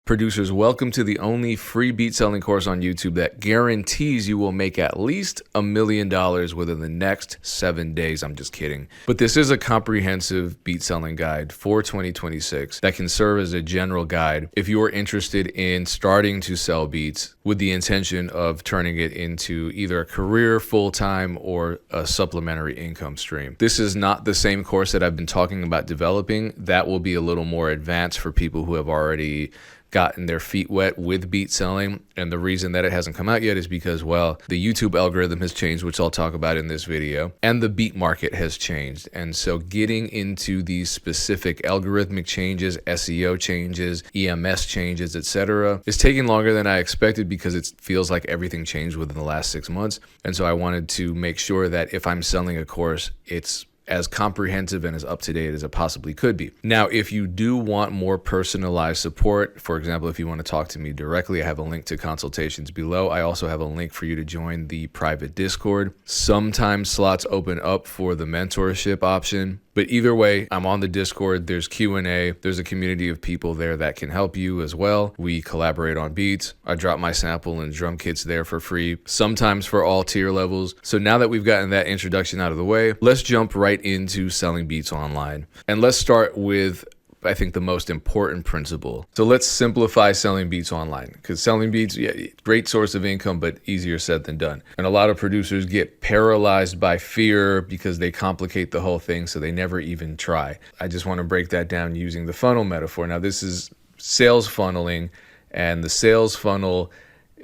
Producers, welcome to the only free beat selling course on YouTube that guarantees you will make at least $1 million within the next 7 days. I'm just kidding. But this is a comprehensive beat selling guide for 2026 that can serve as a general guide if you are interested in starting to sell beats with the intention of turning it into either a career, full-time, or a supplementary income stream. This is not the same course that I've been talking about developing. That will be a little more advanced for people who have already gotten their feet wet with beat selling. And the reason that it hasn't come out yet is because, well, the YouTube algorithm has changed, which I'll talk about in this video, and the beat market has changed. And so getting into these specific algorithmic changes, SEO changes, EMS changes, etc., is taking longer than I expected because it feels like everything changed within the last 6 months. And so I wanted to make sure that if I'm selling a course, it's as comprehensive and as up-to-date as it possibly could be. Now, if you do want more personalized support, for example, if you want to talk to me directly, I have a link to consultations below. I also have a link for you to join the private Discord. Sometimes slots open up for the mentorship option. But either way, I'm on the Discord, there's Q&A, there's a community of people there that can help you as well. We collaborate on beats. I drop my sample and drum kits there for free, sometimes for all tier levels. So now that we've gotten that introduction out of the way, let's jump right into selling beats online. And let's start with, I think, the most important principle. So let's simplify selling beats online, because selling beats, yeah, great source of income, but easier said than done. And a lot of producers get paralyzed by fear because they complicate the whole thing, so they never even try. I just want to break that down using the funnel metaphor. Now, this is sales funneling, and the sales funnel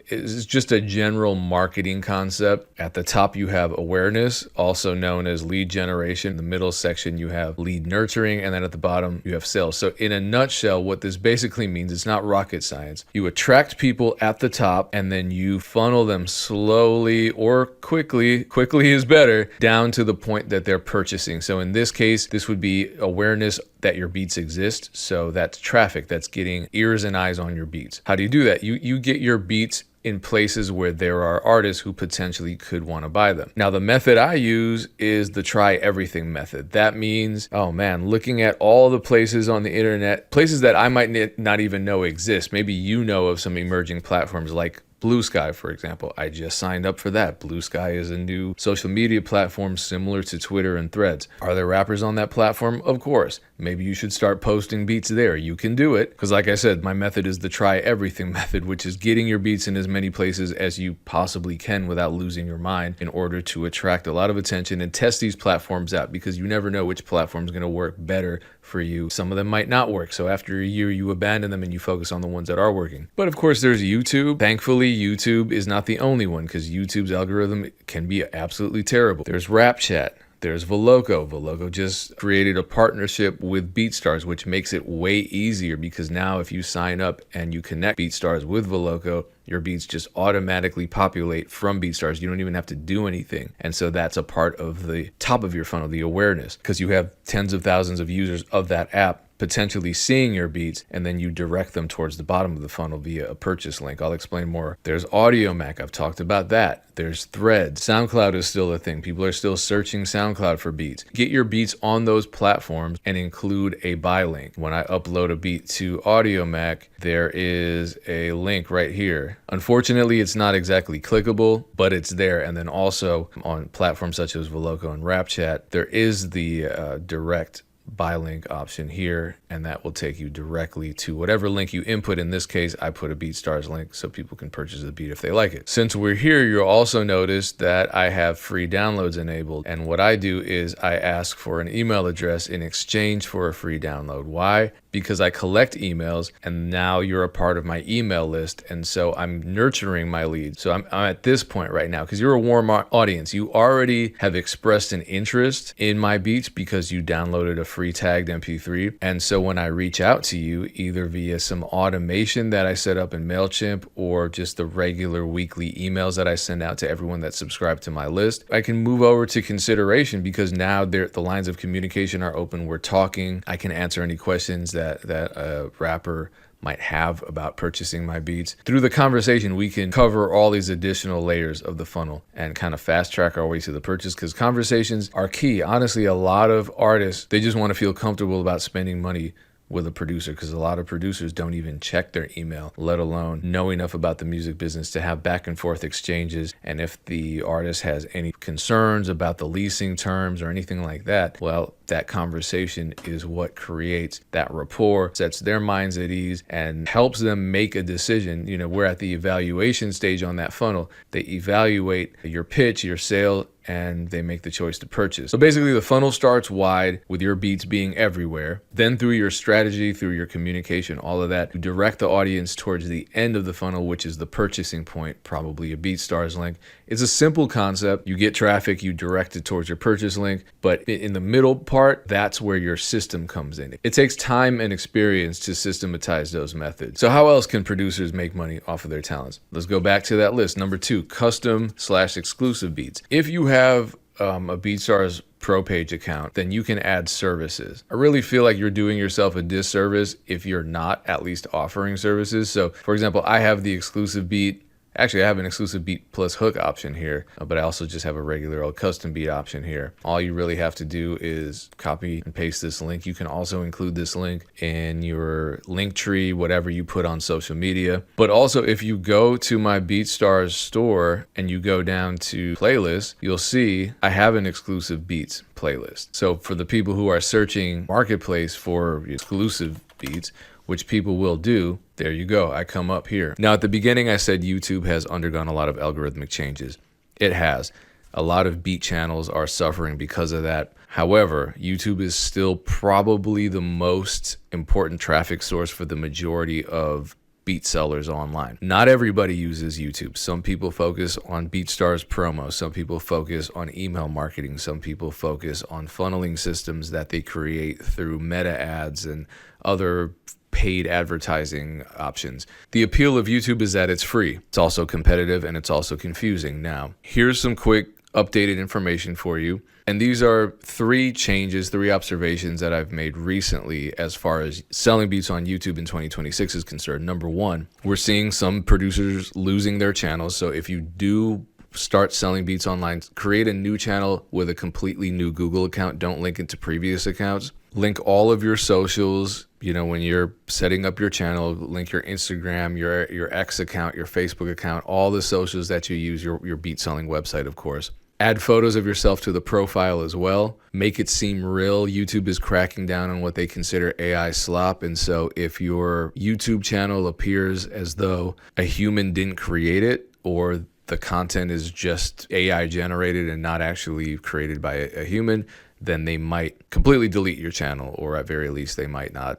is just a general marketing concept. At the top, you have awareness, also known as lead generation. In the middle section, you have lead nurturing, and then at the bottom, you have sales. So in a nutshell, what this basically means, it's not rocket science. You attract people at the top, and then you funnel them slowly or quickly is better, down to the point that they're purchasing. So in this case, this would be awareness that your beats exist. So that's traffic, that's getting ears and eyes on your beats. How do you do that? You get your beats in places where there are artists who potentially could want to buy them. Now, the method I use is the try everything method. That means, oh man, looking at all the places on the internet, places that I might not even know exist. Maybe you know of some emerging platforms like Blue Sky, for example. I just signed up for that. Blue Sky is a new social media platform similar to Twitter and Threads. Are there rappers on that platform? Of course. Maybe you should start posting beats there. You can do it, because like I said, my method is the try everything method, which is getting your beats in as many places as you possibly can without losing your mind in order to attract a lot of attention and test these platforms out, because you never know which platform is going to work better for you. Some of them might not work. So after a year, you abandon them and you focus on the ones that are working. But of course, there's YouTube. Thankfully, YouTube is not the only one, because YouTube's algorithm can be absolutely terrible. There's RapChat. There's Veloco. Veloco just created a partnership with BeatStars, which makes it way easier, because now if you sign up and you connect BeatStars with Veloco, your beats just automatically populate from BeatStars. You don't even have to do anything. And so that's a part of the top of your funnel, the awareness, because you have tens of thousands of users of that app potentially seeing your beats, and then you direct them towards the bottom of the funnel via a purchase link. I'll explain more. There's AudioMac. I've talked about that. There's Threads. SoundCloud is still a thing. People are still searching SoundCloud for beats. Get your beats on those platforms and include a buy link. When I upload a beat to AudioMac, there is a link right here. Unfortunately, it's not exactly clickable, but it's there. And then also on platforms such as Veloco and RapChat, there is the direct buy link option here, and that will take you directly to whatever link you input. In this case, I put a BeatStars link so people can purchase the beat if they like it. Since we're here, you'll also notice that I have free downloads enabled. And what I do is I ask for an email address in exchange for a free download. Why? Because I collect emails, and now you're a part of my email list. And so I'm nurturing my leads. So I'm at this point right now, because you're a warm audience. You already have expressed an interest in my beats because you downloaded a free tagged MP3. And so when I reach out to you, either via some automation that I set up in MailChimp or just the regular weekly emails that I send out to everyone that's subscribed to my list, I can move over to consideration, because now the lines of communication are open. We're talking. I can answer any questions that a rapper might have about purchasing my beats. Through the conversation, we can cover all these additional layers of the funnel and kind of fast track our way to the purchase, because conversations are key. Honestly, a lot of artists, they just want to feel comfortable about spending money with a producer, because a lot of producers don't even check their email, let alone know enough about the music business to have back and forth exchanges. And if the artist has any concerns about the leasing terms or anything like that, well, that conversation is what creates that rapport, sets their minds at ease, and helps them make a decision. We're at the evaluation stage on that funnel. They evaluate your pitch, your sale, and they make the choice to purchase. So basically the funnel starts wide with your beats being everywhere. Then through your strategy, through your communication, all of that, you direct the audience towards the end of the funnel, which is the purchasing point, probably a BeatStars link. It's a simple concept. You get traffic, you direct it towards your purchase link, but in the middle part, that's where your system comes in. It takes time and experience to systematize those methods. So how else can producers make money off of their talents? Let's go back to that list. Number 2, custom/exclusive beats. If you have a BeatStars Pro page account, then you can add services. I really feel like you're doing yourself a disservice if you're not at least offering services. So for example, I have the exclusive beat. Actually, I have an exclusive beat plus hook option here, but I also just have a regular old custom beat option here. All you really have to do is copy and paste this link. You can also include this link in your link tree, whatever you put on social media. But also, if you go to my BeatStars store and you go down to playlists, you'll see I have an exclusive beats playlist. So for the people who are searching Marketplace for exclusive beats, which people will do, there you go. I come up here. Now, at the beginning, I said YouTube has undergone a lot of algorithmic changes. It has. A lot of beat channels are suffering because of that. However, YouTube is still probably the most important traffic source for the majority of beat sellers online. Not everybody uses YouTube. Some people focus on BeatStars promo. Some people focus on email marketing. Some people focus on funneling systems that they create through meta ads and other paid advertising options. The appeal of YouTube is that it's free. It's also competitive and it's also confusing. Now, here's some quick updated information for you. And these are 3 changes, 3 observations that I've made recently as far as selling beats on YouTube in 2026 is concerned. Number 1, we're seeing some producers losing their channels. So if you do start selling beats online, create a new channel with a completely new Google account. Don't link it to previous accounts. Link all of your socials. When you're setting up your channel, link your Instagram, your X account, your Facebook account, all the socials that you use, your beat selling website, of course. Add photos of yourself to the profile as well. Make it seem real. YouTube is cracking down on what they consider AI slop. And so if your YouTube channel appears as though a human didn't create it, or the content is just AI generated and not actually created by a human, then they might completely delete your channel, or at very least they might not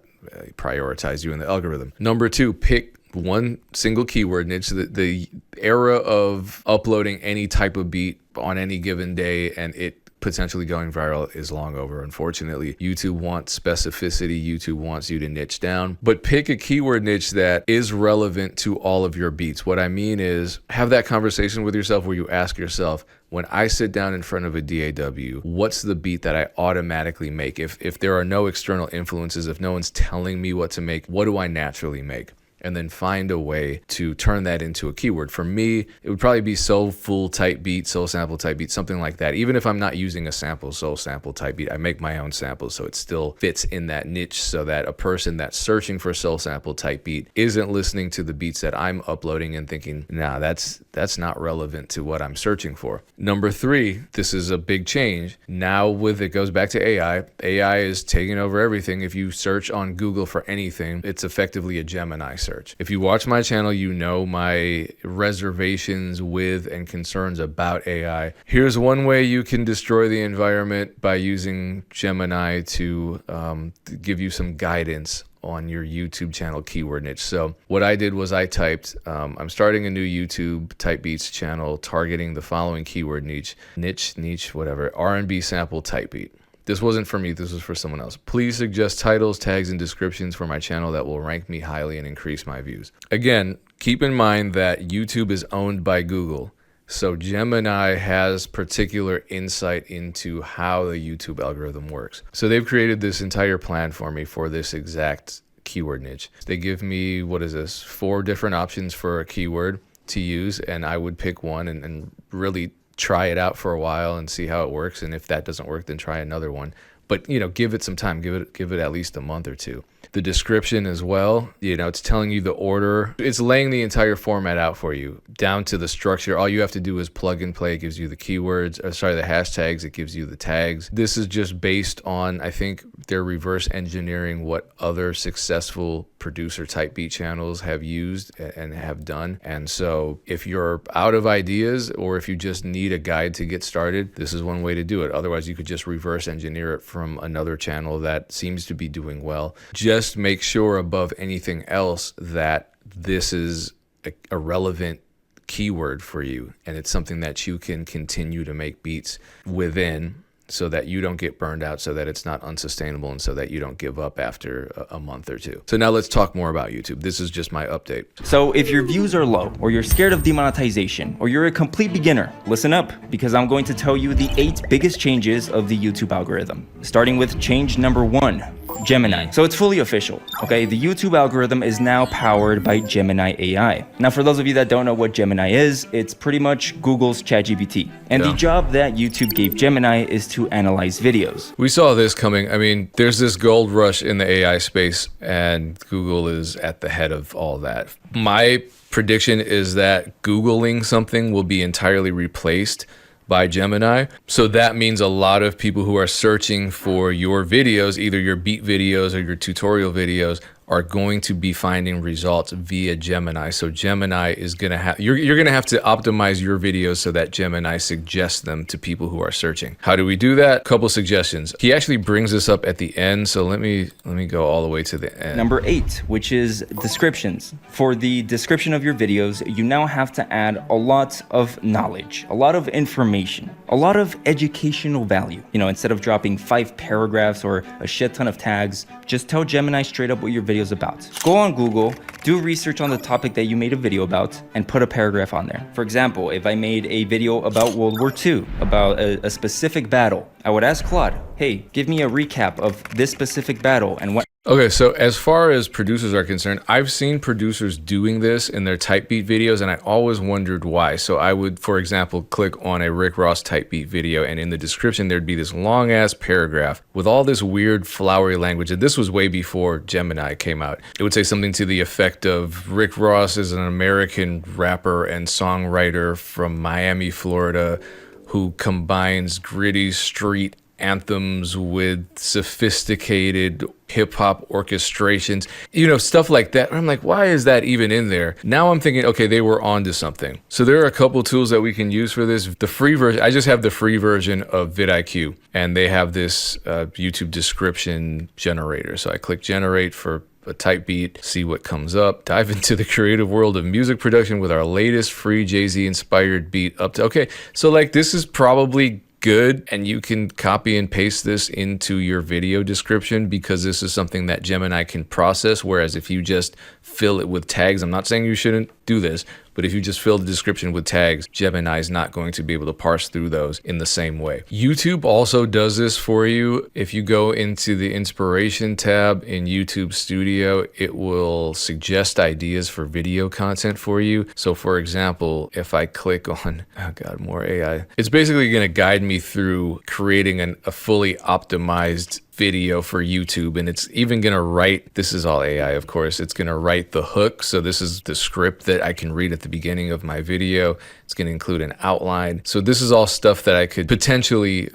prioritize you in the algorithm. Number 2, pick one single keyword niche. The era of uploading any type of beat on any given day and it potentially going viral is long over, unfortunately. YouTube wants specificity. YouTube wants you to niche down, but pick a keyword niche that is relevant to all of your beats. What I mean is have that conversation with yourself where you ask yourself, when I sit down in front of a DAW, what's the beat that I automatically make? If there are no external influences, if no one's telling me what to make, what do I naturally make? And then find a way to turn that into a keyword. For me, it would probably be soulful type beat, soul sample type beat, something like that. Even if I'm not using a sample, soul sample type beat, I make my own samples so it still fits in that niche, so that a person that's searching for soul sample type beat isn't listening to the beats that I'm uploading and thinking, nah, that's not relevant to what I'm searching for. Number 3, this is a big change. Now it goes back to AI. AI is taking over everything. If you search on Google for anything, it's effectively a Gemini search. If you watch my channel, you know my reservations with and concerns about AI. Here's one way you can destroy the environment by using Gemini to give you some guidance on your YouTube channel keyword niche. So what I did was I typed, I'm starting a new YouTube type beats channel targeting the following keyword niche, whatever, R&B sample type beat. This wasn't for me, this was for someone else. Please suggest titles, tags, and descriptions for my channel that will rank me highly and increase my views. Again, keep in mind that YouTube is owned by Google. So Gemini has particular insight into how the YouTube algorithm works. So they've created this entire plan for me for this exact keyword niche. They give me, 4 different options for a keyword to use, and I would pick one and really try it out for a while and see how it works. And if that doesn't work, then try another one. But give it some time, give it at least a month or 2. the description as well. You know, it's telling you the order. It's laying the entire format out for you, down to the structure. All you have to do is plug and play. It gives you the keywords, the hashtags. It gives you the tags. This is just based on, I think they're reverse engineering what other successful producer type beat channels have used and have done. And so if you're out of ideas, or if you just need a guide to get started, this is one way to do it. Otherwise, you could just reverse engineer it from another channel that seems to be doing well. Just make sure above anything else that this is a relevant keyword for you, and it's something that you can continue to make beats within, so that you don't get burned out, so that it's not unsustainable, and so that you don't give up after a month or two. So now let's talk more about YouTube. This is just my update. So if your views are low, or you're scared of demonetization, or you're a complete beginner, listen up, because I'm going to tell you the 8 biggest changes of the YouTube algorithm. Starting with change number 1. Gemini. So it's fully official, okay? The YouTube algorithm is now powered by Gemini AI. Now, for those of you that don't know what Gemini is, it's pretty much Google's ChatGPT. And the job that YouTube gave Gemini is to analyze videos. We saw this coming. I mean, there's this gold rush in the AI space, and Google is at the head of all that. My prediction is that Googling something will be entirely replaced by Gemini. So that means a lot of people who are searching for your videos, either your beat videos or your tutorial videos, are going to be finding results via Gemini. So Gemini is going to have, you're going to have to optimize your videos so that Gemini suggests them to people who are searching. How do we do that? Couple suggestions. He actually brings this up at the end. So let me go all the way to the end. Number 8, which is descriptions. For the description of your videos, you now have to add a lot of knowledge, a lot of information, a lot of educational value. You know, instead of dropping 5 paragraphs or a shit ton of tags, just tell Gemini straight up what your video is about. Go on Google, do research on the topic that you made a video about, and put a paragraph on there. For example, if I made a video about World War II, about a specific battle, I would ask Claude, hey, give me a recap of this specific battle and what. Okay, so as far as producers are concerned, I've seen producers doing this in their type beat videos, and I always wondered why. So I would, for example, click on a Rick Ross type beat video, and in the description, there'd be this long ass paragraph with all this weird flowery language. And this was way before Gemini came out. It would say something to the effect of, Rick Ross is an American rapper and songwriter from Miami, Florida, who combines gritty street anthems with sophisticated hip-hop orchestrations, you know, stuff like that. I'm like, why is that even in there? Now I'm thinking, okay, they were onto something. So there are a couple tools that we can use for this. The free version, I just have the free version of vidIQ, and they have this YouTube description generator. So I click generate for a type beat, see what comes up, dive into the creative world of music production with our latest free Jay-Z inspired beat up to, okay, so like this is probably good, and you can copy and paste this into your video description because this is something that Gemini can process. Whereas if you just fill it with tags, I'm not saying you shouldn't do this, but if you just fill the description with tags, Gemini is not going to be able to parse through those in the same way. YouTube also does this for you. If you go into the inspiration tab in YouTube Studio, it will suggest ideas for video content for you. So for example, if I click on, oh God, more AI, it's basically going to guide me through creating a fully optimized video for YouTube, and it's even gonna write, this is all AI of course, it's gonna write the hook. So this is the script that I can read at the beginning of my video. It's gonna include an outline. So this is all stuff that I could potentially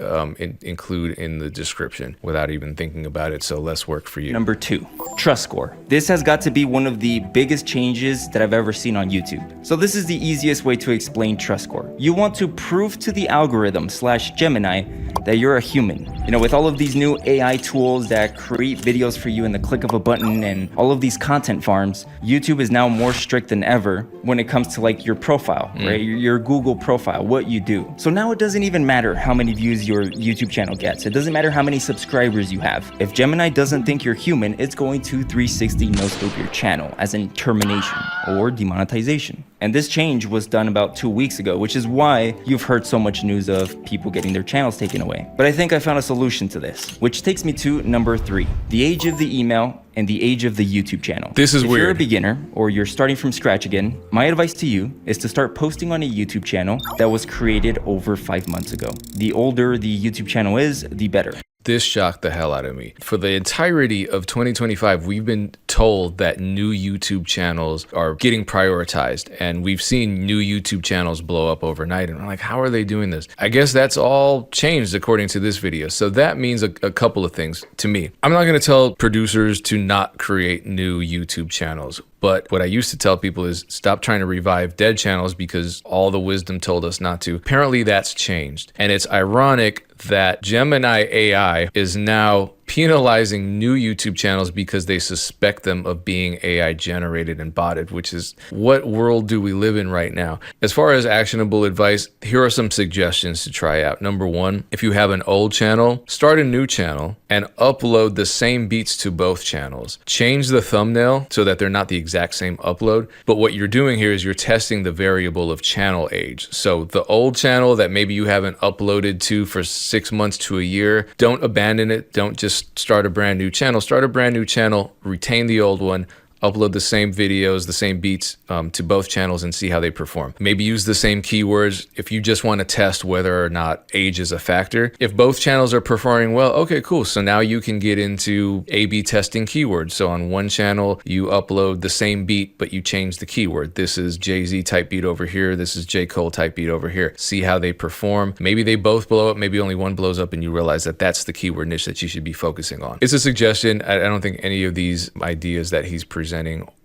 include in the description without even thinking about it, so less work for you. Number 2, trust score. This has got to be one of the biggest changes that I've ever seen on YouTube. So this is the easiest way to explain trust score. You want to prove to the algorithm / Gemini that you're a human. You know, with all of these new AI tools that create videos for you in the click of a button and all of these content farms, YouTube is now more strict than ever when it comes to like your profile, right? Your Google profile, what you do. So now it doesn't even matter how many views your YouTube channel gets. It doesn't matter how many subscribers you have. If Gemini doesn't think you're human, it's going to 360 no-scope your channel, as in termination or demonetization. And this change was done about 2 weeks ago, which is why you've heard so much news of people getting their channels taken away. But I think I found a solution to this, which takes me to number 3, the age of the email and the age of the YouTube channel. This is weird. If you're a beginner or you're starting from scratch again, my advice to you is to start posting on a YouTube channel that was created over 5 months ago. The older the YouTube channel is, the better. This shocked the hell out of me. For the entirety of 2025, we've been told that new YouTube channels are getting prioritized, and we've seen new YouTube channels blow up overnight, and we're like, how are they doing this? I guess that's all changed according to this video. So that means a couple of things to me. I'm not going to tell producers to not create new YouTube channels. But what I used to tell people is stop trying to revive dead channels because all the wisdom told us not to. Apparently that's changed. And it's ironic that Gemini AI is now penalizing new YouTube channels because they suspect them of being AI generated and botted, which is what world do we live in right now? As far as actionable advice, here are some suggestions to try out. Number one, if you have an old channel, start a new channel and upload the same beats to both channels. Change the thumbnail so that they're not the exact same upload. But what you're doing here is you're testing the variable of channel age. So the old channel that maybe you haven't uploaded to for 6 months to a year, don't abandon it. Don't just start a brand new channel. Start a brand new channel, retain the old one, upload the same videos, the same beats to both channels and see how they perform. Maybe use the same keywords if you just want to test whether or not age is a factor. If both channels are performing well, okay, cool. So now you can get into A/B testing keywords. So on one channel, you upload the same beat, but you change the keyword. This is Jay-Z type beat over here. This is J. Cole type beat over here. See how they perform. Maybe they both blow up. Maybe only one blows up and you realize that that's the keyword niche that you should be focusing on. It's a suggestion. I don't think any of these ideas that he's presenting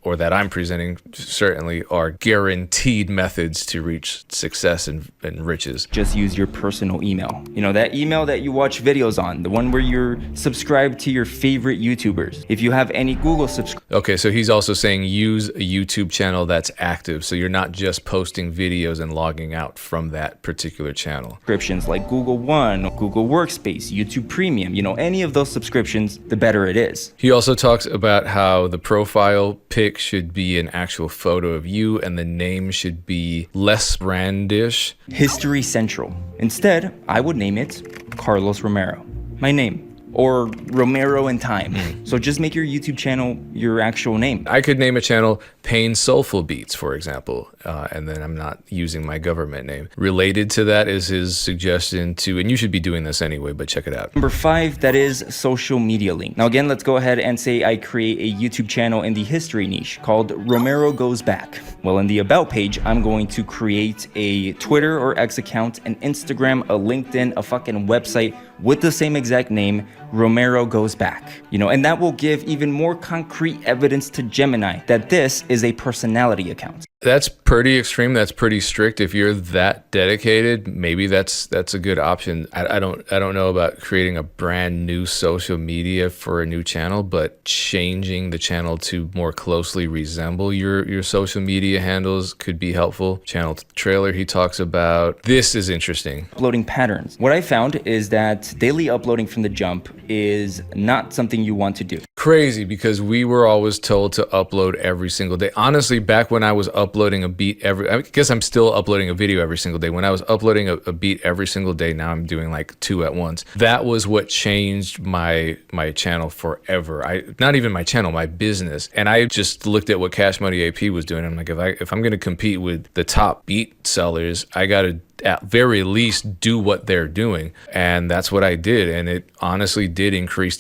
or that I'm presenting certainly are guaranteed methods to reach success and riches. Just use your personal email. You know, that email that you watch videos on, the one where you're subscribed to your favorite YouTubers. If you have any Google subscriptions. Okay, so he's also saying use a YouTube channel that's active. So you're not just posting videos and logging out from that particular channel. Subscriptions like Google One, Google Workspace, YouTube Premium, you know, any of those subscriptions, the better it is. He also talks about how the profile pic should be an actual photo of you and the name should be less brandish. History Central. Instead, I would name it Carlos Romero, my name. Or Romero in Time. So just make your YouTube channel your actual name. I could name a channel Pain Soulful Beats, for example, and then I'm not using my government name. Related to that is his suggestion to, and you should be doing this anyway, but check it out. Number 5, that is social media link. Now again, let's go ahead and say I create a YouTube channel in the history niche called Romero Goes Back. Well, in the About page, I'm going to create a Twitter or X account, an Instagram, a LinkedIn, a fucking website with the same exact name, Romero Goes Back. You know, and that will give even more concrete evidence to Gemini that this is a personality account. That's pretty extreme. That's pretty strict. If you're that dedicated, maybe that's a good option. I don't know about creating a brand new social media for a new channel, but changing the channel to more closely resemble your social media handles could be helpful. Channel trailer he talks about. This is interesting. Uploading patterns. What I found is that daily uploading from the jump is not something you want to do. Crazy, because we were always told to upload every single day. Honestly, back when I was uploading a beat I guess I'm still uploading a video every single day. When I was uploading a beat every single day, now I'm doing like 2 at once. That was what changed my channel forever. Not even my channel, my business. And I just looked at what Cash Money AP was doing. I'm like, if I'm going to compete with the top beat sellers, I got to at very least do what they're doing. And that's what I did. And it honestly did increase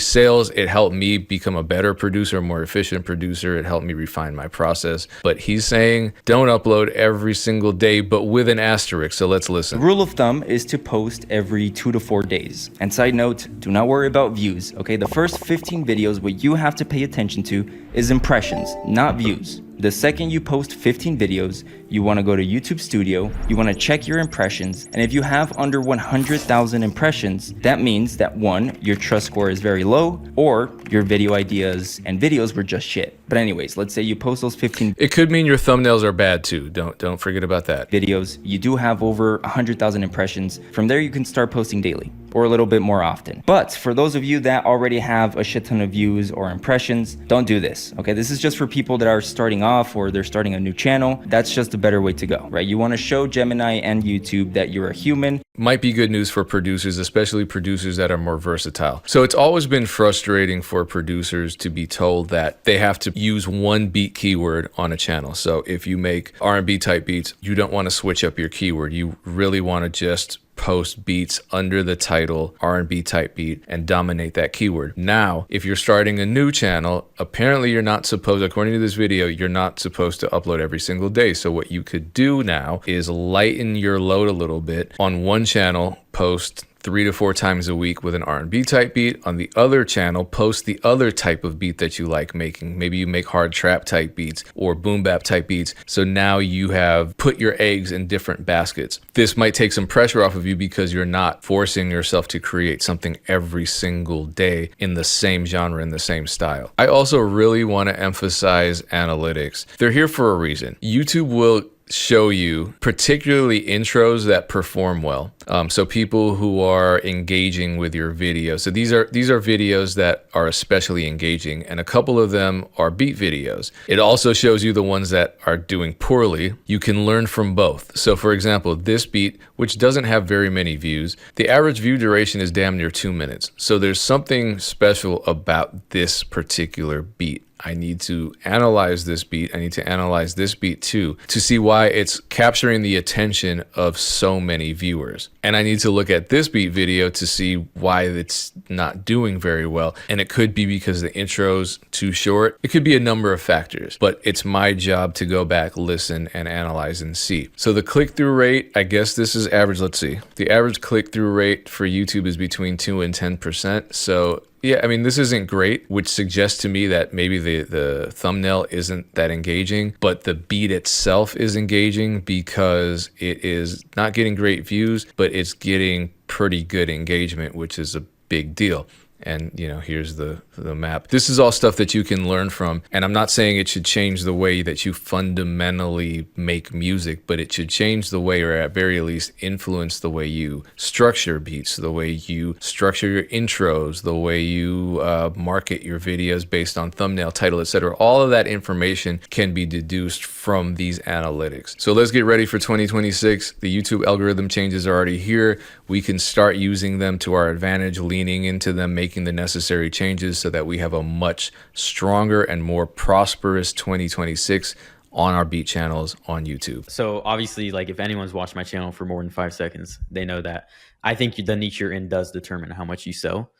sales. It helped me become a better producer, a more efficient producer. It helped me refine my process. But he's saying don't upload every single day, but with an asterisk. So let's listen. The rule of thumb is to post every 2 to 4 days. And side note, do not worry about views. Okay, the first 15 videos, what you have to pay attention to is impressions, not views. The second you post 15 videos, you want to go to YouTube Studio, you want to check your impressions, and if you have under 100,000 impressions, that means that 1, your trust score is very low, or your video ideas and videos were just shit. But anyways, let's say you post those 15. It could mean your thumbnails are bad too. Don't forget about that. Videos, you do have over 100,000 impressions. From there, you can start posting daily or a little bit more often. But for those of you that already have a shit ton of views or impressions, don't do this. Okay, this is just for people that are starting off or they're starting a new channel. That's just a better way to go, right? You want to show Gemini and YouTube that you're a human. Might be good news for producers, especially producers that are more versatile. So it's always been frustrating for producers to be told that they have to use one beat keyword on a channel. So if you make R&B type beats, you don't want to switch up your keyword. You really want to just post beats under the title R&B type beat and dominate that keyword. Now, if you're starting a new channel, apparently you're not supposed, according to this video, you're not supposed to upload every single day. So what you could do now is lighten your load a little bit. On one channel, post 3 to 4 times a week with an R&B type beat. On the other channel, post the other type of beat that you like making. Maybe you make hard trap type beats or boom bap type beats. So now you have put your eggs in different baskets. This might take some pressure off of you because you're not forcing yourself to create something every single day in the same genre, in the same style. I also really want to emphasize analytics. They're here for a reason. YouTube will show you particularly intros that perform well. So people who are engaging with your video. So these are videos that are especially engaging, and a couple of them are beat videos. It also shows you the ones that are doing poorly. You can learn from both. So for example, this beat, which doesn't have very many views, the average view duration is damn near 2 minutes. So there's something special about this particular beat. I need to analyze this beat. I need to analyze this beat too, to see why it's capturing the attention of so many viewers. And I need to look at this beat video to see why it's not doing very well. And it could be because the intro's too short. It could be a number of factors, but it's my job to go back, listen, and analyze and see. So the click-through rate, I guess this is average. Let's see. The average click-through rate for YouTube is between 2 and 10%. So yeah, I mean, this isn't great, which suggests to me that maybe the thumbnail isn't that engaging, but the beat itself is engaging because it is not getting great views, but it's getting pretty good engagement, which is a big deal. And, you know, here's the map. This is all stuff that you can learn from. And I'm not saying it should change the way that you fundamentally make music, but it should change the way, or at very least influence the way you structure beats, the way you structure your intros, the way you market your videos based on thumbnail, title, etc. All of that information can be deduced from these analytics. So let's get ready for 2026. The YouTube algorithm changes are already here. We can start using them to our advantage, leaning into them, making the necessary changes so that we have a much stronger and more prosperous 2026 on our beat channels on YouTube. So obviously, like, if anyone's watched my channel for more than 5 seconds, they know that I think the niche you're in does determine how much you sell.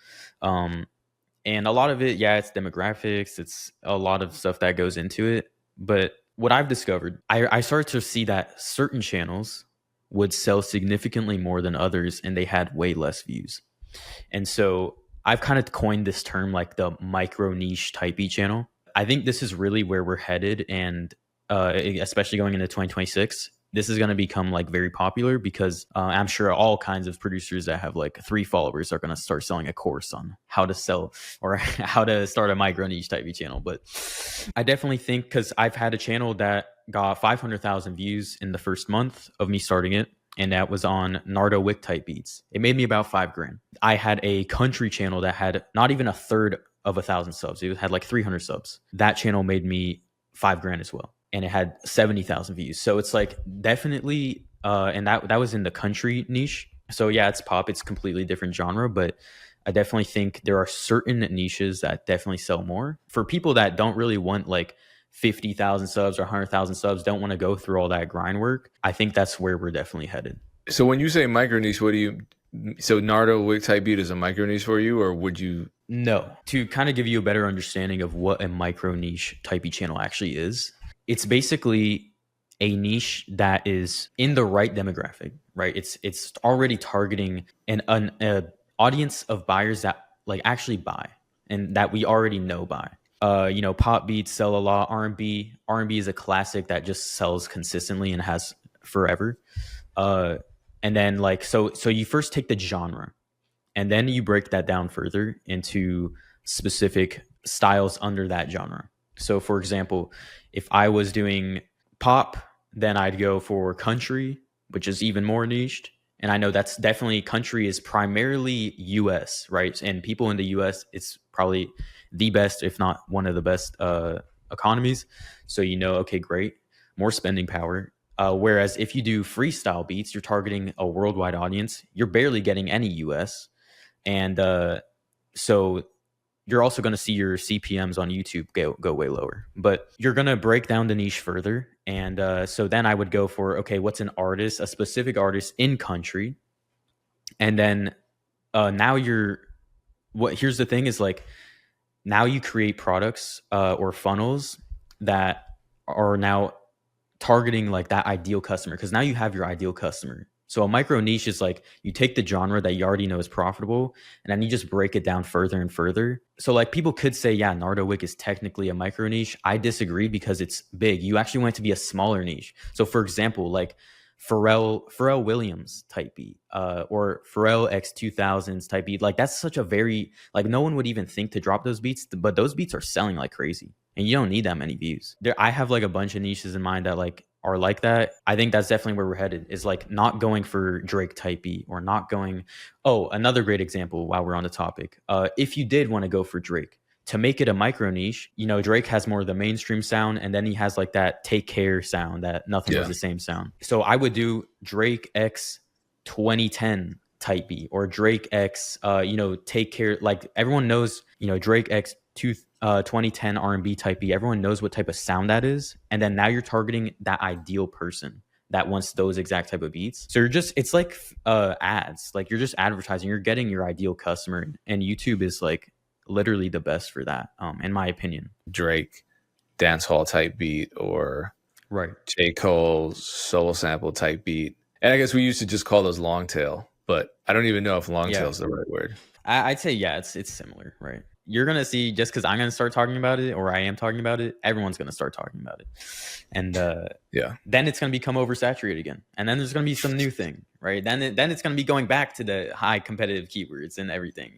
And a lot of it, yeah, it's demographics. It's a lot of stuff that goes into it. But what I've discovered, I started to see that certain channels would sell significantly more than others, and they had way less views. And so I've kind of coined this term, like the micro niche type beat channel. I think this is really where we're headed, and especially going into 2026, this is going to become like very popular because I'm sure all kinds of producers that have like 3 followers are going to start selling a course on how to sell or how to start a micro niche type beat channel. But I definitely think, because I've had a channel that got 500,000 views in the first month of me starting it, and that was on Nardo Wick type beats. It made me about $5,000. I had a country channel that had not even a third of 1,000 subs. It had like 300 subs. That channel made me $5,000 as well, and it had 70,000 views. So it's like definitely, and that was in the country niche. So yeah, it's pop. It's completely different genre, but I definitely think there are certain niches that definitely sell more. For people that don't really want like 50,000 subs or 100,000 subs, don't want to go through all that grind work, I think that's where we're definitely headed. So when you say micro niche, what do you, so Nardo Wick type beat is a micro niche for you, or would you? No, to kind of give you a better understanding of what a micro niche type beat channel actually is, it's basically a niche that is in the right demographic, right? It's already targeting an audience of buyers that like actually buy, and that we already know buy. You know, pop beats sell a lot. R&B is a classic that just sells consistently and has forever. And then like, so you first take the genre, and then you break that down further into specific styles under that genre. So for example, if I was doing pop, then I'd go for country, which is even more niched. And I know that's definitely, country is primarily US, right? And people in the US, it's probably the best, if not one of the best economies. So, you know, okay, great, more spending power. Whereas if you do freestyle beats, you're targeting a worldwide audience. You're barely getting any US. And so you're also going to see your CPMs on YouTube go way lower. But you're going to break down the niche further. And so then I would go for, okay, what's an artist, a specific artist in country, And then now here's the thing is like, now you create products or funnels that are now targeting like that ideal customer, because now you have your ideal customer. So a micro niche is like you take the genre that you already know is profitable and then you just break it down further and further. So like people could say, yeah, Nardo Wick is technically a micro niche. I disagree because it's big. You actually want it to be a smaller niche. So for example, like Pharrell Williams type beat, or Pharrell X 2000s type beat. Like that's such a very, like no one would even think to drop those beats, but those beats are selling like crazy and you don't need that many views. I have like a bunch of niches in mind that like are like that. I think that's definitely where we're headed, is like not going for Drake type beat or not going. Oh, another great example while we're on the topic. If you did want to go for Drake, to make it a micro niche, you know, Drake has more of the mainstream sound, and then he has like that Take Care sound, that Nothing Was the Same sound. So I would do Drake X 2010 type beat, or Drake X, Take Care. Like everyone knows, Drake X 2010 R&B type beat. Everyone knows what type of sound that is. And then now you're targeting that ideal person that wants those exact type of beats. So it's like ads, like you're just advertising, you're getting your ideal customer, and YouTube is like literally the best for that, in my opinion. Drake dancehall type beat, or right, J. Cole's soul sample type beat. And I guess we used to just call those long tail, but I don't even know if long tail is the right word. I'd say, yeah, it's similar, right? You're going to see, just because I'm going to start talking about it, or I am talking about it, everyone's going to start talking about it. And then it's going to become oversaturated again. And then there's going to be some new thing, right? Then it's going to be going back to the high competitive keywords and everything.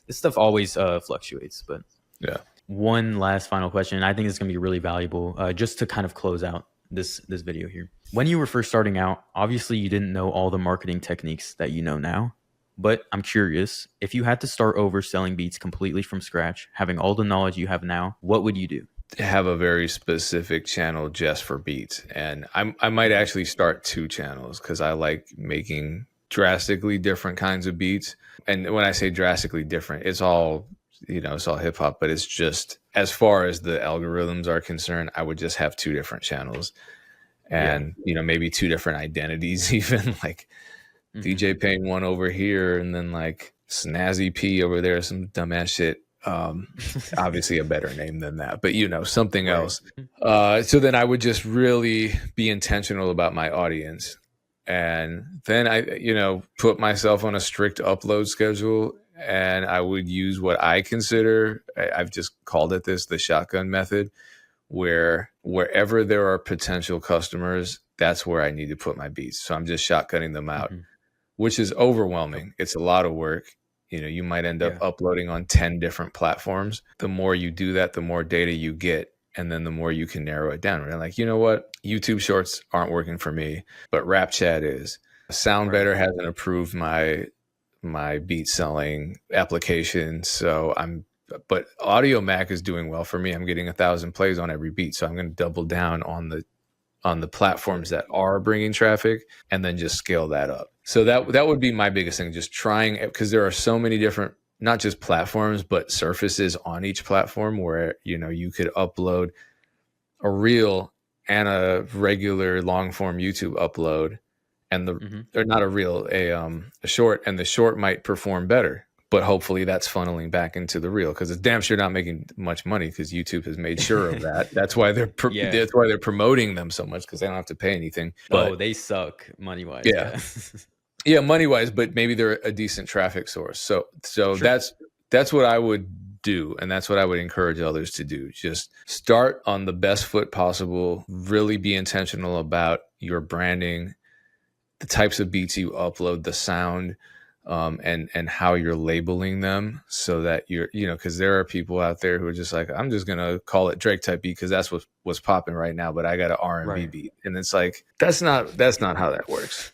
This stuff always fluctuates. But yeah. One last final question. I think it's going to be really valuable, just to kind of close out this video here. When you were first starting out, obviously you didn't know all the marketing techniques that you know now. But I'm curious, if you had to start over selling beats completely from scratch, having all the knowledge you have now, what would you do? Have a very specific channel just for beats. And I might actually start 2 channels, because I like making drastically different kinds of beats. And when I say drastically different, it's all, it's all hip hop, but it's just, as far as the algorithms are concerned, I would just have 2 different channels and, maybe 2 different identities, even like DJ Payne 1 over here, and then like Snazzy P over there, some dumbass shit. Obviously a better name than that, but something else. So then I would just really be intentional about my audience, and then I put myself on a strict upload schedule, and I would use what I consider, I've just called it the shotgun method, where wherever there are potential customers, that's where I need to put my beats. So I'm just shotgunning them out, which is overwhelming. It's a lot of work. You might end up uploading on 10 different platforms. The more you do that, the more data you get, and then the more you can narrow it down. Right? Like, you know what? YouTube Shorts aren't working for me, but Rap Chat is. SoundBetter hasn't approved my beat selling application, but Audio Mac is doing well for me. I'm getting 1,000 plays on every beat, so I'm going to double down on the platforms that are bringing traffic, and then just scale that up. So that would be my biggest thing, just trying, because there are so many different, not just platforms, but surfaces on each platform where, you could upload a reel and a regular long form YouTube upload, and or not a reel, a short, and the short might perform better. But hopefully that's funneling back into the reel, because it's damn sure not making much money, because YouTube has made sure of that. That's why that's why they're promoting them so much, because they don't have to pay anything. But they suck money wise. Yeah, money wise, but maybe they're a decent traffic source. So sure. That's what I would do, and that's what I would encourage others to do. Just start on the best foot possible. Really be intentional about your branding, the types of beats you upload, the sound. And how you're labeling them, so that you're, because there are people out there who are just like, I'm just gonna call it Drake type beat because that's what's popping right now, but I got an R&B beat, and it's like that's not how that works.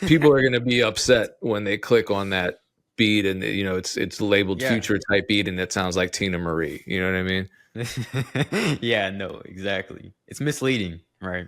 People are gonna be upset when they click on that beat, and it's labeled future type beat, and it sounds like Tina Marie. You know what I mean? Yeah, no, exactly. It's misleading, right?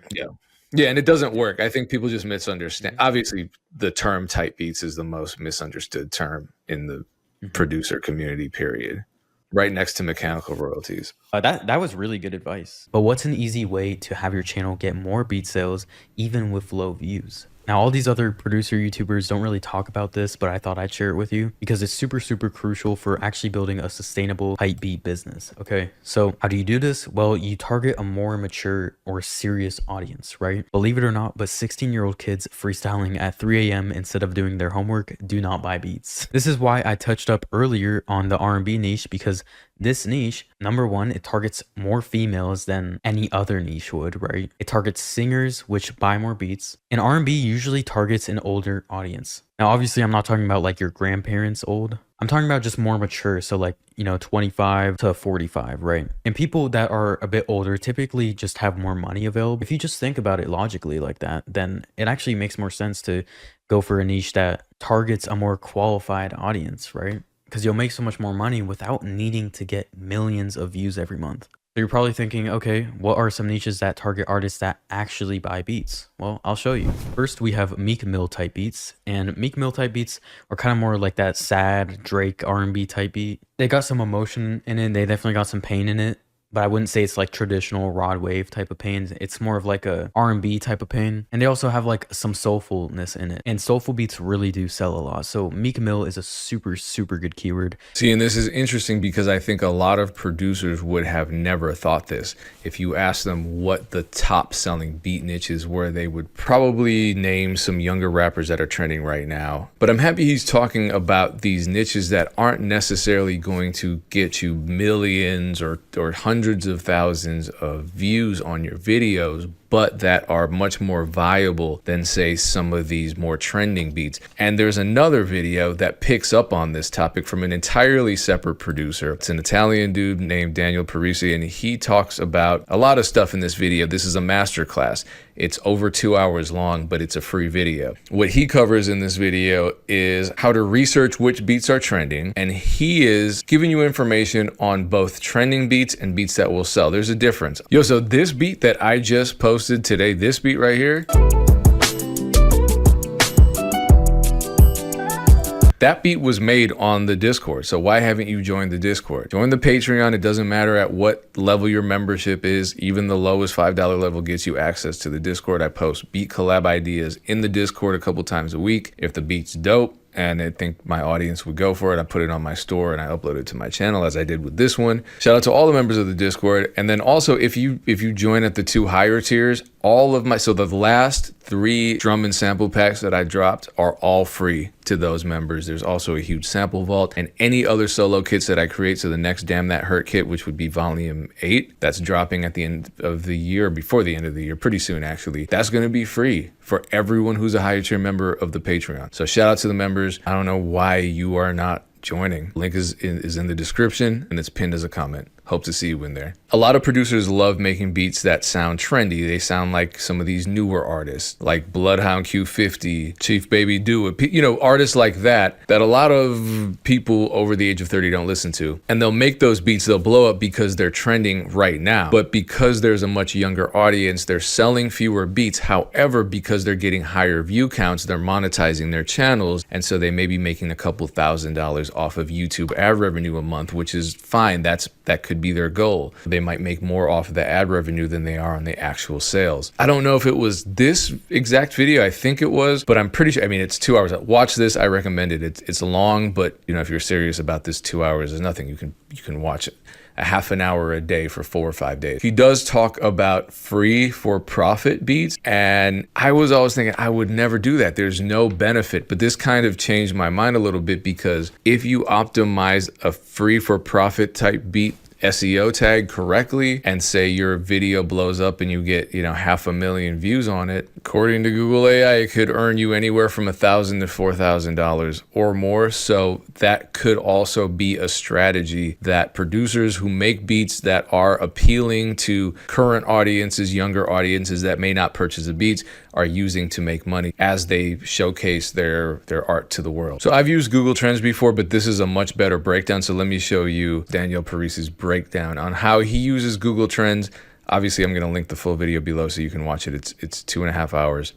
Yeah, and it doesn't work. I think people just misunderstand. Obviously, the term type beats is the most misunderstood term in the producer community, period. Right next to mechanical royalties. That was really good advice. But what's an easy way to have your channel get more beat sales, even with low views? Now, all these other producer YouTubers don't really talk about this, but I thought I'd share it with you because it's super, super crucial for actually building a sustainable hype beat business. Okay, so how do you do this? Well, you target a more mature or serious audience, right? Believe it or not, but 16-year-old kids freestyling at 3 a.m. instead of doing their homework do not buy beats. This is why I touched up earlier on the R&B niche, because this niche, number one, it targets more females than any other niche would, right? It targets singers, which buy more beats. And R&B usually targets an older audience. Now, obviously, I'm not talking about like your grandparents old. I'm talking about just more mature. So like, 25 to 45, right? And people that are a bit older typically just have more money available. If you just think about it logically like that, then it actually makes more sense to go for a niche that targets a more qualified audience, right? Because you'll make so much more money without needing to get millions of views every month. So you're probably thinking, okay, what are some niches that target artists that actually buy beats? Well, I'll show you. First, we have Meek Mill type beats, and Meek Mill type beats are kind of more like that sad Drake R&B type beat. They got some emotion in it. They definitely got some pain in it. But I wouldn't say it's like traditional rod wave type of pain. It's more of like a R&B type of pain. And they also have like some soulfulness in it. And soulful beats really do sell a lot. So Meek Mill is a super, super good keyword. See, and this is interesting because I think a lot of producers would have never thought this. If you ask them what the top selling beat niches were, they would probably name some younger rappers that are trending right now. But I'm happy he's talking about these niches that aren't necessarily going to get you millions or hundreds of thousands of views on your videos, but that are much more viable than, say, some of these more trending beats. And there's another video that picks up on this topic from an entirely separate producer. It's an Italian dude named Daniel Parisi, and he talks about a lot of stuff in this video. This is a masterclass. It's over 2 hours long, but it's a free video. What he covers in this video is how to research which beats are trending, and he is giving you information on both trending beats and beats that will sell. There's a difference. Yo, so this beat that I just posted today, this beat right here, that beat was made on the Discord. So why haven't you joined the Discord? Join the Patreon. It doesn't matter at what level your membership is. Even the lowest $5 level gets you access to the Discord. I post beat collab ideas in the Discord a couple times a week. If the beat's dope and I think my audience would go for it, I put it on my store and I upload it to my channel, as I did with this one. Shout out to all the members of the Discord. And then also, if you join at the 2 higher tiers, all of my, so the last 3 drum and sample packs that I dropped are all free to those members. There's also a huge sample vault and any other solo kits that I create. So the next Damn That Hurt kit, which would be volume 8, that's dropping at the end of the year, before the end of the year, pretty soon actually. That's going to be free for everyone who's a higher tier member of the Patreon. So shout out to the members. I don't know why you are not joining. Link is in the description and it's pinned as a comment. Hope to see you in there. A lot of producers love making beats that sound trendy. They sound like some of these newer artists like Bloodhound Q50, Chief Baby Do It, artists like that a lot of people over the age of 30 don't listen to. And they'll make those beats, they'll blow up because they're trending right now. But because there's a much younger audience, they're selling fewer beats. However, because they're getting higher view counts, they're monetizing their channels. And so they may be making a couple $1,000s off of YouTube ad revenue a month, which is fine. That could be their goal. They might make more off of the ad revenue than they are on the actual sales. I don't know if it was this exact video. I think it was, but I'm pretty sure. I mean, it's 2 hours. Watch this. I recommend it. It's long, but if you're serious about this, 2 hours is nothing. You can watch it a half an hour a day for 4 or 5 days. He does talk about free for profit beats, and I was always thinking I would never do that. There's no benefit, but this kind of changed my mind a little bit, because if you optimize a free for profit type beat SEO tag correctly and say your video blows up and you get 500,000 views on it, according to Google AI, it could earn you anywhere from $1,000 to $4,000 or more. So that could also be a strategy that producers who make beats that are appealing to current audiences, younger audiences that may not purchase the beats, are using to make money as they showcase their art to the world. So I've used Google Trends before, but this is a much better breakdown. So let me show you Daniel Parisi's breakdown on how he uses Google Trends. Obviously, I'm going to link the full video below so you can watch it. It's 2.5 hours.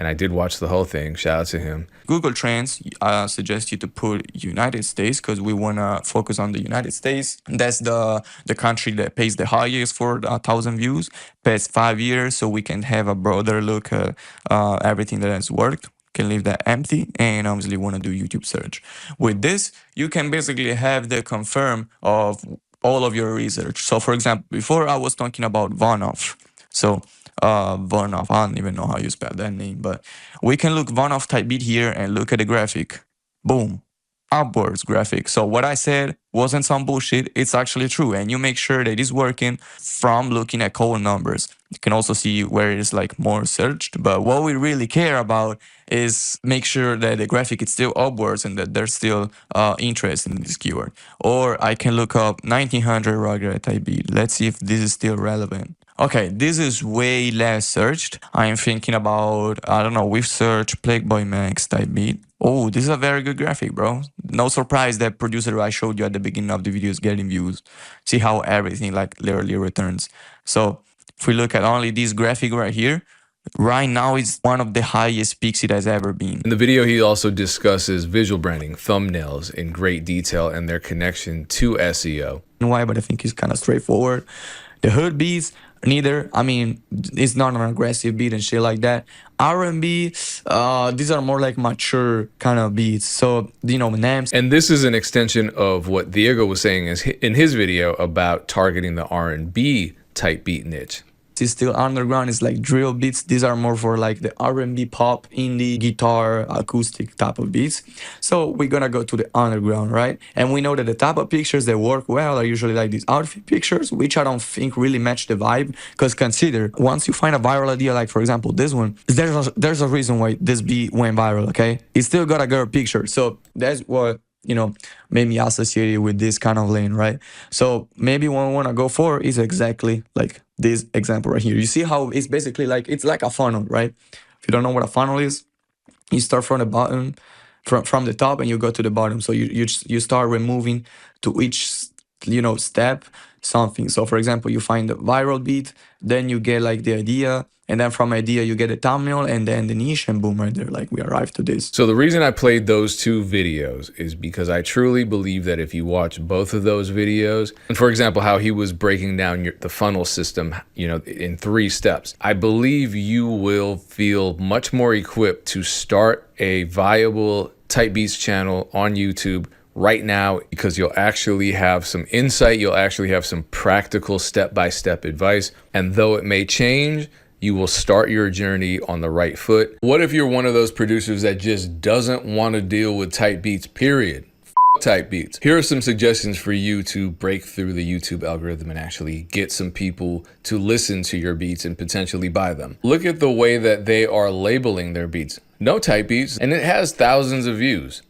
and I did watch the whole thing. Shout out to him. Google Trends suggest you to put United States because we want to focus on the United States. That's the country that pays the highest for 1,000 views past 5 years, so we can have a broader look at everything that has worked. Can leave that empty and obviously want to do YouTube search. With this, you can basically have the confirm of all of your research. So for example, before I was talking about Vonoff. So Vonoff, I don't even know how you spell that name, but we can look Vonoff type beat here and look at the graphic. Boom. Upwards graphic. So what I said wasn't some bullshit. It's actually true. And you make sure that it's working from looking at cold numbers. You can also see where it is like more searched. But what we really care about is make sure that the graphic is still upwards and that there's still interest in this keyword. Or I can look up 1900 Rugrat type beat. Let's see if this is still relevant. Okay, this is way less searched. I'm thinking about, I don't know, we've searched Playboy Max type beat. Oh, this is a very good graphic, bro. No surprise that producer I showed you at the beginning of the video is getting views. See how everything like literally returns. So if we look at only this graphic right here, right now it's one of the highest peaks it has ever been. In the video, he also discusses visual branding, thumbnails in great detail, and their connection to SEO. Why? But I think it's kind of straightforward. The hood beats, neither. I mean, it's not an aggressive beat and shit like that. R&B, these are more like mature kind of beats. So, you know, names. And this is an extension of what Diego was saying in his video about targeting the R&B type beat niche. Is still underground. It's like drill beats. These are more for like the R&B, pop, indie, guitar, acoustic type of beats. So we're gonna go to the underground, right? And we know that the type of pictures that work well are usually like these outfit pictures, which I don't think really match the vibe. Because consider, once you find a viral idea, like for example this one, there's a reason why this beat went viral. Okay, it still got a girl picture. So that's what, you know, made me associated with this kind of lane, right? So maybe what I want to go for is exactly like this example right here. You see how it's basically like, it's like a funnel, right? If you don't know what a funnel is, you start from the bottom, from the top, and you go to the bottom. So you start removing to each, you know, step something. So for example, you find the viral beat, then you get like the idea, and then from idea you get a thumbnail, and then the niche, and boom, right there, like we arrived to this. So the reason I played those two videos is because I truly believe that if you watch both of those videos, and for example, how he was breaking down the funnel system, you know, in 3 steps, I believe you will feel much more equipped to start a viable type beats channel on YouTube right now, because you'll actually have some insight, you'll actually have some practical step-by-step advice, and though it may change, you will start your journey on the right foot. What if you're one of those producers that just doesn't want to deal with type beats, period? Type beats. Here are some suggestions for you to break through the YouTube algorithm and actually get some people to listen to your beats and potentially buy them. Look at the way that they are labeling their beats. No type beats, and it has thousands of views.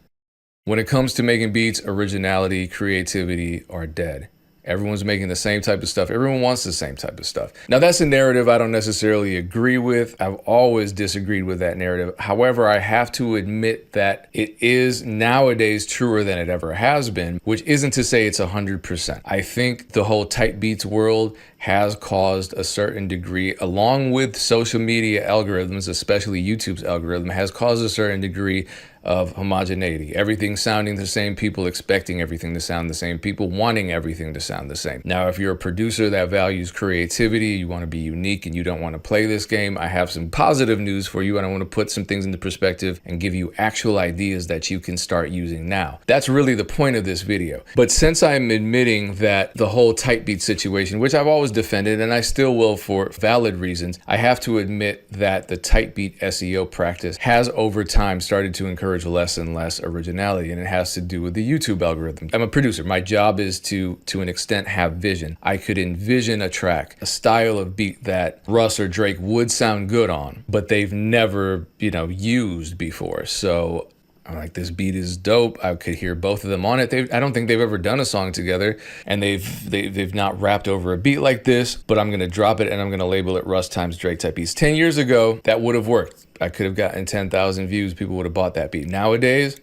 When it comes to making beats, originality, creativity are dead. Everyone's making the same type of stuff. Everyone wants the same type of stuff. Now, that's a narrative I don't necessarily agree with. I've always disagreed with that narrative. However, I have to admit that it is nowadays truer than it ever has been, which isn't to say it's 100%. I think the whole type beats world has caused a certain degree, along with social media algorithms, especially YouTube's algorithm, has caused a certain degree of homogeneity. Everything sounding the same, people expecting everything to sound the same, people wanting everything to sound the same. Now, if you're a producer that values creativity, you want to be unique, and you don't want to play this game, I have some positive news for you, and I want to put some things into perspective and give you actual ideas that you can start using now. That's really the point of this video. But since I'm admitting that the whole type beat situation, which I've always defended, and I still will for valid reasons, I have to admit that the type beat SEO practice has over time started to encourage less and less originality, and it has to do with the YouTube algorithm. I'm a producer. My job is to an extent have vision. I could envision a track, a style of beat that Russ or Drake would sound good on, but they've never, you know, used before. So I'm like, this beat is dope. I could hear both of them on it. I don't think they've ever done a song together, and they've not rapped over a beat like this, but I'm gonna drop it and I'm gonna label it Russ times Drake type beats. 10 years ago, that would have worked. I could have gotten 10,000 views. People would have bought that beat. Nowadays,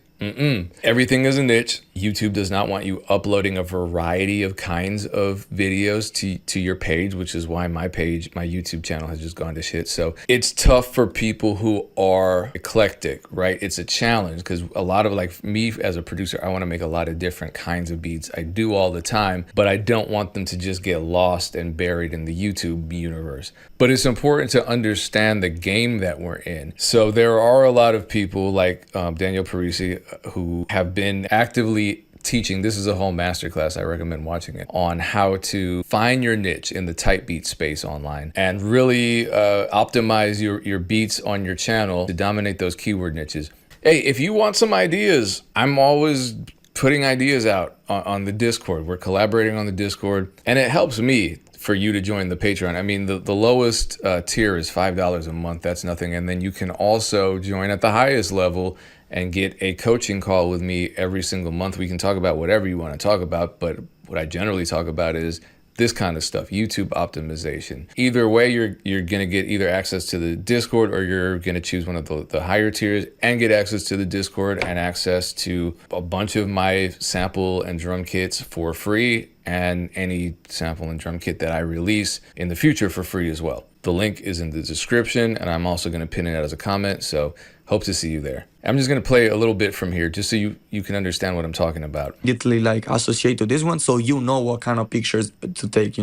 everything is a niche. YouTube does not want you uploading a variety of kinds of videos to your page, which is why my YouTube channel has just gone to shit. So it's tough for people who are eclectic, right? It's a challenge because a lot of, like me as a producer, I want to make a lot of different kinds of beats. I do all the time, but I don't want them to just get lost and buried in the YouTube universe. But it's important to understand the game that we're in. So there are a lot of people like Daniel Parisi who have been actively teaching. This is a whole masterclass. I recommend watching it on how to find your niche in the type beat space online and really optimize your beats on your channel to dominate those keyword niches. Hey, if you want some ideas, I'm always putting ideas out on the Discord. We're collaborating on the Discord, and it helps me for you to join the Patreon. I mean, the lowest tier is $5 a month. That's nothing. And then you can also join at the highest level and get a coaching call with me every single month. We can talk about whatever you want to talk about, but what I generally talk about is this kind of stuff, YouTube optimization. Either way, you're gonna get either access to the Discord, or you're gonna choose one of the higher tiers and get access to the Discord and access to a bunch of my sample and drum kits for free, and any sample and drum kit that I release in the future for free as well. The link is in the description, and I'm also gonna pin it as a comment, so hope to see you there. I'm just gonna play a little bit from here just so you can understand what I'm talking about. Immediately like associate to this one, so you know what kind of pictures to take.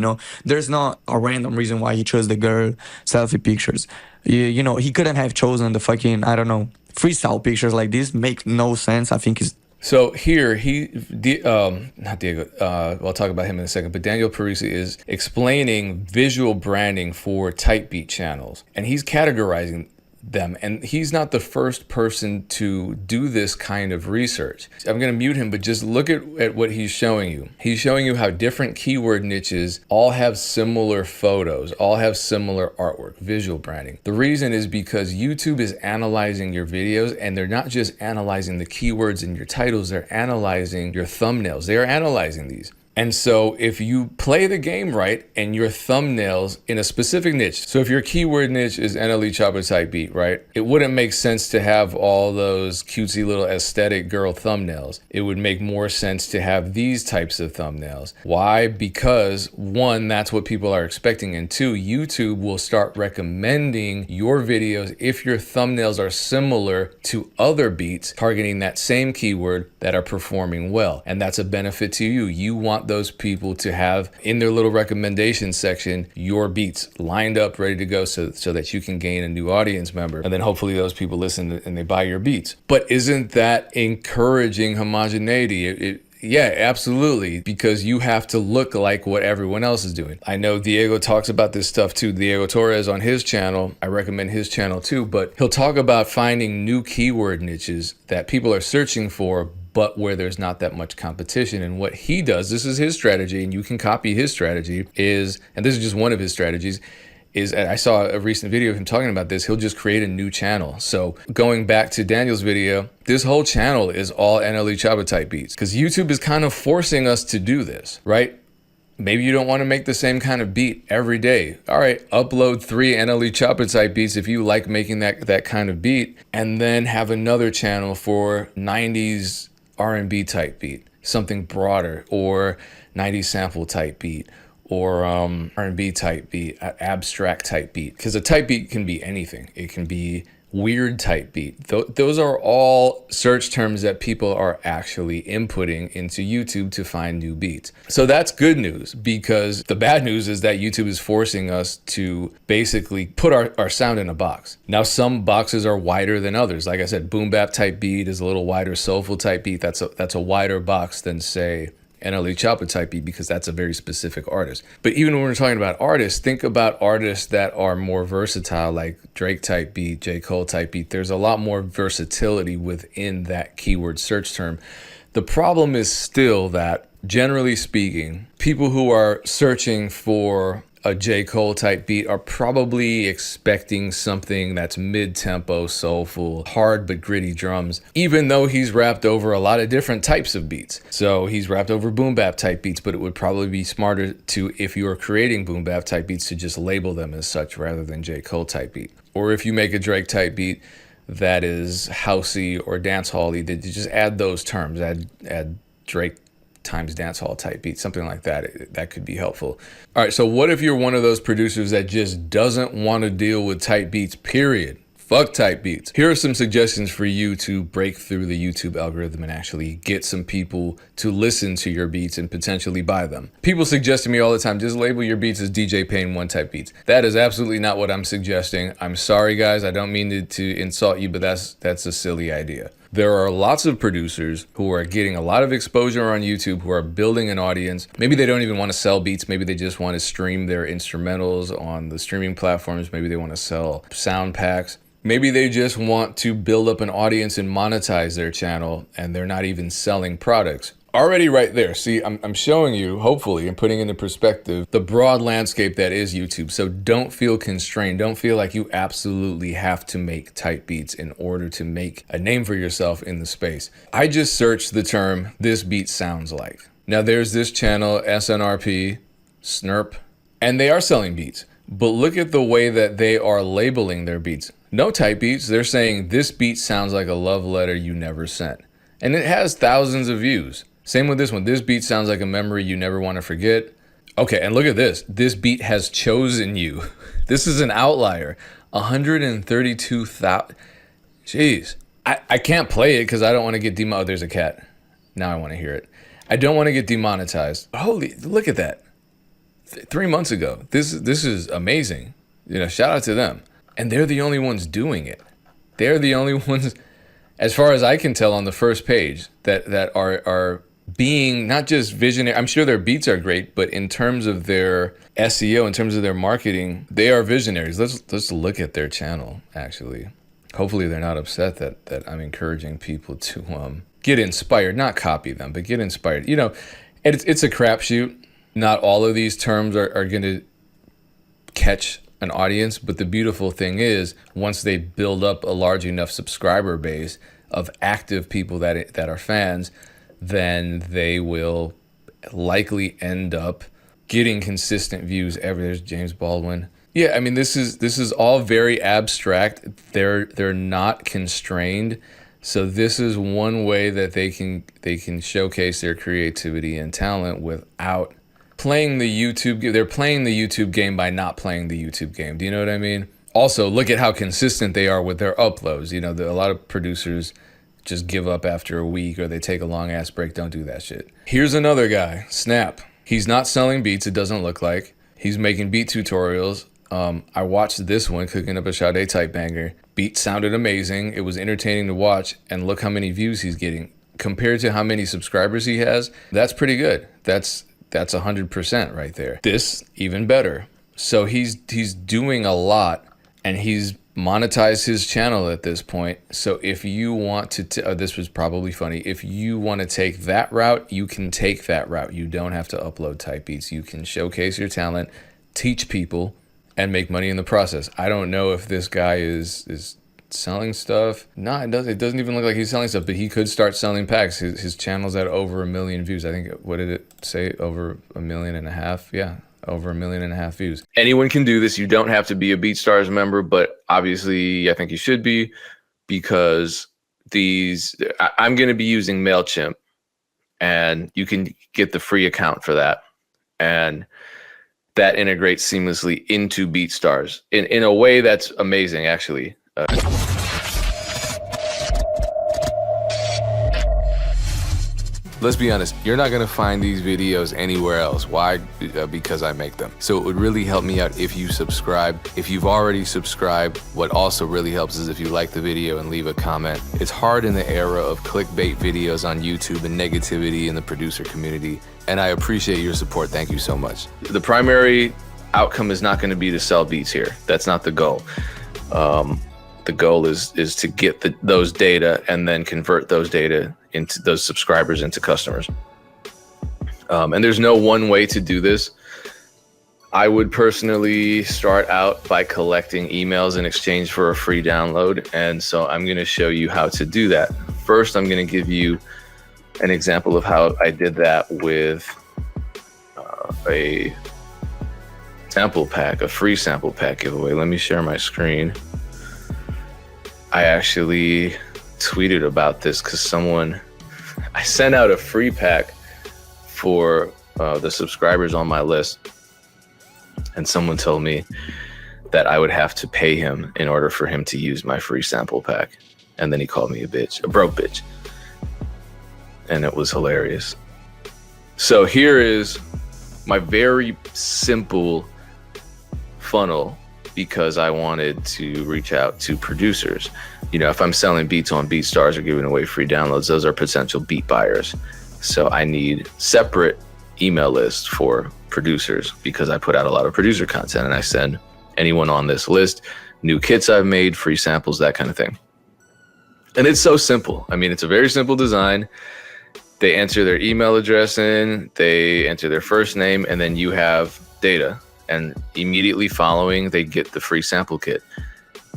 There's not a random reason why he chose the girl selfie pictures. He couldn't have chosen the fucking, I don't know, freestyle pictures like this. Make no sense. I think it's So here, not Diego, I'll talk about him in a second, but Daniel Parisi is explaining visual branding for type beat channels, and he's categorizing them. And he's not the first person to do this kind of research. I'm going to mute him, but just look at what he's showing you. He's showing you how different keyword niches all have similar photos, all have similar artwork, visual branding. The reason is because YouTube is analyzing your videos, and they're not just analyzing the keywords in your titles, they're analyzing your thumbnails. They are analyzing these. And so if you play the game right and your thumbnails in a specific niche, so if your keyword niche is NLE Chopper type beat, right? It wouldn't make sense to have all those cutesy little aesthetic girl thumbnails. It would make more sense to have these types of thumbnails. Why? Because one, that's what people are expecting. And two, YouTube will start recommending your videos if your thumbnails are similar to other beats targeting that same keyword that are performing well. And that's a benefit to you. You want those people to have in their little recommendation section your beats lined up, ready to go, so that you can gain a new audience member, and then hopefully those people listen and they buy your beats. But isn't that encouraging homogeneity? Yeah, absolutely, because you have to look like what everyone else is doing. I know Diego talks about this stuff too. Diego Torres on his channel, I recommend his channel too, but he'll talk about finding new keyword niches that people are searching for, but where there's not that much competition. And what he does, this is his strategy, and you can copy his strategy, and this is just one of his strategies, is I saw a recent video of him talking about this. He'll just create a new channel. So going back to Daniel's video, this whole channel is all NLE Chopper type beats, because YouTube is kind of forcing us to do this, right? Maybe you don't want to make the same kind of beat every day. All right, upload 3 NLE Chopper type beats if you like making that kind of beat, and then have another channel for 90s R&B type beat, something broader, or 90s sample type beat, or R&B type beat, abstract type beat. Because a type beat can be anything. It can be weird type beat. Those are all search terms that people are actually inputting into YouTube to find new beats. So that's good news, because the bad news is that YouTube is forcing us to basically put our sound in a box. Now, some boxes are wider than others. Like I said, boom bap type beat is a little wider. Soulful type beat, that's a wider box than, say, NLE Chopper type beat, because that's a very specific artist. But even when we're talking about artists, think about artists that are more versatile, like Drake type beat, J. Cole type beat. There's a lot more versatility within that keyword search term. The problem is still that, generally speaking, people who are searching for a J. Cole type beat are probably expecting something that's mid-tempo, soulful, hard but gritty drums, even though he's rapped over a lot of different types of beats. So he's rapped over boom bap type beats, but it would probably be smarter to, if you are creating boom bap type beats, to just label them as such rather than J. Cole type beat. Or if you make a Drake type beat that is housey or dance hall-y, that you just add those terms, add Drake times dancehall type beat, something like that. That could be helpful. All right, so what if you're one of those producers that just doesn't want to deal with type beats, period? Fuck type beats. Here are some suggestions for you to break through the YouTube algorithm and actually get some people to listen to your beats and potentially buy them. People suggest to me all the time, just label your beats as DJ Pain 1 type beats. That is absolutely not what I'm suggesting. I'm sorry, guys. I don't mean to insult you, but that's a silly idea. There are lots of producers who are getting a lot of exposure on YouTube, who are building an audience. Maybe they don't even want to sell beats. Maybe they just want to stream their instrumentals on the streaming platforms. Maybe they want to sell sound packs. Maybe they just want to build up an audience and monetize their channel, and they're not even selling products. Already right there. See, I'm showing you, hopefully, and putting into perspective the broad landscape that is YouTube. So don't feel constrained. Don't feel like you absolutely have to make type beats in order to make a name for yourself in the space. I just searched the term, "this beat sounds like." Now there's this channel, SNRP, Snurp, and they are selling beats. But look at the way that they are labeling their beats. No type beats. They're saying, "this beat sounds like a love letter you never sent." And it has thousands of views. Same with this one. "This beat sounds like a memory you never want to forget." Okay, and look at this. "This beat has chosen you." This is an outlier. 132,000. Jeez. I can't play it because I don't want to get demonetized. Oh, there's a cat. Now I want to hear it. I don't want to get demonetized. Holy, look at that. 3 months ago. This is amazing. You know, shout out to them. And they're the only ones doing it. They're the only ones, as far as I can tell, on the first page that are being not just visionary. I'm sure their beats are great, but in terms of their SEO, in terms of their marketing, they are visionaries. Let's look at their channel, actually. Hopefully they're not upset that I'm encouraging people to get inspired, not copy them, but get inspired. You know, it's a crapshoot. Not all of these terms are going to catch an audience, but the beautiful thing is, once they build up a large enough subscriber base of active people that are fans, then they will likely end up getting consistent views every. There's James Baldwin. Yeah, I mean, this is all very abstract. They're not constrained. So this is one way that they can showcase their creativity and talent without playing the YouTube game. They're playing the YouTube game by not playing the YouTube game. Do you know what I mean? Also, look at how consistent they are with their uploads. You know, a lot of producers just give up after a week, or they take a long ass break. Don't do that shit. Here's another guy, Snap. He's not selling beats, it doesn't look like. He's making beat tutorials. I watched this one, cooking up a Sade type banger. Beat sounded amazing. It was entertaining to watch, and look how many views he's getting. Compared to how many subscribers he has, that's pretty good. That's 100% right there. This, even better. So he's doing a lot, and he's monetized his channel at this point. So if you want to, this was probably funny. If you want to take that route, you can take that route. You don't have to upload type beats. You can showcase your talent, teach people, and make money in the process. I don't know if this guy is selling stuff. No, it doesn't even look like he's selling stuff, but he could start selling packs. His channel's at over 1 million views. I think, what did it say? Over 1.5 million? Yeah, over 1.5 million views. Anyone can do this. You don't have to be a BeatStars member, but obviously I think you should be, because I'm going to be using MailChimp, and you can get the free account for that. And that integrates seamlessly into BeatStars in a way that's amazing, actually. Let's be honest, you're not gonna find these videos anywhere else. Why? Because I make them. So it would really help me out if you subscribe. If you've already subscribed, what also really helps is if you like the video and leave a comment. It's hard in the era of clickbait videos on YouTube and negativity in the producer community, and I appreciate your support. Thank you so much. The primary outcome is not gonna be to sell beats here. That's not the goal. The goal is to get those data and then convert those data into those subscribers into customers. And there's no one way to do this. I would personally start out by collecting emails in exchange for a free download. And so I'm going to show you how to do that. First, I'm going to give you an example of how I did that with a sample pack, a free sample pack giveaway. Let me share my screen. I actually tweeted about this because someone I sent out a free pack for the subscribers on my list, and someone told me that I would have to pay him in order for him to use my free sample pack. And then he called me a bitch, a broke bitch. And it was hilarious. So here is my very simple funnel, because I wanted to reach out to producers. You know, if I'm selling beats on BeatStars or giving away free downloads, those are potential beat buyers. So I need separate email lists for producers, because I put out a lot of producer content, and I send anyone on this list new kits I've made, free samples, that kind of thing. And it's so simple. I mean, it's a very simple design. They enter their email address in, they enter their first name, and then you have data. And immediately following, they get the free sample kit.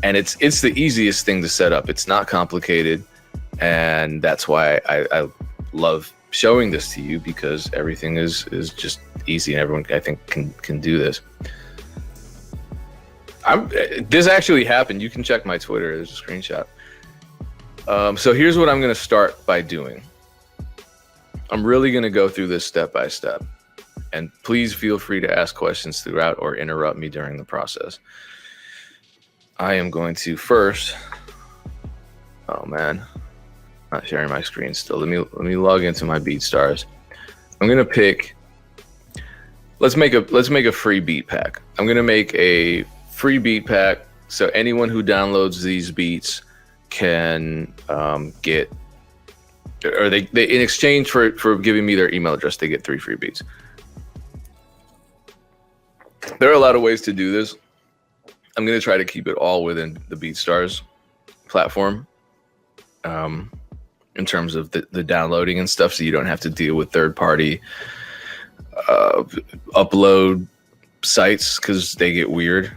And it's the easiest thing to set up. It's not complicated. And that's why I love showing this to you, because everything is just easy, and everyone, I think, can do this. This actually happened. You can check my Twitter. There's a screenshot. So here's what I'm going to start by doing. I'm really going to go through this step by step. And please feel free to ask questions throughout or interrupt me during the process. I am going to first, oh man, not sharing my screen still. Let me log into my BeatStars. I'm gonna pick. Let's make a free beat pack. I'm gonna make a free beat pack, so anyone who downloads these beats can get, or they in exchange for giving me their email address, they get 3 free beats. There are a lot of ways to do this. I'm going to try to keep it all within the BeatStars platform, in terms of the downloading and stuff, so you don't have to deal with third-party upload sites, because they get weird.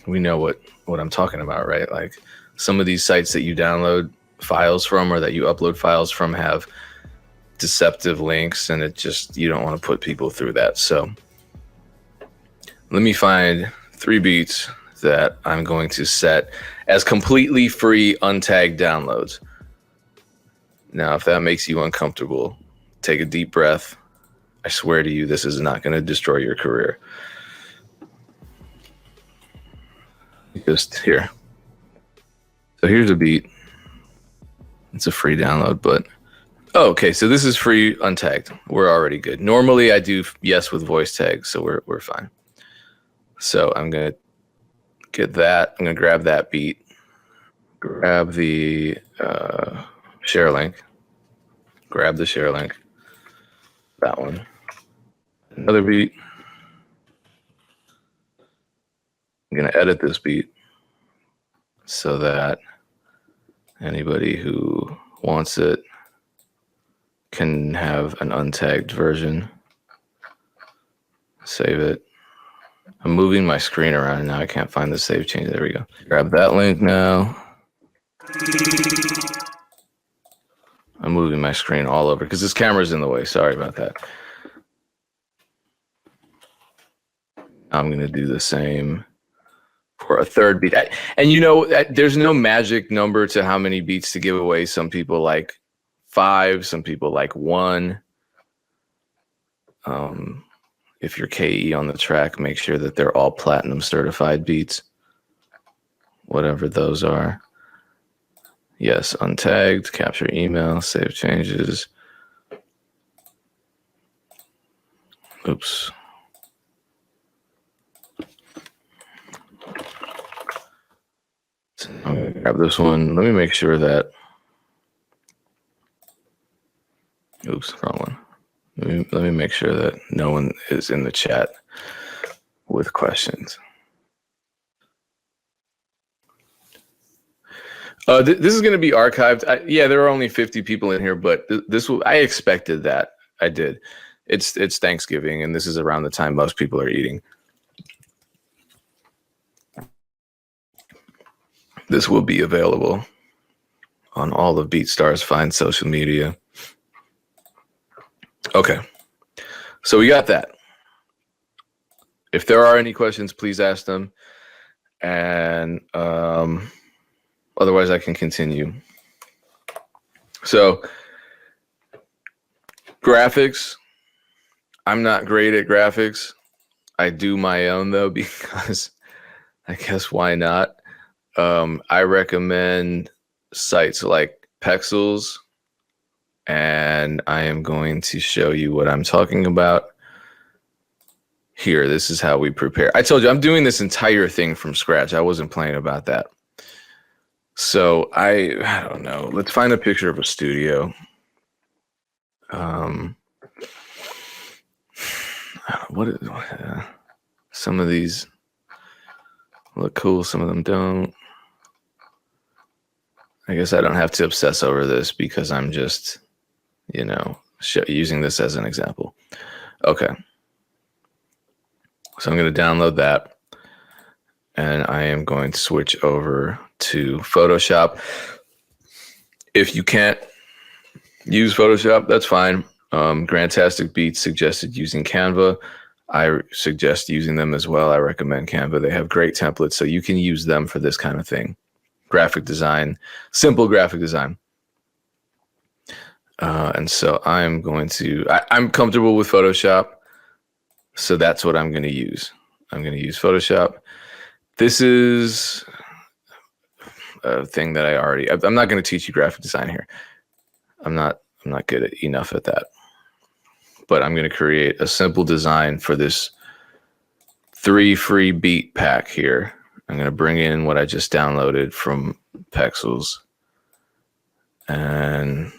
We know what I'm talking about, right? Like, some of these sites that you download files from, or that you upload files from, have deceptive links, and it just, you don't want to put people through that. So let me find 3 beats that I'm going to set as completely free, untagged downloads. Now, if that makes you uncomfortable, take a deep breath. I swear to you, this is not going to destroy your career. Just here. So here's a beat. It's a free download, but oh, okay. So this is free, untagged. We're already good. Normally, I do yes with voice tags, so we're fine. So I'm gonna get that. I'm gonna grab that beat. Grab the share link. Grab the share link. That one. Another beat. I'm gonna edit this beat so that anybody who wants it can have an untagged version. Save it. I'm moving my screen around and now I can't find the save change. There we go. Grab that link now. I'm moving my screen all over because this camera's in the way. Sorry about that. I'm going to do the same for a third beat. And you know, there's no magic number to how many beats to give away. Some people like 5, some people like 1. If you're KE on the track, make sure that they're all platinum certified beats, whatever those are. Yes, untagged, capture email, save changes. Oops. So I'm gonna grab this one. Let me make sure that, oops, wrong one. Let me make sure that no one is in the chat with questions. This is going to be archived. Yeah, there are only 50 people in here, but I expected that. I did. It's Thanksgiving, and this is around the time most people are eating. This will be available on all of BeatStars' fine social media. Okay, so we got that. If there are any questions, please ask them. And otherwise, I can continue. So Graphics. I'm not great at graphics. I do my own though, because I guess why not? I recommend sites like Pexels, and I am going to show you what I'm talking about here. This is how we prepare. I told you I'm doing this entire thing from scratch. I wasn't playing about that. So I don't know. Let's find a picture of a studio. Some of these look cool, some of them don't. I guess I don't have to obsess over this because I'm just, using this as an example. Okay. So I'm going to download that, and I am going to switch over to Photoshop. If you can't use Photoshop, that's fine. Grandtastic Beats suggested using Canva. I suggest using them as well. I recommend Canva. They have great templates, so you can use them for this kind of thing. Graphic design, simple graphic design. And so I'm comfortable with Photoshop, so that's what I'm going to use. I'm going to use Photoshop. This is a thing that I'm not going to teach you graphic design here. I'm not good enough at that. But I'm going to create a simple design for this 3 free beat pack here. I'm going to bring in what I just downloaded from Pexels. And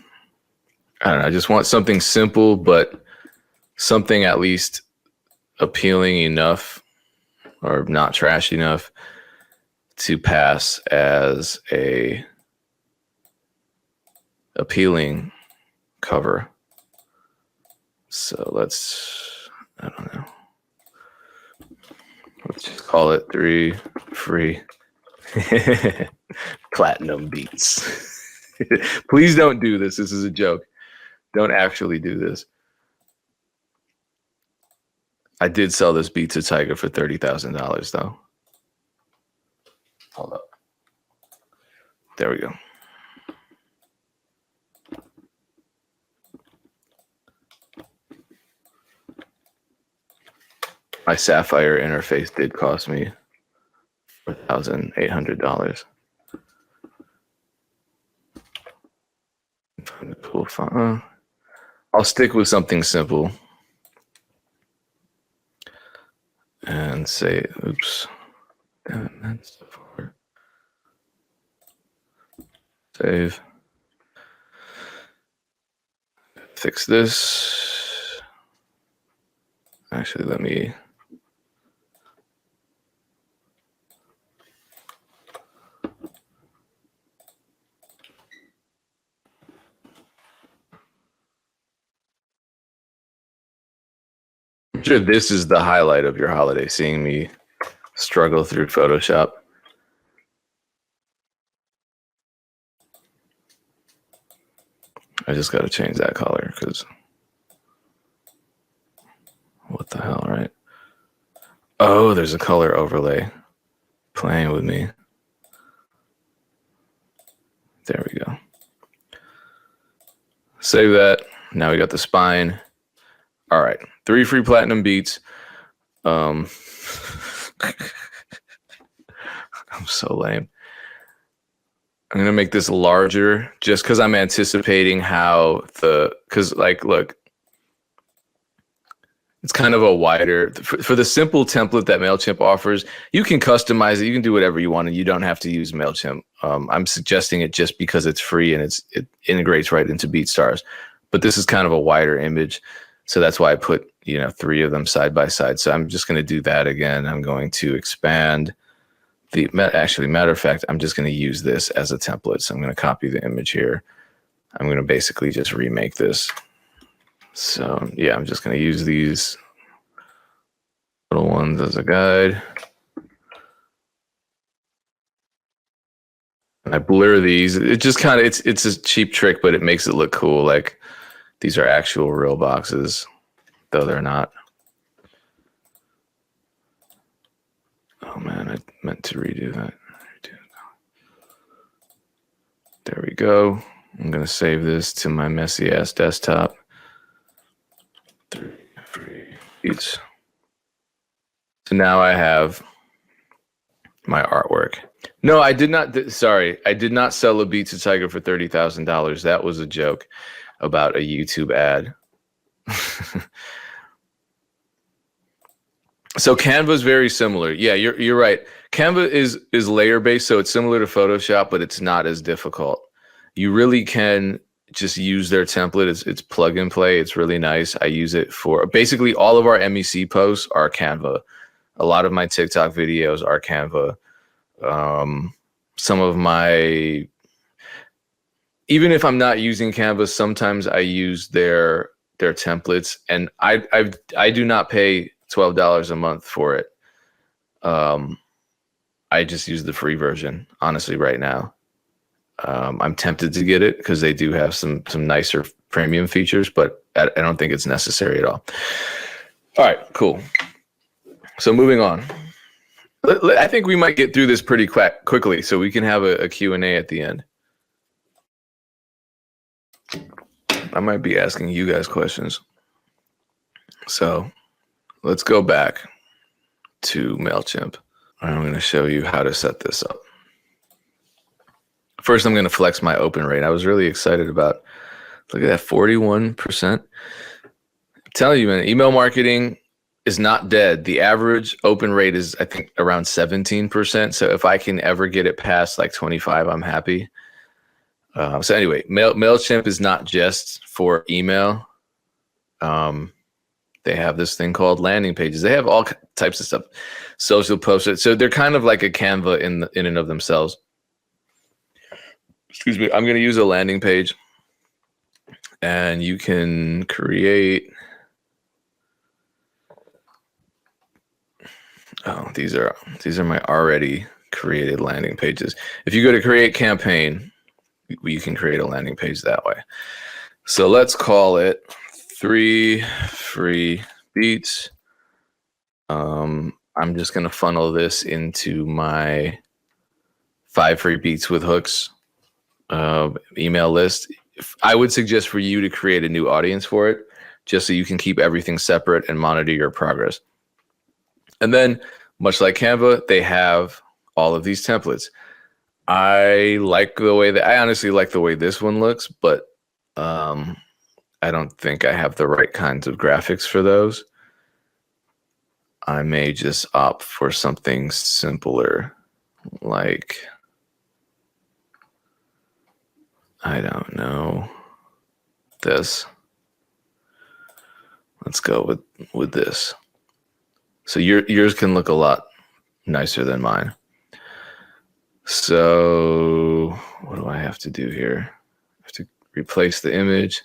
I don't know, I just want something simple, but something at least appealing enough or not trash enough to pass as a appealing cover. So let's just call it 3 free platinum beats. Please don't do this. This is a joke. Don't actually do this. I did sell this beat to Tiger for $30,000 though. Hold up. There we go. My Sapphire interface did cost me $4,800. Cool font. I'll stick with something simple and say, oops. Damn it, man. Save. Fix this. Actually, let me. I'm sure this is the highlight of your holiday, seeing me struggle through Photoshop. I just got to change that color because what the hell, right? Oh, there's a color overlay playing with me. There we go. Save that. Now we got the spine. All right, 3 free platinum beats. I'm so lame. I'm gonna make this larger just because I'm anticipating because look, it's kind of a wider, for the simple template that MailChimp offers, you can customize it, you can do whatever you want, and you don't have to use MailChimp. I'm suggesting it just because it's free and it integrates right into BeatStars. But this is kind of a wider image, so that's why I put 3 of them side by side. So I'm just gonna do that again. I'm going to expand matter of fact, I'm just going to use this as a template. So I'm going to copy the image here. I'm going to basically just remake this. So yeah, I'm just going to use these little ones as a guide. And I blur these. It just kind of, it's a cheap trick, but it makes it look cool. Like these are actual real boxes, though they're not. Oh man, I meant to redo that. There we go. I'm gonna save this to my messy ass desktop. beats. So now I have my artwork. No, I did not. Sorry, I did not sell a beat to Tiger for $30,000. That was a joke about a YouTube ad. So Canva is very similar. Yeah, you're right. Canva is layer based, so it's similar to Photoshop, but it's not as difficult. You really can just use their template. It's plug and play. It's really nice. I use it for basically all of our MEC posts are Canva. A lot of my TikTok videos are Canva. Some of my, even if I'm not using Canva, sometimes I use their templates, and I do not pay $12 a month for it. I just use the free version, honestly, right now. I'm tempted to get it because they do have some nicer premium features, but I don't think it's necessary at all. All right, cool. So moving on. I think we might get through this pretty quickly, so we can have a Q&A at the end. I might be asking you guys questions. So let's go back to MailChimp. I'm going to show you how to set this up. First, I'm going to flex my open rate. I was really excited about, look at that, 41%. I'm telling you, man, email marketing is not dead. The average open rate is, I think, around 17%. So if I can ever get it past like 25, I'm happy. So anyway, MailChimp is not just for email. They have this thing called landing pages. They have all types of stuff, social posts. So they're kind of like a Canva in and of themselves. Excuse me. I'm going to use a landing page, and you can create. Oh, these are my already created landing pages. If you go to create campaign, you can create a landing page that way. So let's call it 3 free beats. I'm just going to funnel this into my 5 free beats with hooks email list. I would suggest for you to create a new audience for it, just so you can keep everything separate and monitor your progress. And then, much like Canva, they have all of these templates. I honestly like the way this one looks, but I don't think I have the right kinds of graphics for those. I may just opt for something simpler, like, I don't know, this. Let's go with this. So yours can look a lot nicer than mine. So what do I have to do here? I have to replace the image.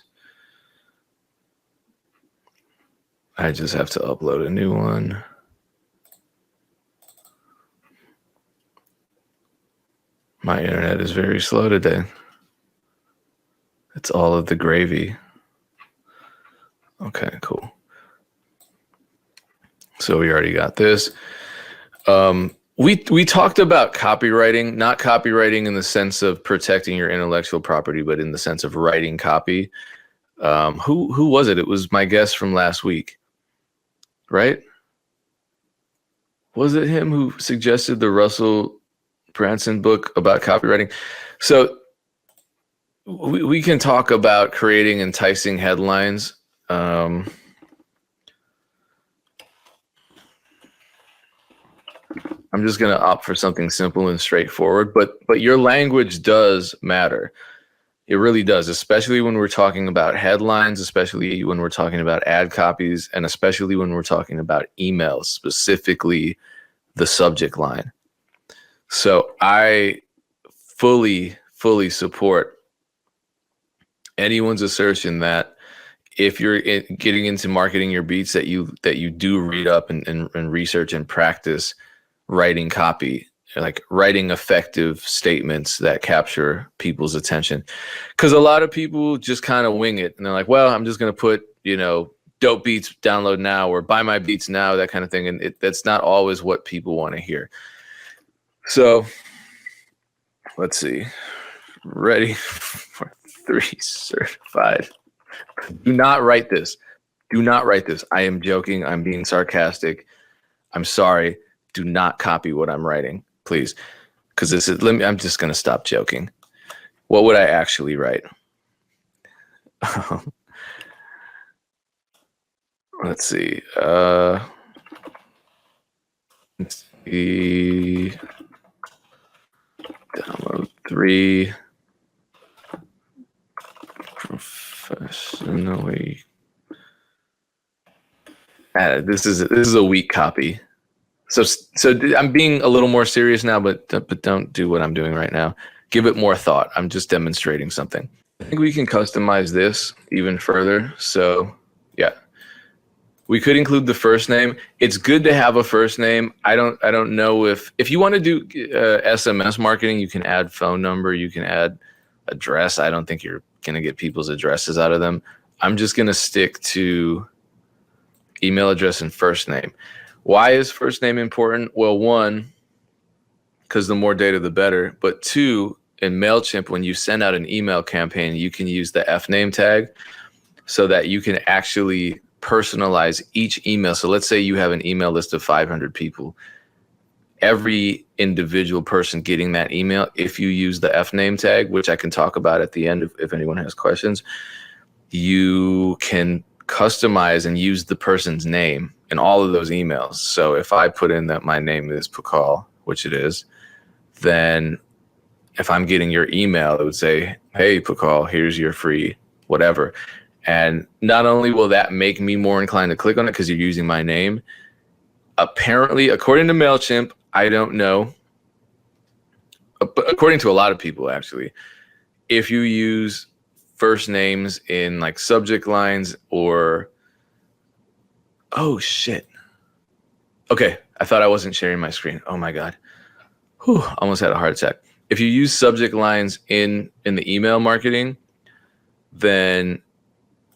I just have to upload a new one. My internet is very slow today. It's all of the gravy. Okay, cool. So we already got this. We talked about copywriting, not copywriting in the sense of protecting your intellectual property, but in the sense of writing copy. Who was it? It was my guest from last week, right? Was it him who suggested the Russell Brunson book about copywriting? So we can talk about creating enticing headlines. I'm just going to opt for something simple and straightforward, but your language does matter. It really does, especially when we're talking about headlines, especially when we're talking about ad copies, and especially when we're talking about emails, specifically the subject line. So I fully support anyone's assertion that if you're getting into marketing your beats, that you do read up and research and practice writing copy, like writing effective statements that capture people's attention. Because a lot of people just kind of wing it, and they're like, well, I'm just going to put, dope beats, download now, or buy my beats now, that kind of thing. And that's not always what people want to hear. So let's see. Ready for 3 certified. Do not write this. Do not write this. I am joking. I'm being sarcastic. I'm sorry. Do not copy what I'm writing, please. Because this is, I'm just going to stop joking. What would I actually write? Let's see. Let's see. Download 3 professionally. This is a weak copy. So I'm being a little more serious now, but don't do what I'm doing right now. Give it more thought. I'm just demonstrating something. I think we can customize this even further. So yeah, we could include the first name. It's good to have a first name. I don't know if you want to do SMS marketing, you can add phone number, you can add address. I don't think you're going to get people's addresses out of them. I'm just going to stick to email address and first name. Why is first name important? Well, one, because the more data, the better. But two, in MailChimp, when you send out an email campaign, you can use the F-name tag so that you can actually personalize each email. So let's say you have an email list of 500 people. Every individual person getting that email, if you use the F-name tag, which I can talk about at the end if anyone has questions, you can customize and use the person's name in all of those emails. So if I put in that my name is Pakal, which it is, then if I'm getting your email, it would say, hey, Pakal, here's your free whatever. And not only will that make me more inclined to click on it because you're using my name, apparently, according to MailChimp, I don't know, but according to a lot of people, actually, if you use first names in like subject lines or, oh shit. Okay, I thought I wasn't sharing my screen. Oh my God. Whew, almost had a heart attack. If you use subject lines in the email marketing, then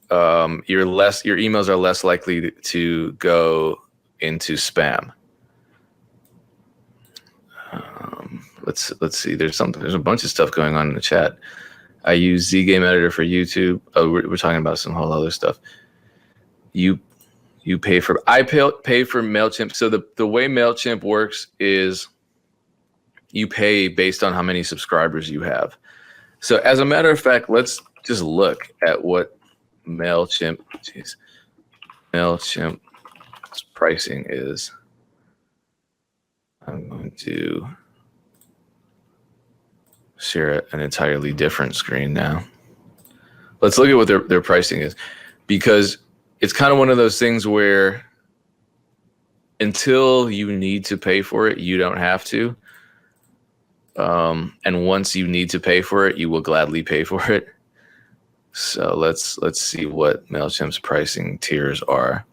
your emails are less likely to go into spam. Let's see. There's a bunch of stuff going on in the chat. I use Z Game Editor for YouTube. Oh, we're talking about some whole other stuff. I pay for MailChimp. So the way MailChimp works is you pay based on how many subscribers you have. So as a matter of fact, let's just look at what MailChimp's pricing is. I'm going to share an entirely different screen now. Let's look at what their pricing is, because it's kind of one of those things where until you need to pay for it, you don't have to. And once you need to pay for it, you will gladly pay for it. So let's see what MailChimp's pricing tiers are.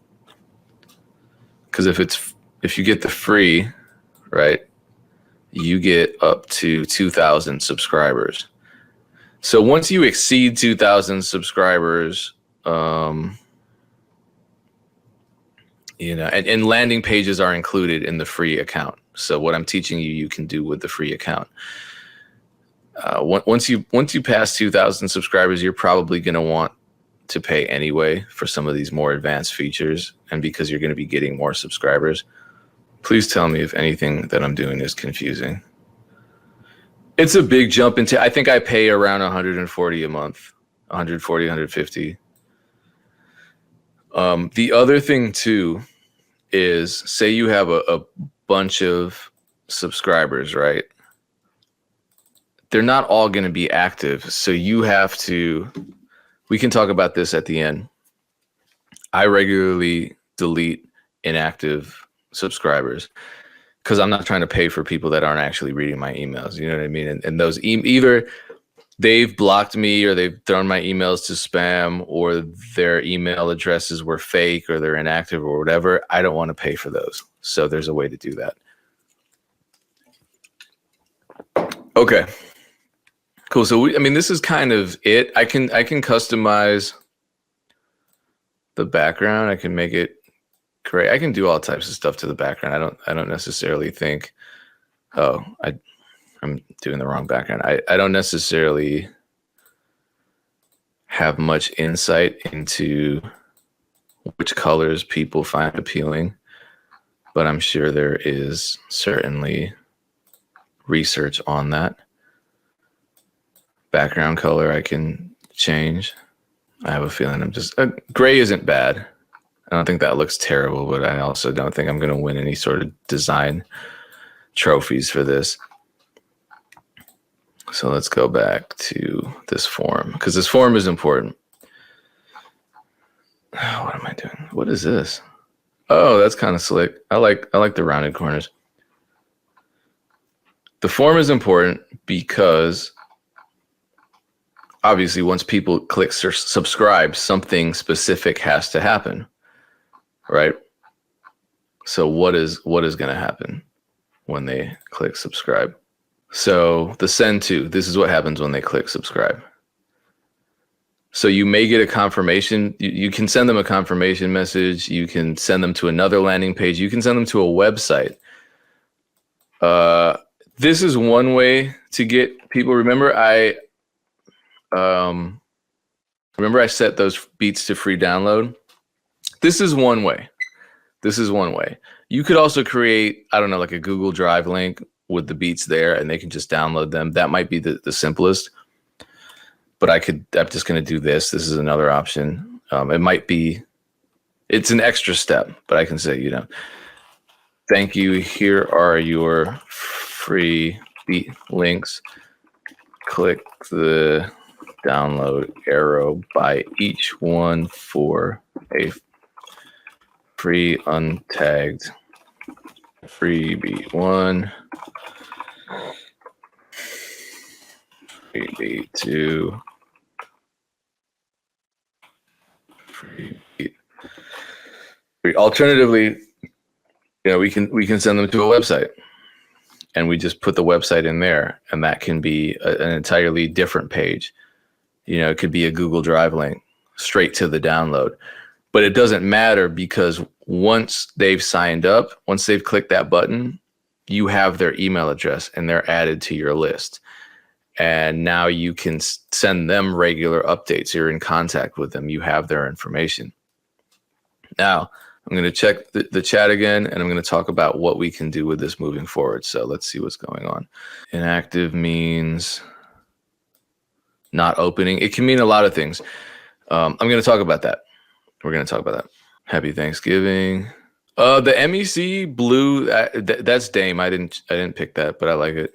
Because if you get the free, right, you get up to 2,000 subscribers. So once you exceed 2,000 subscribers, and landing pages are included in the free account. So what I'm teaching you can do with the free account. Once you pass 2,000 subscribers, you're probably going to want to pay anyway for some of these more advanced features. And because you're going to be getting more subscribers, please tell me if anything that I'm doing is confusing. It's a big jump into, I think I pay around 140 a month, 140, 150. The other thing too is, say you have a bunch of subscribers, right? They're not all going to be active. So you have to, we can talk about this at the end. I regularly delete inactive subscribers because I'm not trying to pay for people that aren't actually reading my emails. You know what I mean? And those either they've blocked me or they've thrown my emails to spam or their email addresses were fake or they're inactive or whatever. I don't want to pay for those. So there's a way to do that. Okay. Cool. So this is kind of it. I can customize the background. I can make it great. I can do all types of stuff to the background. I don't necessarily think, I'm doing the wrong background. I don't necessarily have much insight into which colors people find appealing, but I'm sure there is certainly research on that. Background color I can change. I have a feeling I'm just gray isn't bad. I don't think that looks terrible, but I also don't think I'm going to win any sort of design trophies for this. So let's go back to this form, because this form is important. What am I doing? What is this? Oh, that's kind of slick. I like the rounded corners. The form is important because obviously once people click subscribe, something specific has to happen, right? So what is going to happen when they click subscribe? So the send to, this is what happens when they click subscribe. So you may get a confirmation. You can send them a confirmation message. You can send them to another landing page. You can send them to a website. This is one way to get people. Remember I set those beats to free download. This is one way. You could also create, I don't know, like a Google Drive link with the beats there, and they can just download them. That might be the simplest. But I'm just going to do this. This is another option. It's an extra step, but I can say, thank you. Here are your free beat links. Click the download arrow by each one for a free untagged free beat 1, free beat 2, free beat 3. Alternatively, we can send them to a website, and we just put the website in there, and that can be an entirely different page. It could be a Google Drive link straight to the download. But it doesn't matter, because once they've signed up, once they've clicked that button, you have their email address and they're added to your list. And now you can send them regular updates. You're in contact with them. You have their information. Now, I'm going to check the chat again, and I'm going to talk about what we can do with this moving forward. So let's see what's going on. Inactive means not opening. It can mean a lot of things. I'm going to talk about that. We're going to talk about that. Happy Thanksgiving. The MEC blue, that's Dame. I didn't pick that, but I like it.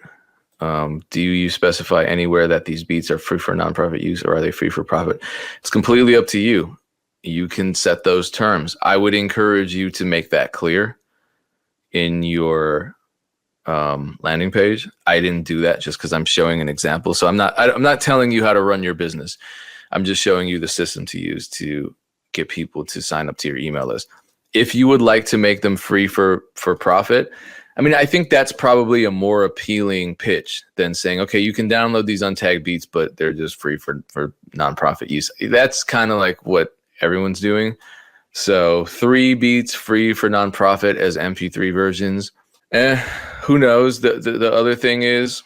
Do you specify anywhere that these beats are free for nonprofit use, or are they free for profit? It's completely up to you. You can set those terms. I would encourage you to make that clear in your landing page. I didn't do that just because I'm showing an example. So I'm not telling you how to run your business. I'm just showing you the system to use to get people to sign up to your email list. If you would like to make them free for profit, I think that's probably a more appealing pitch than saying, okay, you can download these untagged beats, but they're just free for nonprofit use. That's kind of like what everyone's doing. So 3 beats free for nonprofit as MP3 versions. Who knows? The other thing is,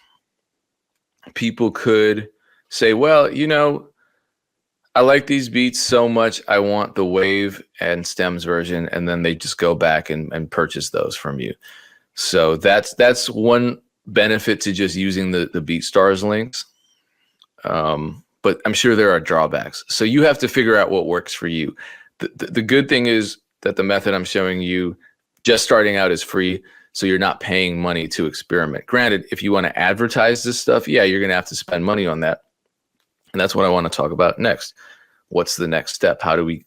people could say, well, I like these beats so much, I want the wave and stems version, and then they just go back and purchase those from you. So that's one benefit to just using the BeatStars links. But I'm sure there are drawbacks. So you have to figure out what works for you. The good thing is that the method I'm showing you, just starting out, is free, so you're not paying money to experiment. Granted, if you want to advertise this stuff, yeah, you're going to have to spend money on that. And that's what I want to talk about next. What's the next step? How do we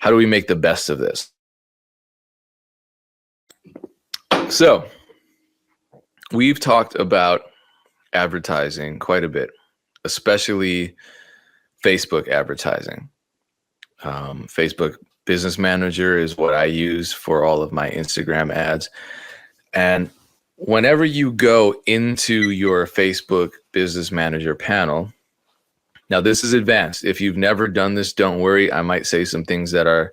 make the best of this? So we've talked about advertising quite a bit, especially Facebook advertising. Facebook Business Manager is what I use for all of my Instagram ads. And whenever you go into your Facebook Business Manager panel, now this is advanced. If you've never done this, don't worry. I might say some things that are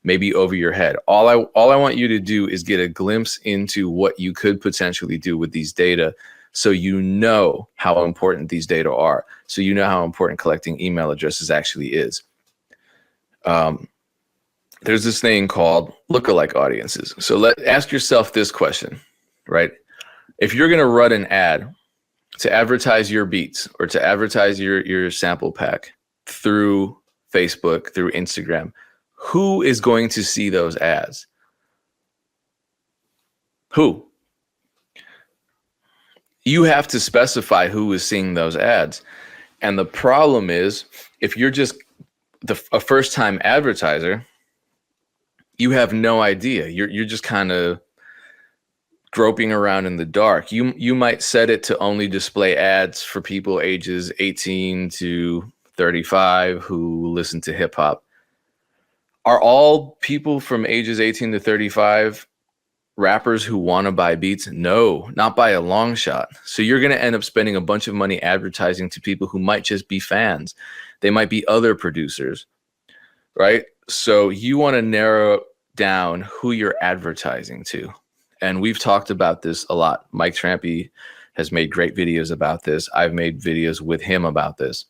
maybe over your head. All I want you to do is get a glimpse into what you could potentially do with these data, so you know how important these data are. So you know how important collecting email addresses actually is. There's this thing called lookalike audiences. So ask yourself this question, right? If you're going to run an ad to advertise your beats or to advertise your sample pack through Facebook, through Instagram, who is going to see those ads? Who? You have to specify who is seeing those ads. And the problem is, if you're just a first-time advertiser, you have no idea. You're just kind of groping around in the dark. You might set it to only display ads for people ages 18 to 35 who listen to hip hop. Are all people from ages 18 to 35 rappers who want to buy beats? No, not by a long shot. So you're going to end up spending a bunch of money advertising to people who might just be fans. They might be other producers, right? So you want to narrow down who you're advertising to. And we've talked about this a lot. Mike Trampy has made great videos about this. I've made videos with him about this.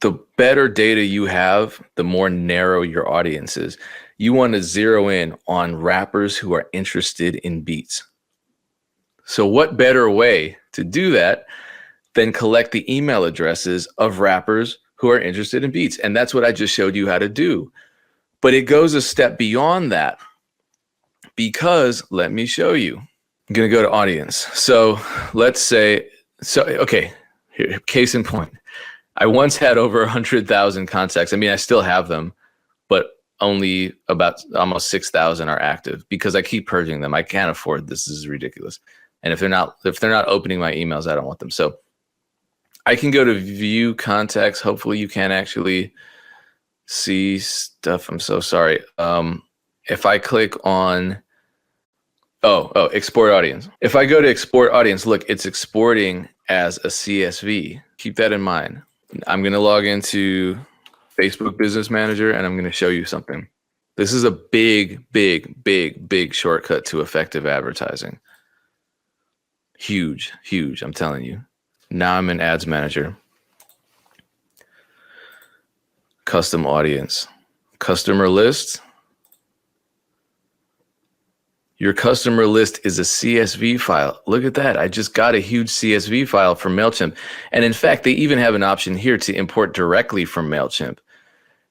The better data you have, the more narrow your audience is. You want to zero in on rappers who are interested in beats. So what better way to do that than collect the email addresses of rappers who are interested in beats? And that's what I just showed you how to do. But it goes a step beyond that, because let me show you. I'm going to go to audience. So let's say, okay, here, case in point. I once had over 100,000 contacts. I mean, I still have them, but only about almost 6,000 are active because I keep purging them. I can't afford this. This is ridiculous. And if they're not opening my emails, I don't want them. So I can go to view contacts. Hopefully you can actually see stuff. I'm so sorry. If I click on, export audience. If I go to export audience, look, it's exporting as a CSV. Keep that in mind. I'm going to log into Facebook Business Manager and I'm going to show you something. This is a big shortcut to effective advertising. Huge, I'm telling you. Now I'm in Ads Manager. Custom audience. Customer list. Your customer list is a CSV file. Look at that. I just got a huge CSV file from MailChimp. And in fact, they even have an option here to import directly from MailChimp.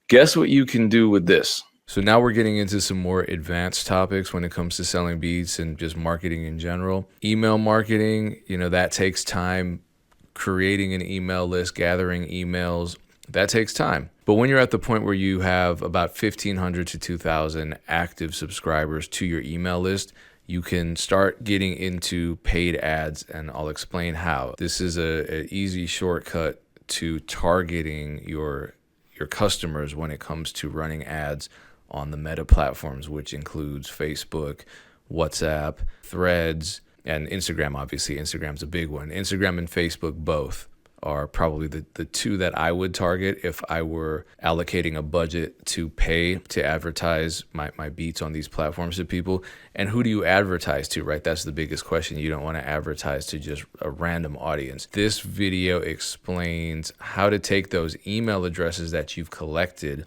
Guess what you can do with this? So now we're getting into some more advanced topics when it comes to selling beats and just marketing in general. Email marketing, that takes time. Creating an email list, gathering emails, that takes time. But when you're at the point where you have about 1,500 to 2,000 active subscribers to your email list, you can start getting into paid ads, and I'll explain how. This is an easy shortcut to targeting your customers when it comes to running ads on the Meta platforms, which includes Facebook, WhatsApp, Threads, and Instagram. Obviously, Instagram's a big one. Instagram and Facebook both are probably the two that I would target if I were allocating a budget to pay to advertise my beats on these platforms to people. And who do you advertise to, right? That's the biggest question. You don't want to advertise to just a random audience. This video explains how to take those email addresses that you've collected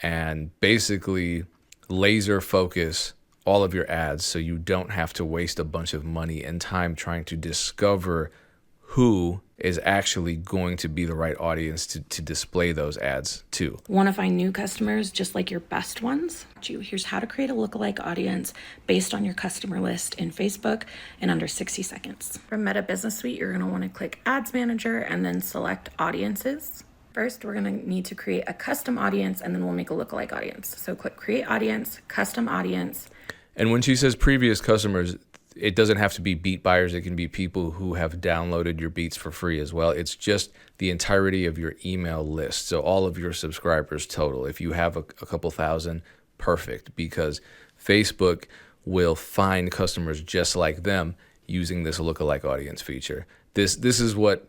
and basically laser focus all of your ads so you don't have to waste a bunch of money and time trying to discover who is actually going to be the right audience to display those ads to. Want to find new customers just like your best ones? Here's how to create a lookalike audience based on your customer list in Facebook in under 60 seconds. From Meta Business Suite, you're going to want to click Ads Manager and then select Audiences. First, we're going to need to create a custom audience and then we'll make a lookalike audience. So click Create Audience, Custom Audience. And when she says previous customers, it doesn't have to be beat buyers. It can be people who have downloaded your beats for free as well. It's just the entirety of your email list. So all of your subscribers total. If you have a couple thousand, perfect, because Facebook will find customers just like them using this lookalike audience feature. This is what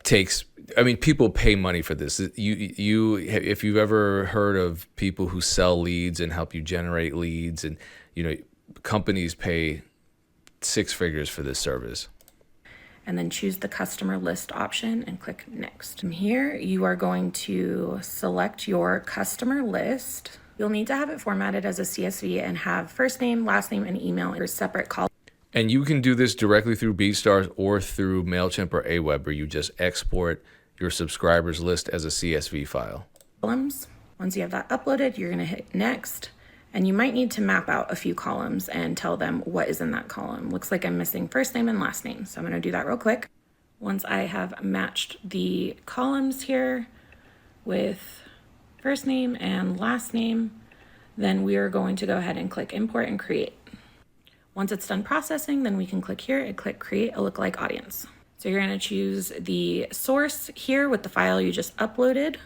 takes, I mean, people pay money for this. You if you've ever heard of people who sell leads and help you generate leads, and companies pay six figures for this service. and then choose the customer list option and click next. From here, you are going to select your customer list. You'll need to have it formatted as a CSV and have first name, last name, and email in separate columns. And you can do this directly through BeatStars or through MailChimp or Aweber, where you just export your subscribers list as a CSV file. Once you have that uploaded, you're going to hit next, and you might need to map out a few columns and tell them what is in that column. Looks like I'm missing first name and last name, so I'm going to do that real quick. Once I have matched the columns here with first name and last name, then we are going to go ahead and click import and create. Once it's done processing, then we can click here and click create a lookalike audience. So you're going to choose the source here with the file you just uploaded,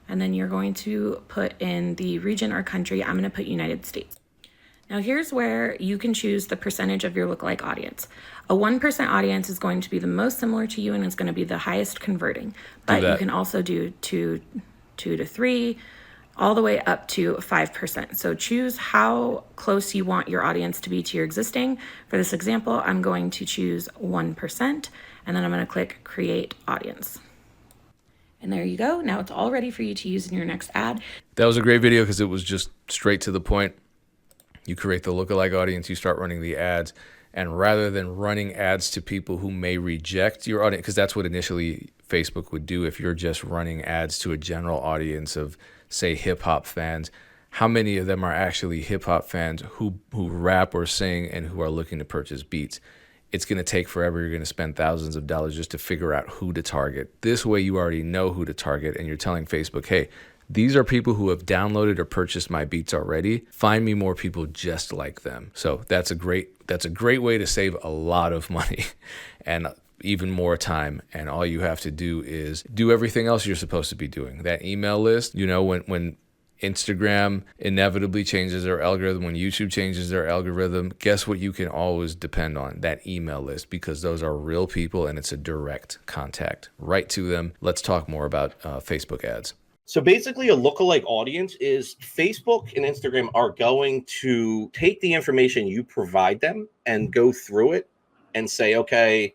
and then you're going to put in the region or country. I'm going to put United States. Now here's where you can choose the percentage of your lookalike audience. A 1% audience is going to be the most similar to you and it's going to be the highest converting, but you can also do 2 to 3, all the way up to 5%. So choose how close you want your audience to be to your existing. For this example, I'm going to choose 1%, and then I'm going to click create audience. And there you go. Now it's all ready for you to use in your next ad. That was a great video because it was just straight to the point. You create the lookalike audience, you start running the ads, and rather than running ads to people who may reject your audience, because that's what initially Facebook would do if you're just running ads to a general audience of, say, hip-hop fans, how many of them are actually hip-hop fans who rap or sing and who are looking to purchase beats? It's going to take forever. You're going to spend thousands of dollars just to figure out who to target. This way you already know who to target, and you're telling Facebook, hey, these are people who have downloaded or purchased my beats already. Find me more people just like them. So that's a great way to save a lot of money and even more time. And all you have to do is do everything else you're supposed to be doing. That email list, you know, when Instagram inevitably changes their algorithm, when YouTube changes their algorithm, guess what you can always depend on? That email list, because those are real people and it's a direct contact right to them. Let's talk more about Facebook ads. So basically a lookalike audience is Facebook and Instagram are going to take the information you provide them and go through it and say, okay,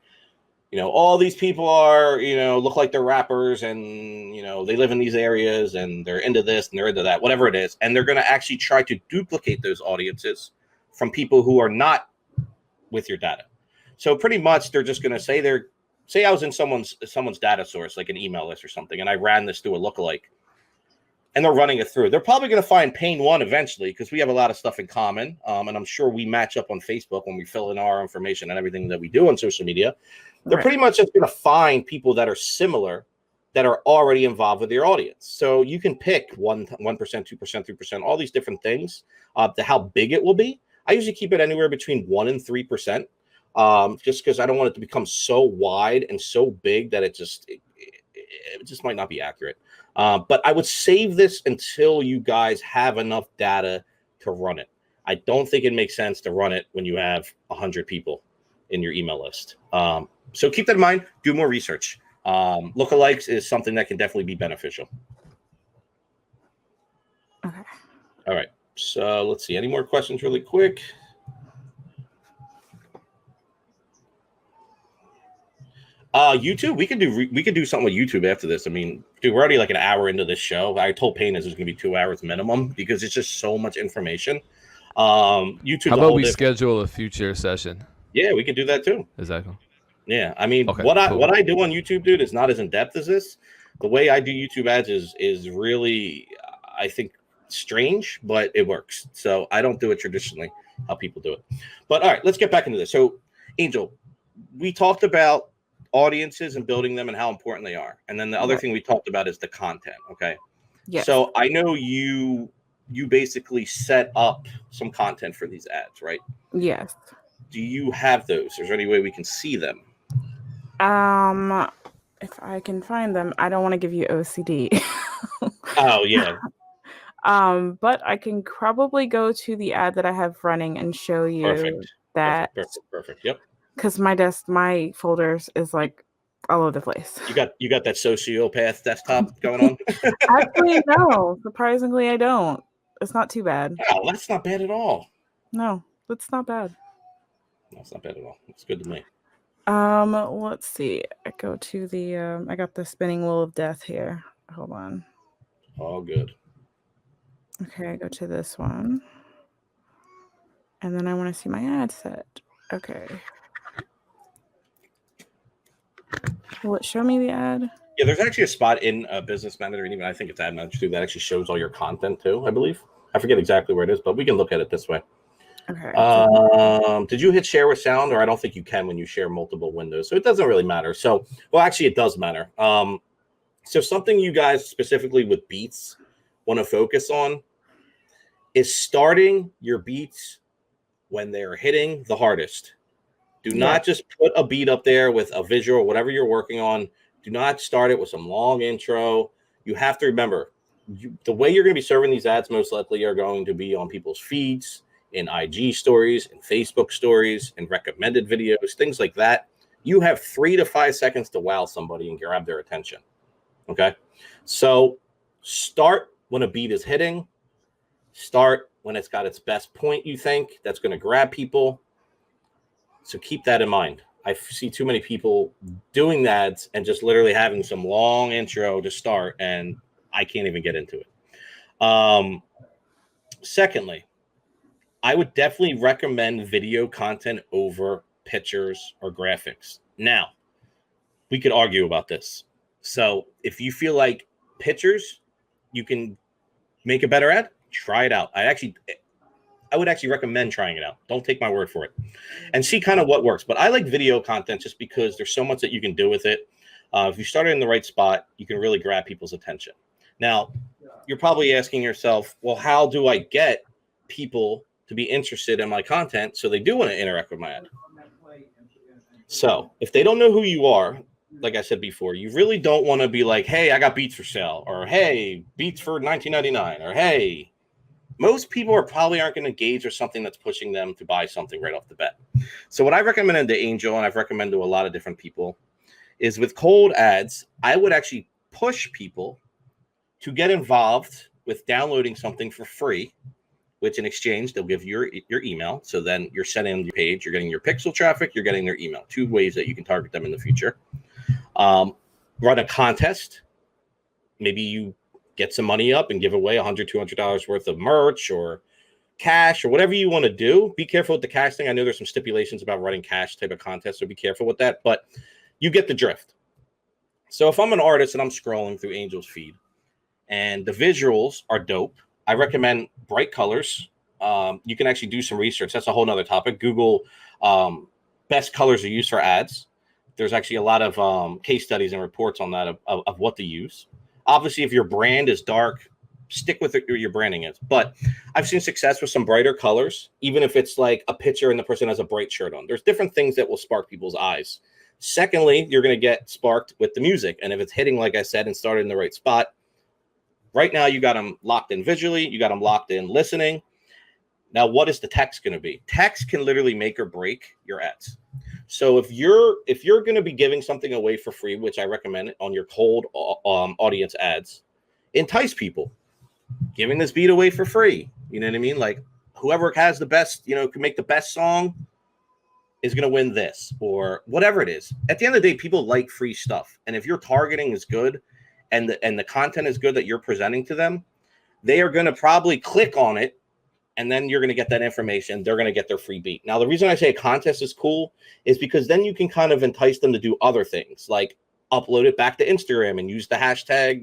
you know, all these people are, you know, look like they're rappers and, you know, they live in these areas and they're into this and they're into that, whatever it is. And they're going to actually try to duplicate those audiences from people who are not with your data. So pretty much they're just going to say I was in someone's data source, like an email list or something, and I ran this through a lookalike. And they're running it through. They're probably going to find pane one eventually because we have a lot of stuff in common. And I'm sure we match up on Facebook when we fill in our information and everything that we do on social media. They're pretty much just going to find people that are similar that are already involved with your audience. So you can pick 1%, 2%, 3%, all these different things to how big it will be. I usually keep it anywhere between 1% and 3%, just because I don't want it to become so wide and so big that it just might not be accurate. But I would save this until you guys have enough data to run it. I don't think it makes sense to run it when you have 100 people in your email list. So keep that in mind. Do more research. Lookalikes is something that can definitely be beneficial. Okay. All right. So let's see. Any more questions really quick? YouTube, we could do something with YouTube after this. I mean, dude, we're already like an hour into this show. I told Payne this is going to be 2 hours minimum because it's just so much information. YouTube. How about we schedule a future session? Yeah, we could do that too. Exactly. Yeah, I mean, okay, what I do on YouTube, dude, is not as in depth as this. The way I do YouTube ads is really, I think, strange, but it works. So I don't do it traditionally how people do it. But all right, let's get back into this. So, Angel, we talked about audiences and building them and how important they are. And then the other thing we talked about is the content. Okay. Yes. So I know you basically set up some content for these ads, right? Yes. Do you have those? Is there any way we can see them? If I can find them, I don't want to give you OCD. Oh yeah. But I can probably go to the ad that I have running and show you that. Perfect. Yep. Because my folders is like all over the place. You got that sociopath desktop going on? Actually, no. Surprisingly, I don't. It's not too bad. Oh, that's not bad at all. No, it's not bad. That's not bad at all. It's good to me. Let's see. I go to the I got the spinning wheel of death here. Hold on. All good. Okay, I go to this one. And then I want to see my ad set. Okay. Will it show me the ad? Yeah, there's actually a spot in Business Manager, and even I think it's Ad Manager too, that actually shows all your content too, I believe. I forget exactly where it is, but we can look at it this way. Okay. Did you hit share with sound, or I don't think you can when you share multiple windows, so it doesn't really matter. So, well, actually, it does matter. So something you guys specifically with beats want to focus on is starting your beats when they're hitting the hardest. Do not just put a beat up there with a visual or whatever you're working on. Do not start it with some long intro. You have to remember the way you're going to be serving these ads most likely are going to be on people's feeds, in IG stories, in Facebook stories, in recommended videos, things like that. You have 3 to 5 seconds to wow somebody and grab their attention. Okay. So start when a beat is hitting. Start when it's got its best point, you think, that's going to grab people. So keep that in mind. I see too many people doing that and just literally having some long intro to start, and I can't even get into it. Secondly, I would definitely recommend video content over pictures or graphics. Now, we could argue about this. So if you feel like pictures, you can make a better ad, try it out. I would actually recommend trying it out. Don't take my word for it, and see kind of what works. But I like video content just because there's so much that you can do with it. If you start it in the right spot, you can really grab people's attention. Now, you're probably asking yourself, well, how do I get people to be interested in my content so they do want to interact with my ad? So if they don't know who you are, like I said before, you really don't want to be like, hey, I got beats for sale, or hey, beats for $19.99, or hey. Most people probably aren't going to engage with something that's pushing them to buy something right off the bat. So what I recommended to Angel, and I've recommended to a lot of different people, is with cold ads, I would actually push people to get involved with downloading something for free, which in exchange, they'll give you your email. So then you're sending them your page, you're getting your pixel traffic, you're getting their email. 2 ways that you can target them in the future. Run a contest. Maybe you get some money up and give away $100, $200 worth of merch or cash or whatever you want to do. Be careful with the cash thing. I know there's some stipulations about running cash type of contests, so be careful with that, but you get the drift. So if I'm an artist and I'm scrolling through Angel's feed and the visuals are dope, I recommend bright colors. You can actually do some research. That's a whole nother topic. Google best colors to use for ads. There's actually a lot of case studies and reports on that of what to use. Obviously, if your brand is dark, stick with it, your branding is. But I've seen success with some brighter colors, even if it's like a picture and the person has a bright shirt on. There's different things that will spark people's eyes. Secondly, you're going to get sparked with the music. And if it's hitting, like I said, and started in the right spot, right now you got them locked in visually. You got them locked in listening. Now, what is the text going to be? Text can literally make or break your ads. So if you're going to be giving something away for free, which I recommend on your cold audience ads, entice people. Giving this beat away for free. You know what I mean? Like whoever has the best, can make the best song is going to win this or whatever it is. At the end of the day, people like free stuff. And if your targeting is good and the content is good that you're presenting to them, they are going to probably click on it. And then you're going to get that information. They're going to get their free beat. Now, the reason I say a contest is cool is because then you can kind of entice them to do other things, like upload it back to Instagram and use the hashtag,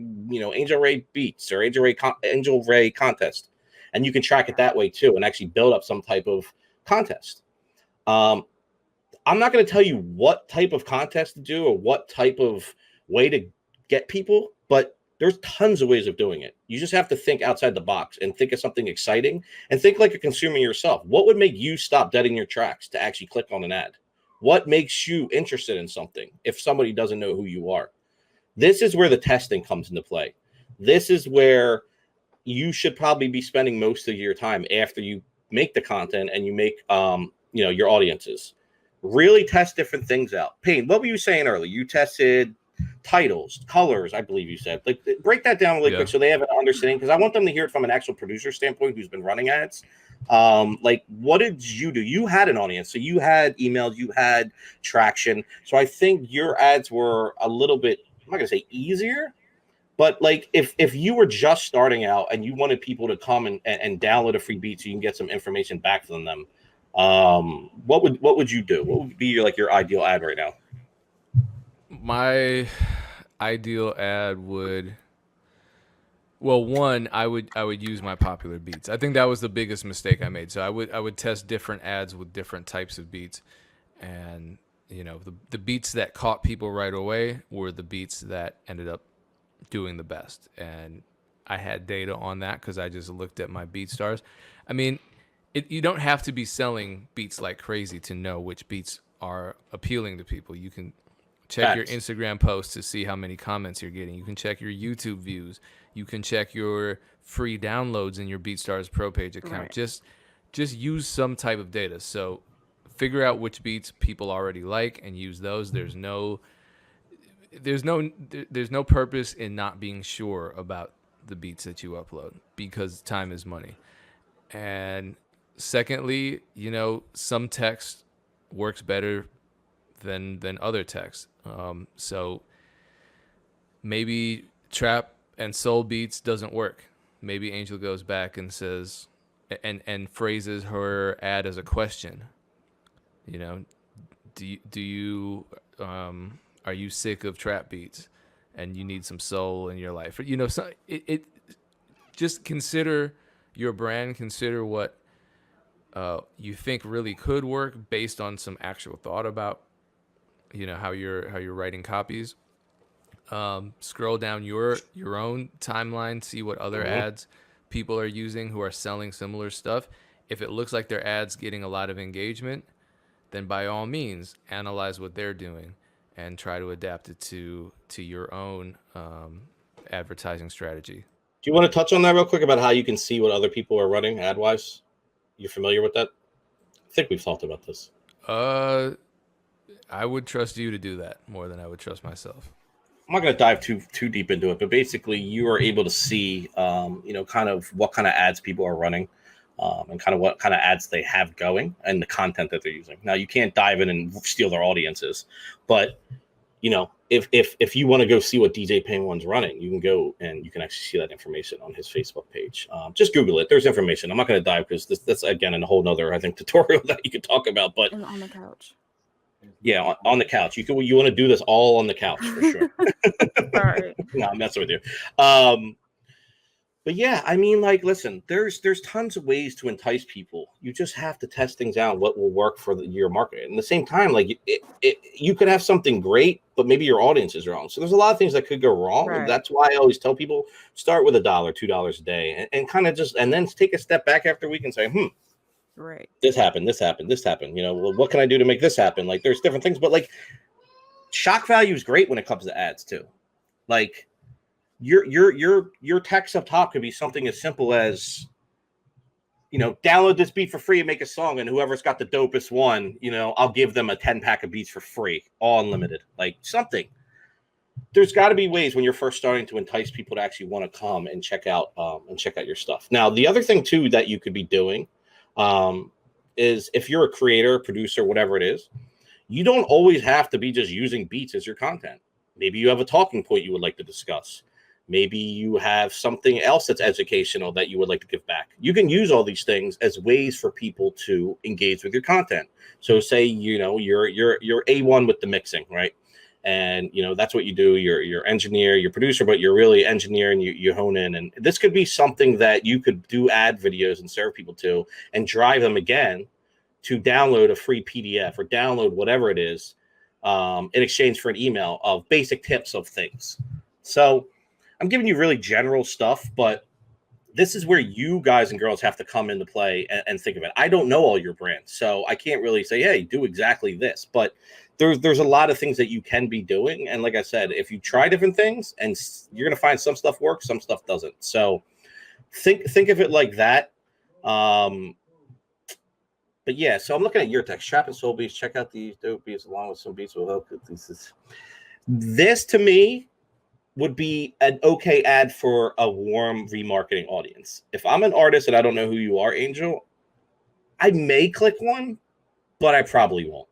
Angel Ray Beats or Angel Ray Contest. And you can track it that way too and actually build up some type of contest. I'm not going to tell you what type of contest to do or what type of way to get people, but there's tons of ways of doing it. You just have to think outside the box and think of something exciting and think like a consumer yourself. What would make you stop dead in your tracks to actually click on an ad? What makes you interested in something if somebody doesn't know who you are? This is where the testing comes into play. This is where you should probably be spending most of your time after you make the content and you make your audiences. Really test different things out. Payne, what were you saying earlier? You tested titles, colors, I believe you said. Like, break that down really quick so they have an understanding, because I want them to hear it from an actual producer standpoint who's been running ads. Like, what did you do? You had an audience, so you had emails, you had traction. So I think your ads were a little bit, I'm not gonna say easier, but like if you were just starting out and you wanted people to come and download a free beat so you can get some information back from them, what would you do? What would be your ideal ad right now? My ideal ad would, well, one, I would use my popular beats. I think that was the biggest mistake I made. So I would test different ads with different types of beats, and the beats that caught people right away were the beats that ended up doing the best. And I had data on that because I just looked at my beatstars. I mean, you don't have to be selling beats like crazy to know which beats are appealing to people. You can check your Instagram posts to see how many comments you're getting. You can check your YouTube views. You can check your free downloads in your BeatStars Pro Page account. Right. Just use some type of data. So figure out which beats people already like and use those. There's no purpose in not being sure about the beats that you upload because time is money. And secondly, some text works better than other text. So maybe trap and soul beats doesn't work. Maybe Angel goes back and says and phrases her ad as a question. Do you are you sick of trap beats and you need some soul in your life? So it just consider your brand, consider what you think really could work based on some actual thought about how you're writing copies. Scroll down your own timeline, see what other ads people are using who are selling similar stuff. If it looks like their ads getting a lot of engagement, then by all means analyze what they're doing and try to adapt it to your own advertising strategy. Do you want to touch on that real quick about how you can see what other people are running ad wise? You familiar with that? I think we've talked about this. I would trust you to do that more than I would trust myself. I'm not going to dive too deep into it, but basically you are able to see, kind of what kind of ads people are running, and kind of what kind of ads they have going and the content that they're using. Now you can't dive in and steal their audiences, but if you want to go see what DJ Penguin's running, you can go and you can actually see that information on his Facebook page. Just Google it. There's information. I'm not going to dive because that's again in a whole nother, I think, tutorial that you could talk about. But and on the couch. Yeah, on the couch. You want to do this all on the couch for sure. Sorry. No, I'm messing with you. But yeah, I mean, listen, there's tons of ways to entice people. You just have to test things out, what will work for your market. And at the same time, you could have something great, but maybe your audience is wrong. So there's a lot of things that could go wrong. Right. That's why I always tell people start with $1, $2 a day, and kind of and then take a step back after a week and say, right, this happened. Well, what can I do to make this happen? There's different things, but shock value is great when it comes to ads too. Your text up top could be something as simple as, download this beat for free and make a song, and whoever's got the dopest one, I'll give them a 10-pack of beats for free, all unlimited, something. There's got to be ways when you're first starting to entice people to actually want to come and check out your stuff. Now, the other thing too that you could be doing is if you're a creator, producer, whatever it is, you don't always have to be just using beats as your content. Maybe you have a talking point you would like to discuss. Maybe you have something else that's educational that you would like to give back. You can use all these things as ways for people to engage with your content. So say, you're A1 with the mixing, right? And, that's what you do. You're engineer, you're producer, but you're really engineer, and you hone in. And this could be something that you could do ad videos and serve people to and drive them again to download a free PDF or download whatever it is in exchange for an email of basic tips of things. So I'm giving you really general stuff, but this is where you guys and girls have to come into play and think of it. I don't know all your brands, so I can't really say, hey, do exactly this. But there's a lot of things that you can be doing. And like I said, if you try different things, and you're going to find some stuff works, some stuff doesn't. So think of it like that. But yeah, so I'm looking at your text, Trap and Soul Beats. Check out these dope beats along with some beats with hope. This to me would be an okay ad for a warm remarketing audience. If I'm an artist and I don't know who you are, Angel, I may click one, but I probably won't.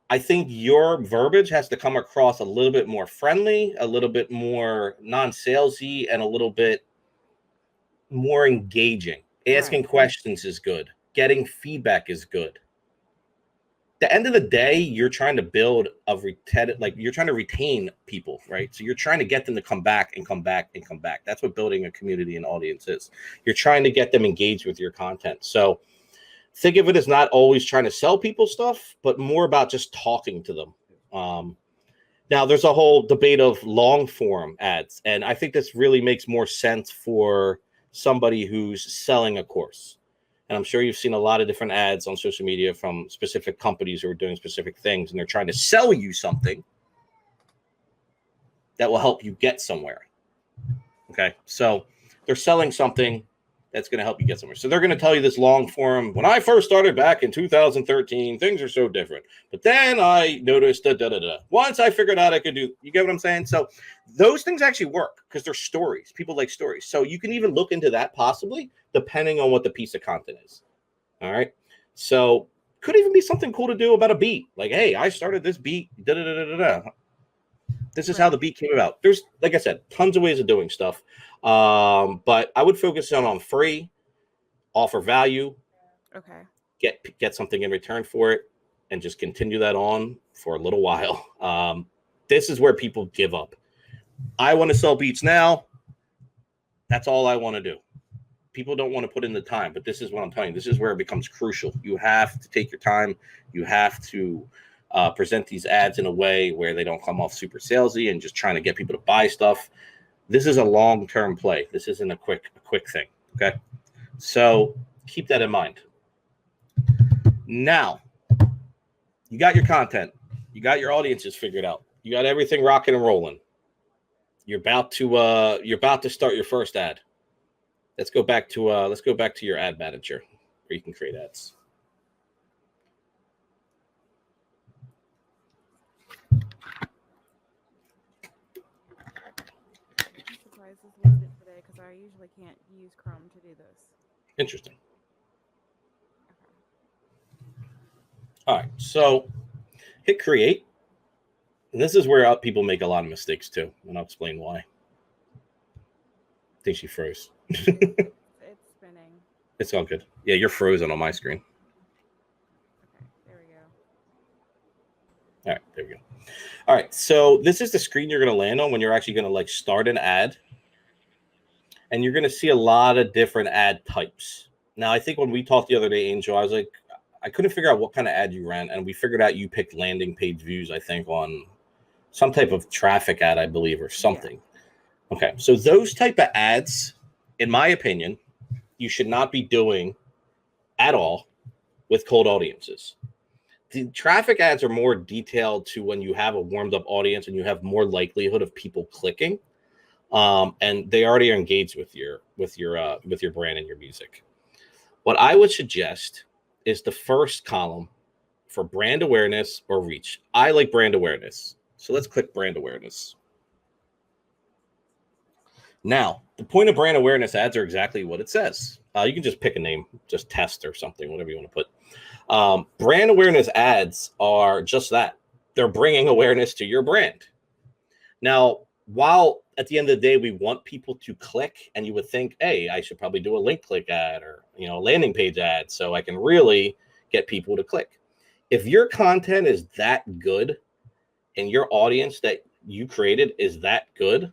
I think your verbiage has to come across a little bit more friendly, a little bit more non-salesy, and a little bit more engaging. Asking questions is good. Getting feedback is good. The end of the day, you're trying to build you're trying to retain people, right? So you're trying to get them to come back and come back and come back. That's what building a community and audience is. You're trying to get them engaged with your content. So think of it as not always trying to sell people stuff, but more about just talking to them. Now, there's a whole debate of long form ads, and I think this really makes more sense for somebody who's selling a course. And I'm sure you've seen a lot of different ads on social media from specific companies who are doing specific things, and they're trying to sell you something that will help you get somewhere. Okay, so they're selling something that's going to help you get somewhere. So they're going to tell you this long form. When I first started back in 2013, things are so different. But then I noticed Once I figured out I could do, you get what I'm saying? So those things actually work because they're stories. People like stories. So you can even look into that possibly, depending on what the piece of content is. All right. So could even be something cool to do about a beat. Like, hey, I started this beat. This is how the beat came about. There's, like I said, tons of ways of doing stuff. But I would focus on free, offer value, get something in return for it, and just continue that on for a little while. This is where people give up. I want to sell beats now. That's all I want to do. People don't want to put in the time, but this is what I'm telling you. This is where it becomes crucial. You have to take your time. You have to present these ads in a way where they don't come off super salesy and just trying to get people to buy stuff. This is a long-term play. This isn't a quick thing, okay? So keep that in mind. Now, you got your content. You got your audiences figured out. You got everything rocking and rolling. You're about to start your first ad. Let's go back to your ad manager where you can create ads. Loaded today because I usually can't use Chrome to do this. Interesting. All right, so hit create. And this is where people make a lot of mistakes too, and I'll explain why. I think she froze. It's spinning. It's all good. Yeah, you're frozen on my screen. Okay, there we go. All right, there we go. All right, so this is the screen you're going to land on when you're actually going to start an ad. And you're going to see a lot of different ad types. Now, I think when we talked the other day, Angel, I was like, I couldn't figure out what kind of ad you ran. And we figured out you picked landing page views, I think, on some type of traffic ad, I believe, or something. Yeah. Okay, so those type of ads, in my opinion, you should not be doing at all with cold audiences. The traffic ads are more detailed to when you have a warmed up audience and you have more likelihood of people clicking. And they already are engaged with your brand and your music. What I would suggest is the first column for brand awareness or reach. I like brand awareness. So let's click brand awareness. Now, the point of brand awareness ads are exactly what it says. You can just pick a name, just test or something, whatever you want to put. Brand awareness ads are just that. They're bringing awareness to your brand. Now, while at the end of the day, we want people to click, and you would think, hey, I should probably do a link click ad or a landing page ad so I can really get people to click. If your content is that good and your audience that you created is that good,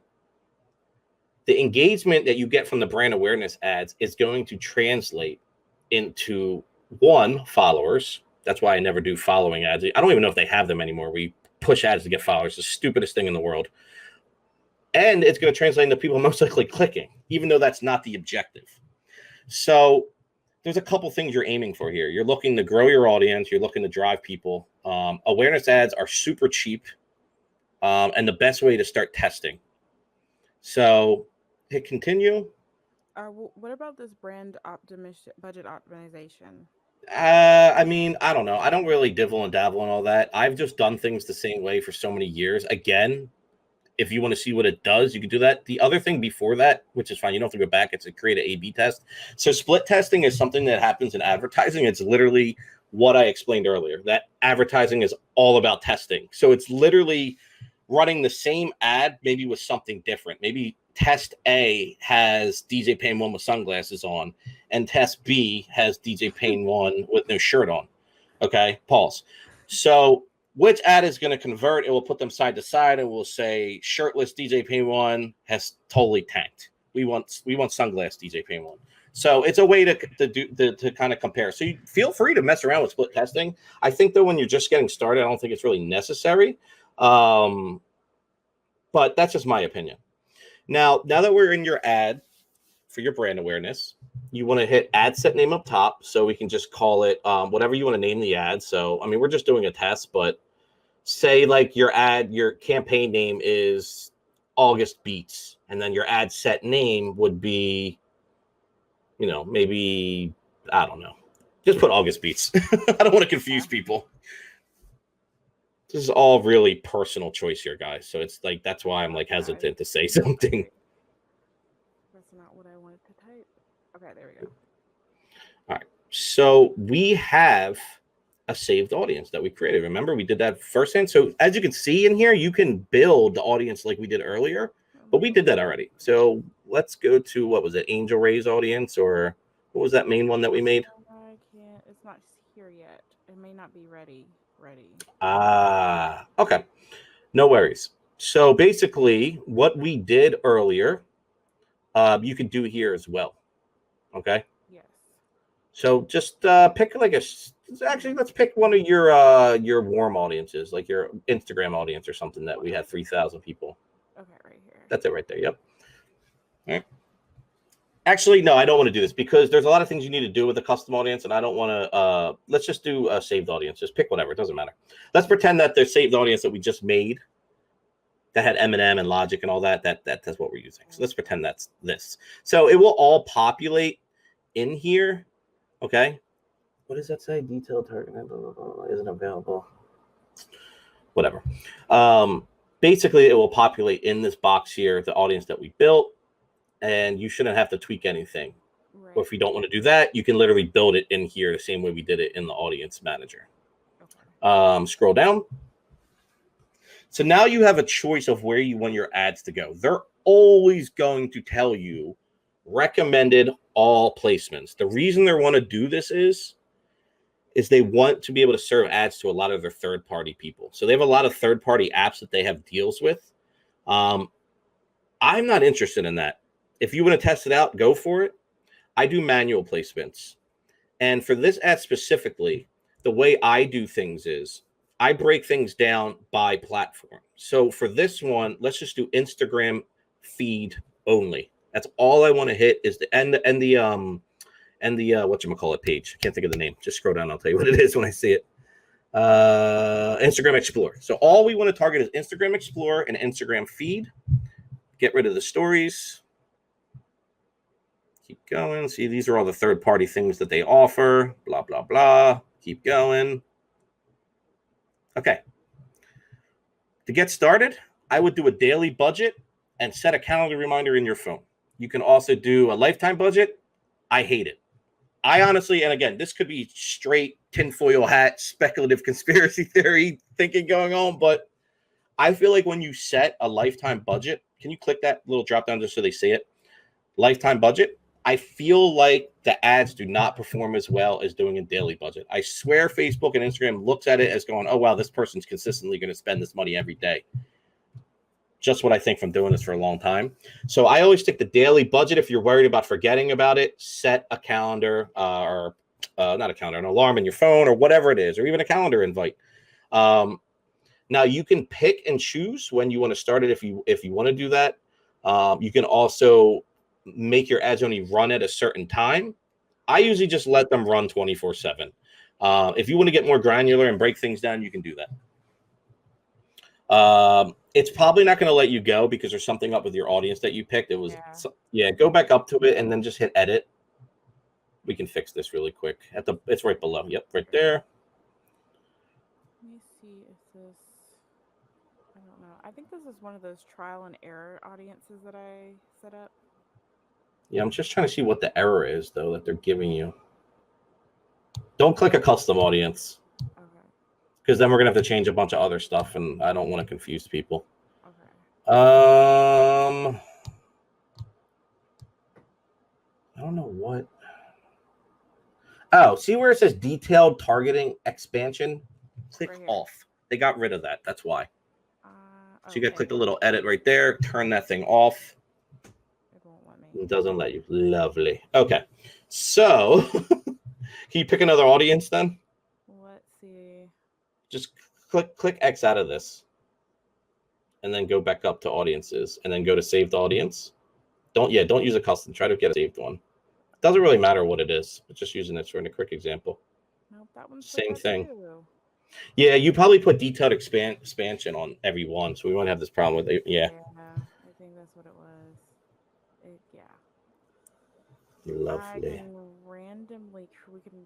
the engagement that you get from the brand awareness ads is going to translate into followers. That's why I never do following ads. I don't even know if they have them anymore. We push ads to get followers. The stupidest thing in the world. And it's going to translate into people most likely clicking, even though that's not the objective. So there's a couple things you're aiming for here. You're looking to grow your audience. You're looking to drive people. Awareness ads are super cheap and the best way to start testing. So hit continue. What about this brand budget optimization? I mean, I don't know. I don't really divil and dabble and all that. I've just done things the same way for so many years. Again, if you want to see what it does, you can do that. The other thing before that, which is fine, you don't have to go back, it's to create an A/B test. So split testing is something that happens in advertising. It's literally what I explained earlier, that advertising is all about testing. So it's literally running the same ad, maybe with something different. Maybe test A has DJ Payne 1 with sunglasses on, and test B has DJ Payne 1 with no shirt on. Okay, pause. So which ad is going to convert? It will put them side to side and we'll say shirtless DJ Payne 1 has totally tanked. We want sunglass DJ Payne 1. So it's a way to kind of compare. So you feel free to mess around with split testing. I think though when you're just getting started, I don't think it's really necessary. But that's just my opinion. Now that we're in your ad for your brand awareness, you want to hit ad set name up top. So we can just call it whatever you want to name the ad. So, I mean, we're just doing a test, but say like your campaign name is August Beats. And then your ad set name would be, maybe, I don't know. Just put August Beats. I don't want to confuse people. This is all really personal choice here, guys. So it's like, that's why I'm like hesitant to say something. That's not what I wanted to type. Okay, there we go. All right. So we have a saved audience that we created. Remember, we did that firsthand. So as you can see in here, you can build the audience like we did earlier, but we did that already. So let's go to, what was it? Angel Ray's audience, or what was that main one that we made? I can't, it's not here yet. It may not be ready. Okay. No worries. So basically what we did earlier, you can do here as well. Okay. Yes. So just pick let's pick one of your warm audiences, like your Instagram audience or something that we had 3,000 people. Okay, right here. That's it right there. Yep. All right. Actually, no, I don't want to do this because there's a lot of things you need to do with a custom audience, and I don't want to. Let's just do a saved audience. Just pick whatever. It doesn't matter. Let's pretend that the saved audience that we just made that had Eminem and Logic and all that. That's what we're using. So let's pretend that's this. So it will all populate in here. Okay. What does that say? Detailed target isn't available. Whatever. Basically, it will populate in this box here the audience that we built. And you shouldn't have to tweak anything. Right. Or if you don't want to do that, you can literally build it in here the same way we did it in the audience manager. Okay. Scroll down. So now you have a choice of where you want your ads to go. They're always going to tell you recommended all placements. The reason they want to do this is they want to be able to serve ads to a lot of their third-party people. So they have a lot of third-party apps that they have deals with. I'm not interested in that. If you want to test it out, go for it. I do manual placements. And for this ad specifically, the way I do things is I break things down by platform. So for this one, let's just do Instagram feed only. That's all I want to hit is the whatchamacallit page. I can't think of the name. Just scroll down. I'll tell you what it is when I see it. Instagram Explorer. So all we want to target is Instagram Explorer and Instagram feed. Get rid of the stories. Keep going. See, these are all the third-party things that they offer. Blah, blah, blah. Keep going. Okay. To get started, I would do a daily budget and set a calendar reminder in your phone. You can also do a lifetime budget. I hate it. I honestly, and again, this could be straight tinfoil hat, speculative conspiracy theory thinking going on, but I feel like when you set a lifetime budget, can you click that little drop down just so they see it? Lifetime budget. I feel like the ads do not perform as well as doing a daily budget. I swear Facebook and Instagram looks at it as going, oh, wow, this person's consistently going to spend this money every day. Just what I think from doing this for a long time. So I always stick the daily budget. If you're worried about forgetting about it, set a calendar or not a calendar, an alarm in your phone or whatever it is, or even a calendar invite. Now you can pick and choose when you want to start it. If you want to do that, you can also make your ads only run at a certain time. I usually just let them run 24/7. If you want to get more granular and break things down, you can do that. It's probably not going to let you go because there's something up with your audience that you picked. It was, go back up to it and then just hit edit. We can fix this really quick. It's right below. Yep, right there. Let me see if this. I don't know. I think this is one of those trial and error audiences that I set up. Yeah, I'm just trying to see what the error is, though, that they're giving you. Don't click a custom audience. Okay. Because then we're going to have to change a bunch of other stuff, and I don't want to confuse people. Okay. I don't know what. Oh, see where it says detailed targeting expansion? Click Right here. off. They got rid of that. That's why. So you got to click the edit. little edit right there. Turn that thing off. It won't let me. It doesn't let you. Lovely. Okay. So can you pick another audience then? Let's see. Just click X out of this. And then go back up to audiences. And then go to saved audience. Don't use a custom. Try to get a saved one. Doesn't really matter what it is. It's just using this for a quick example. Nope, that one's Same thing. Too. Yeah, you probably put detailed expansion on every one, so we won't have this problem with it. Yeah. I think that's what it was. Yeah. Lovely. We can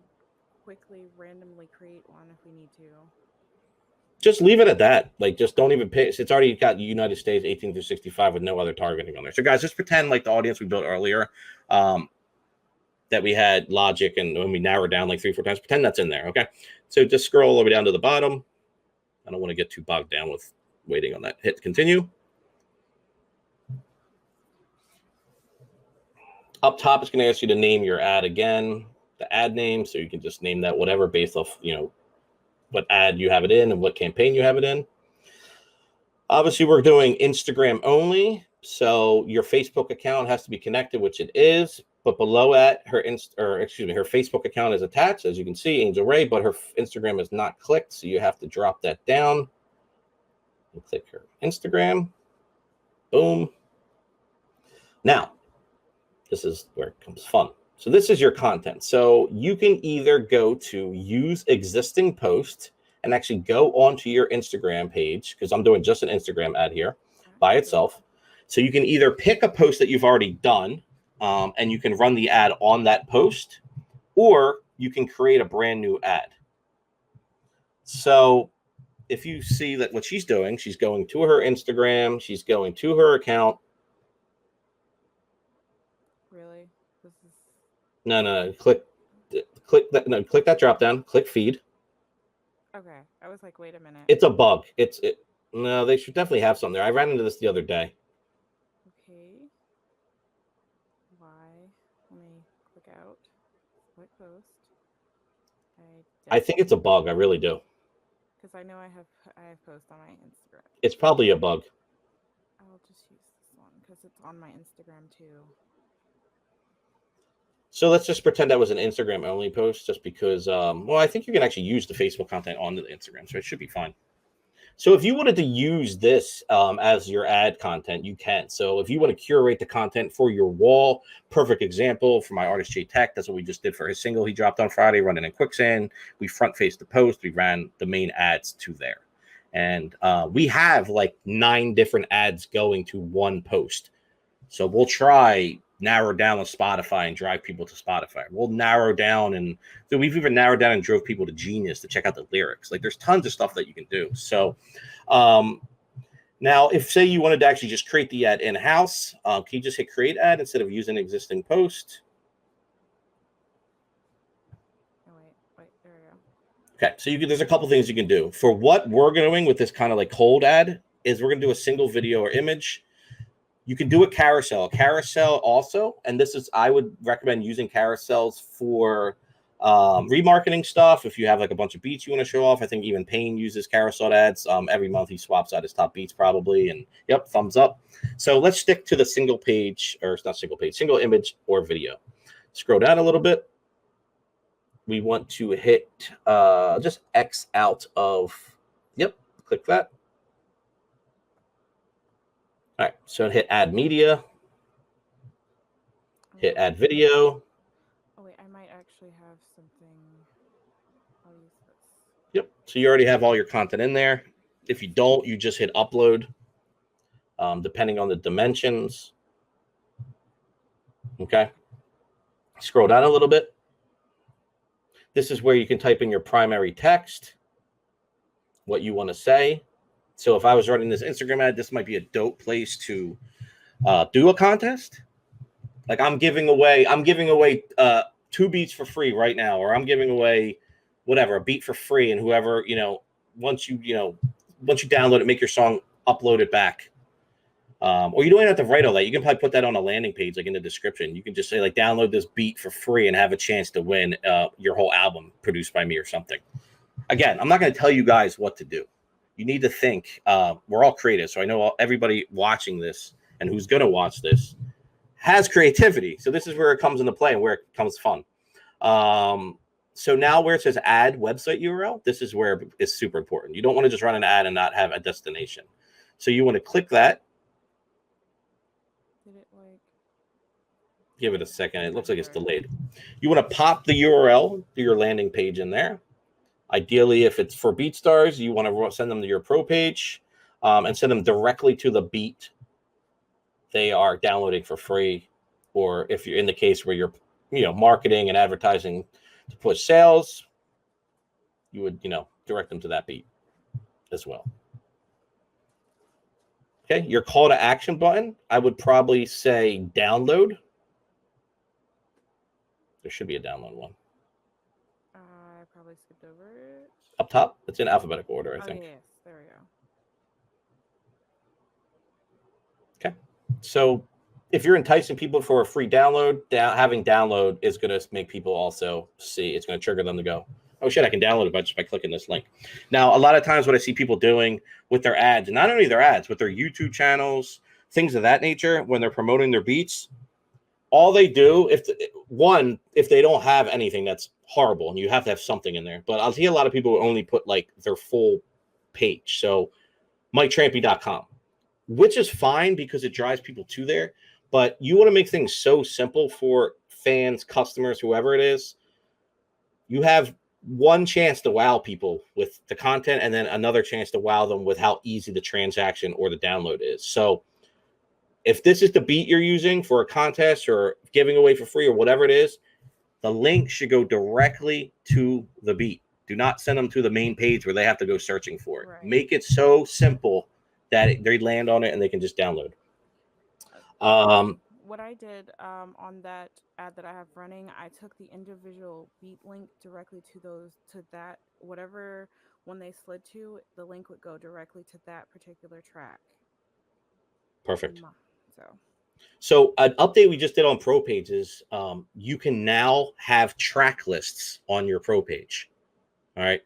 quickly randomly create one if we need to. Just leave it at that. Like, just don't even pay. It's already got United States 18 through 65 with no other targeting on there. So, guys, just pretend like the audience we built earlier, that we had logic, and when we narrowed down like 3-4 times, pretend that's in there. Okay. So just scroll all the way down to the bottom. I don't want to get too bogged down with waiting on that. Hit continue. Up top, it's going to ask you to name your ad again, the ad name. So you can just name that whatever based off, what ad you have it in and what campaign you have it in. Obviously, we're doing Instagram only. So your Facebook account has to be connected, which it is. But below that, her Facebook account is attached, as you can see, Angel Ray, but her Instagram is not clicked. So you have to drop that down and click her Instagram. Boom. Now, this is where it comes fun. So this is your content. So you can either go to use existing post and actually go onto your Instagram page, because I'm doing just an Instagram ad here by itself. So you can either pick a post that you've already done, and you can run the ad on that post, or you can create a brand new ad. So if you see that what she's doing, she's going to her Instagram, she's going to her account. Really? This is... No. Click that. No, click that drop down. Click feed. Okay. I was like, wait a minute. It's a bug. No, they should definitely have something there. I ran into this the other day. Okay. Why? Let me click out. Click post. I think it's a bug. I really do. Because I know I have post on my Instagram. It's probably a bug. I'll just use this one because it's on my Instagram too. So let's just pretend that was an Instagram only post, just because, I think you can actually use the Facebook content on the Instagram, so it should be fine. So if you wanted to use this as your ad content, you can. So if you want to curate the content for your wall, perfect example for my artist J Tech, that's what we just did for his single he dropped on Friday, running in Quicksand. We front faced the post. We ran the main ads to there. And we have like 9 different ads going to one post. So we'll try narrow down on Spotify and drive people to Spotify. We'll narrow down, and so we've even narrowed down and drove people to Genius to check out the lyrics. Like, there's tons of stuff that you can do. So now if say you wanted to actually just create the ad in-house, can you just hit create ad instead of using existing post? Wait, there we go. Okay, so there's a couple things you can do. For what we're doing with this kind of like cold ad is we're going to do a single video or image. You can do a carousel. Carousel also, and I would recommend using carousels for remarketing stuff. If you have like a bunch of beats you want to show off, I think even Payne uses carousel ads. Every month he swaps out his top beats probably, and yep, thumbs up. So let's stick to the single page, or it's not single page, single image or video. Scroll down a little bit. We want to hit just X out of, yep, click that. All right, so hit add media, hit add video. Oh wait, I might actually have something. I'll use this. Yep, so you already have all your content in there. If you don't, you just hit upload, depending on the dimensions. Okay, scroll down a little bit. This is where you can type in your primary text, what you want to say. So if I was running this Instagram ad, this might be a dope place to do a contest. Like I'm giving away 2 beats for free right now, or I'm giving away whatever, a beat for free, and whoever, once you download it, make your song, upload it back. Or you don't even have to write all that. You can probably put that on a landing page, like in the description. You can just say, like, download this beat for free and have a chance to win your whole album produced by me or something. Again, I'm not going to tell you guys what to do. You need to think. We're all creative, so I know everybody watching this and who's going to watch this has creativity. So this is where it comes into play and where it becomes fun. So now where it says add website URL, this is where it's super important. You don't want to just run an ad and not have a destination. So you want to click that. Give it a second. It looks like it's delayed. You want to pop the URL to your landing page in there. Ideally, if it's for BeatStars, you want to send them to your pro page and send them directly to the beat they are downloading for free. Or if you're in the case where you're, marketing and advertising to push sales, you would, direct them to that beat as well. Okay, your call to action button, I would probably say download. There should be a download one. I probably skipped over it. Up top, it's in alphabetical order, I think. Yes, there we go. go. Okay, so if you're enticing people for a free download, having download is going to make people also see. It's going to trigger them to go, oh shit, I can download it just by clicking this link. Now, a lot of times what I see people doing with their ads, and not only their ads, with their YouTube channels, things of that nature, when they're promoting their beats, all they do, if they don't have anything, that's horrible, and you have to have something in there. But I'll see a lot of people who only put like their full page. So MikeTrampy.com, which is fine because it drives people to there. But you want to make things so simple for fans, customers, whoever it is. You have one chance to wow people with the content, and then another chance to wow them with how easy the transaction or the download is. So if this is the beat you're using for a contest or giving away for free or whatever it is, the link should go directly to the beat. Do not send them to the main page where they have to go searching for it. Right. Make it so simple that they land on it and they can just download. What I did on that ad that I have running, I took the individual beat link directly to that, whatever one they slid to, the link would go directly to that particular track. Perfect. So an update we just did on pro pages, you can now have track lists on your pro page. All right.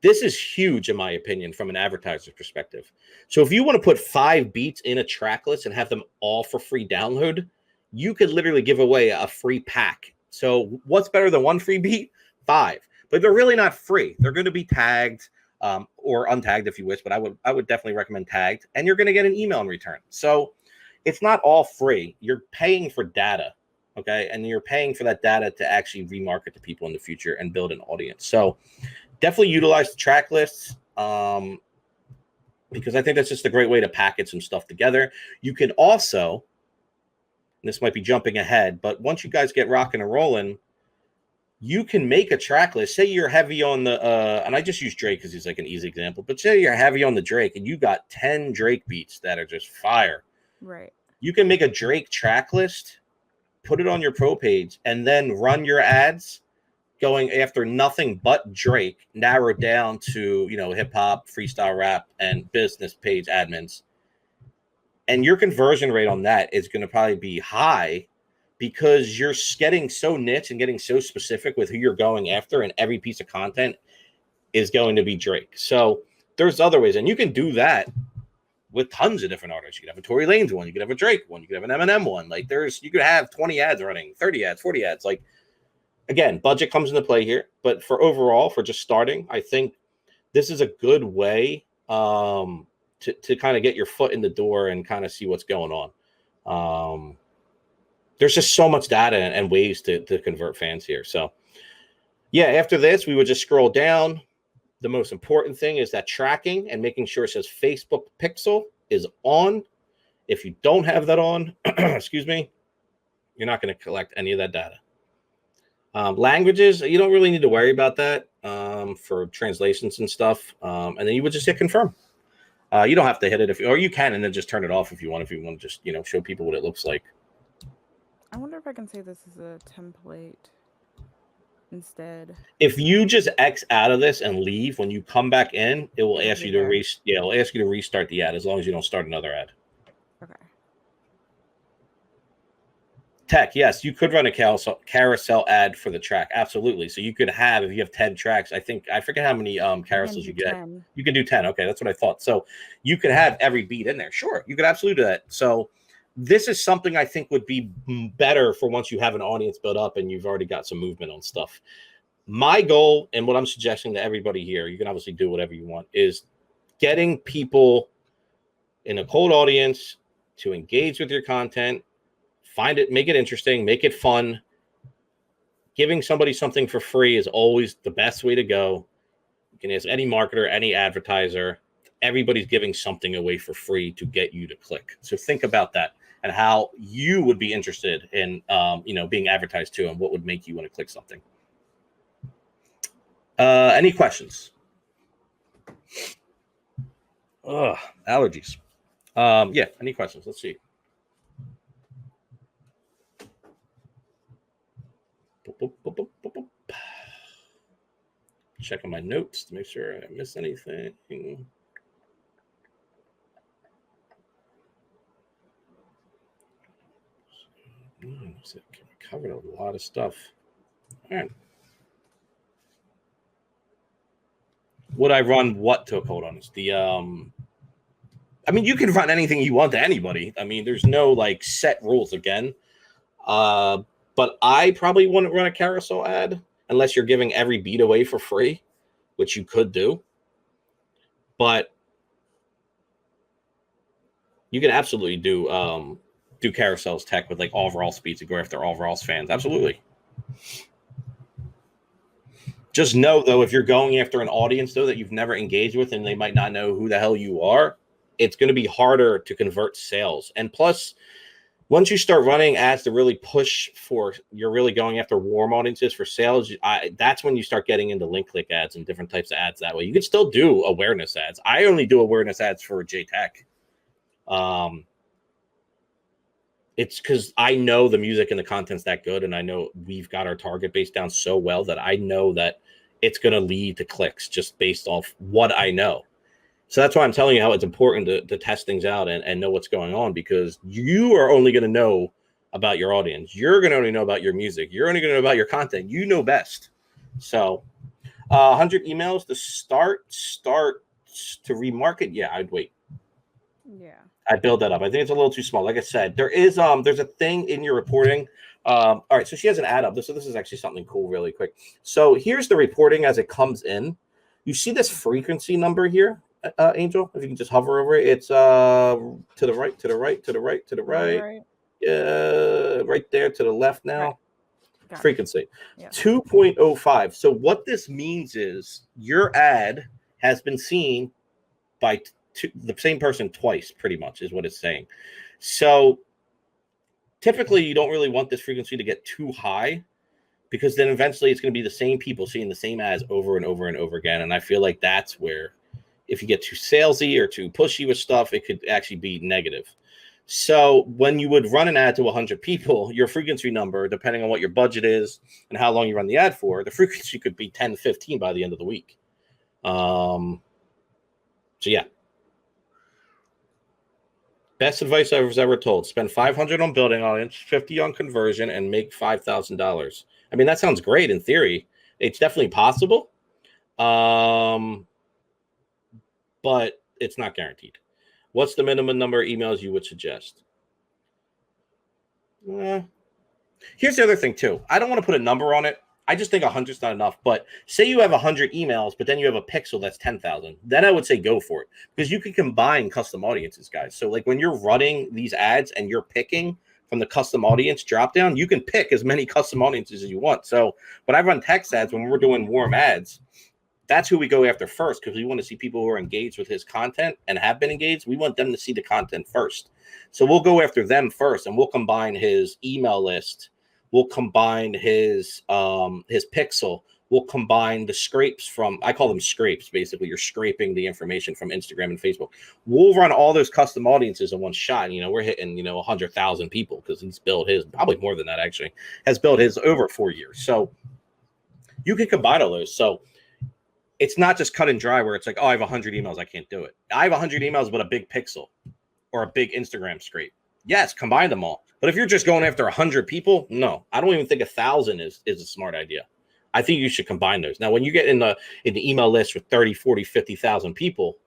This is huge, in my opinion, from an advertiser's perspective. So if you want to put 5 beats in a track list and have them all for free download, you could literally give away a free pack. So what's better than 1 free beat? 5. But they're really not free. They're going to be tagged or untagged if you wish, but I would definitely recommend tagged, and you're going to get an email in return. So it's not all free. You're paying for data, okay? And you're paying for that data to actually remarket to people in the future and build an audience. So definitely utilize the track lists because I think that's just a great way to package some stuff together. You can also, and this might be jumping ahead, but once you guys get rocking and rolling, you can make a track list. Say you're heavy on the, and I just use Drake because he's like an easy example, but say you're heavy on the Drake and you got 10 Drake beats that are just fire. Right. You can make a Drake track list, put it on your pro page, and then run your ads going after nothing but Drake, narrowed down to, hip hop, freestyle rap, and business page admins. And your conversion rate on that is going to probably be high because you're getting so niche and getting so specific with who you're going after, and every piece of content is going to be Drake. So there's other ways, and you can do that with tons of different artists. You could have a Tory Lanez one, you could have a Drake one, you could have an Eminem one. Like you could have 20 ads running, 30 ads, 40 ads. Like, again, budget comes into play here, but for just starting, I think this is a good way to kind of get your foot in the door and kind of see what's going on. There's just so much data and ways to convert fans here. So yeah, after this, we would just scroll down. The most important thing is that tracking and making sure it says Facebook Pixel is on. If you don't have that on, excuse me, you're not going to collect any of that data. Languages, you don't really need to worry about that for translations and stuff. And then you would just hit confirm. You don't have to hit it or you can, and then just turn it off if you want to just, show people what it looks like. I wonder if I can say this is a template instead. If you just X out of this and leave, when you come back in, it will ask you to it'll ask you to restart the ad as long as you don't start another ad. Okay. Tech, yes, you could run a carousel ad for the track. Absolutely. So you could have, if you have 10 tracks, I forget how many carousels you get. 10. You can do 10. Okay, that's what I thought. So you could have every beat in there. Sure, you could absolutely do that. So this is something I think would be better for once you have an audience built up and you've already got some movement on stuff. My goal, and what I'm suggesting to everybody here, you can obviously do whatever you want, is getting people in a cold audience to engage with your content. Find it, make it interesting, make it fun. Giving somebody something for free is always the best way to go. You can ask any marketer, any advertiser. Everybody's giving something away for free to get you to click. So think about that and how you would be interested in, being advertised to, and what would make you want to click something. Any questions? Allergies. Yeah, any questions? Let's see. Checking my notes to make sure I didn't miss anything. We covered a lot of stuff. All right. Would I run what to a cold audience? You can run anything you want to anybody. There's no like set rules again. But I probably wouldn't run a carousel ad unless you're giving every beat away for free, which you could do. But you can absolutely do carousels tech with like overall speed to go after overalls fans. Absolutely. Just know, though, if you're going after an audience, though, that you've never engaged with and they might not know who the hell you are, it's going to be harder to convert sales. And plus, once you start running ads to really push for, you're really going after warm audiences for sales, that's when you start getting into link click ads and different types of ads that way. You can still do awareness ads. I only do awareness ads for JTech. It's because I know the music and the content's that good, and I know we've got our target base down so well that I know that it's going to lead to clicks just based off what I know. So that's why I'm telling you how it's important to test things out and know what's going on, because you are only going to know about your audience. You're going to only know about your music. You're only going to know about your content. You know best. So 100 emails to start to remarket. Yeah, I'd wait. Yeah. I build that up. I think it's a little too small. Like I said, there's a thing in your reporting. All right, so she has an ad up. So this is actually something cool really quick. So here's the reporting as it comes in. You see this frequency number here, Angel? If you can just hover over it. It's to the right, to the right, to the right, to the right. Right there to the left now. Right. Frequency. Yeah. 2.05. So what this means is your ad has been seen by the same person twice, pretty much is what it's saying. So typically you don't really want this frequency to get too high, because then eventually it's going to be the same people seeing the same ads over and over and over again. And I feel like that's where, if you get too salesy or too pushy with stuff, it could actually be negative. So when you would run an ad to 100 people, your frequency number, depending on what your budget is and how long you run the ad for, the frequency could be 10 to 15 by the end of the week. So yeah. Best advice I was ever told: spend $500 on building audience, $50 on conversion, and make $5,000. I mean, that sounds great in theory. It's definitely possible, but it's not guaranteed. What's the minimum number of emails you would suggest? Here's the other thing too. I don't want to put a number on it. I just think 100 is not enough. But say you have 100 emails, but then you have a pixel that's 10,000. Then I would say go for it, because you can combine custom audiences, guys. So like when you're running these ads and you're picking from the custom audience dropdown, you can pick as many custom audiences as you want. So when I run text ads, when we're doing warm ads, that's who we go after first, because we want to see people who are engaged with his content and have been engaged. We want them to see the content first. So we'll go after them first, and we'll combine his email list. We'll combine his pixel will combine the scrapes from, I call them scrapes. Basically, you're scraping the information from Instagram and Facebook. We'll run all those custom audiences in one shot. We're hitting, 100,000 people because he's built his, probably more than that actually, has built his over 4 years. So you can combine all those. So it's not just cut and dry where it's like, oh, I have 100 emails, I can't do it. I have 100 emails, but a big pixel or a big Instagram scrape. Yes, combine them all. But if you're just going after 100 people, no, I don't even think 1,000 is a smart idea. I think you should combine those. Now, when you get in the email list with 30, 40, 50,000 people,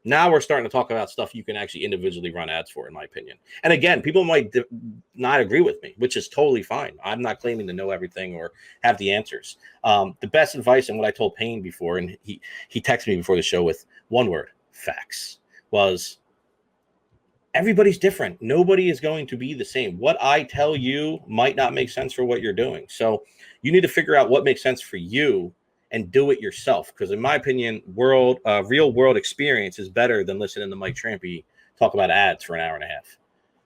now we're starting to talk about stuff you can actually individually run ads for, in my opinion. And again, people might not agree with me, which is totally fine. I'm not claiming to know everything or have the answers. The best advice, and what I told Payne before, and he texted me before the show with one word, facts, was everybody's different. Nobody is going to be the same. What I tell you might not make sense for what you're doing. So you need to figure out what makes sense for you and do it yourself. Because in my opinion, real world experience is better than listening to Mike Trampy talk about ads for an hour and a half.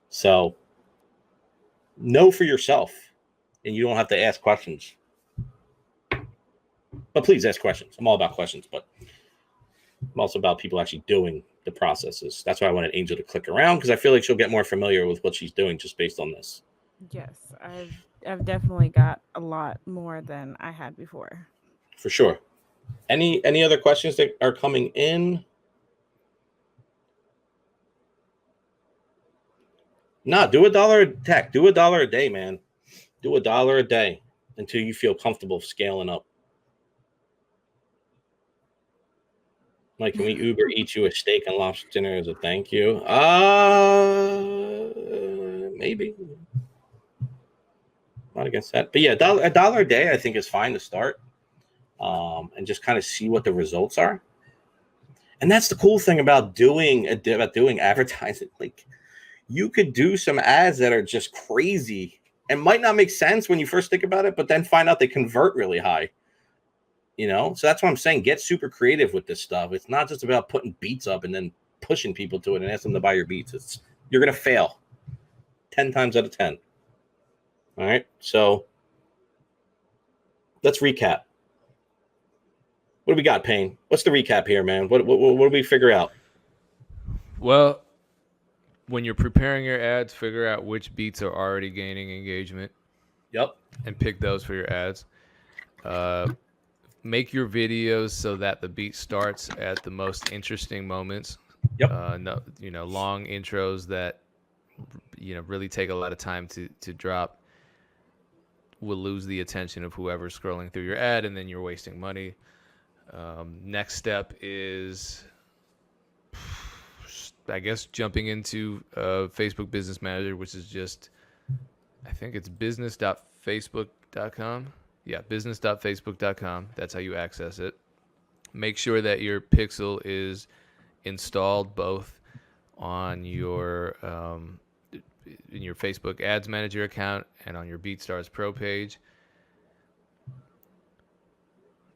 So know for yourself, and you don't have to ask questions. But please ask questions. I'm all about questions, but I'm also about people actually doing the processes. That's why I wanted Angel to click around, because I feel like she'll get more familiar with what she's doing just based on this. Yes, I've definitely got a lot more than I had before. For sure. Any other questions that are coming in? No, do $1 tech. Do $1 a day, man. Do $1 a day until you feel comfortable scaling up. Like, can we Uber eat you a steak and lobster dinner as a thank you? Maybe. Not against that. But yeah, $1 a day I think is fine to start. And just kind of see what the results are. And that's the cool thing about doing advertising. Like, you could do some ads that are just crazy and might not make sense when you first think about it, but then find out they convert really high. So that's what I'm saying. Get super creative with this stuff. It's not just about putting beats up and then pushing people to it and asking them to buy your beats. You're going to fail 10 times out of 10. All right. So let's recap. What do we got, Payne? What's the recap here, man? What do we figure out? Well, when you're preparing your ads, figure out which beats are already gaining engagement. Yep. And pick those for your ads. Make your videos so that the beat starts at the most interesting moments. Yep. Long intros that really take a lot of time to drop will lose the attention of whoever's scrolling through your ad, and then you're wasting money. Next step is, I guess, jumping into Facebook Business Manager, which is just, I think it's business.facebook.com. Yeah, business.facebook.com. That's how you access it. Make sure that your pixel is installed both on your in your Facebook Ads Manager account and on your BeatStars Pro page. I'm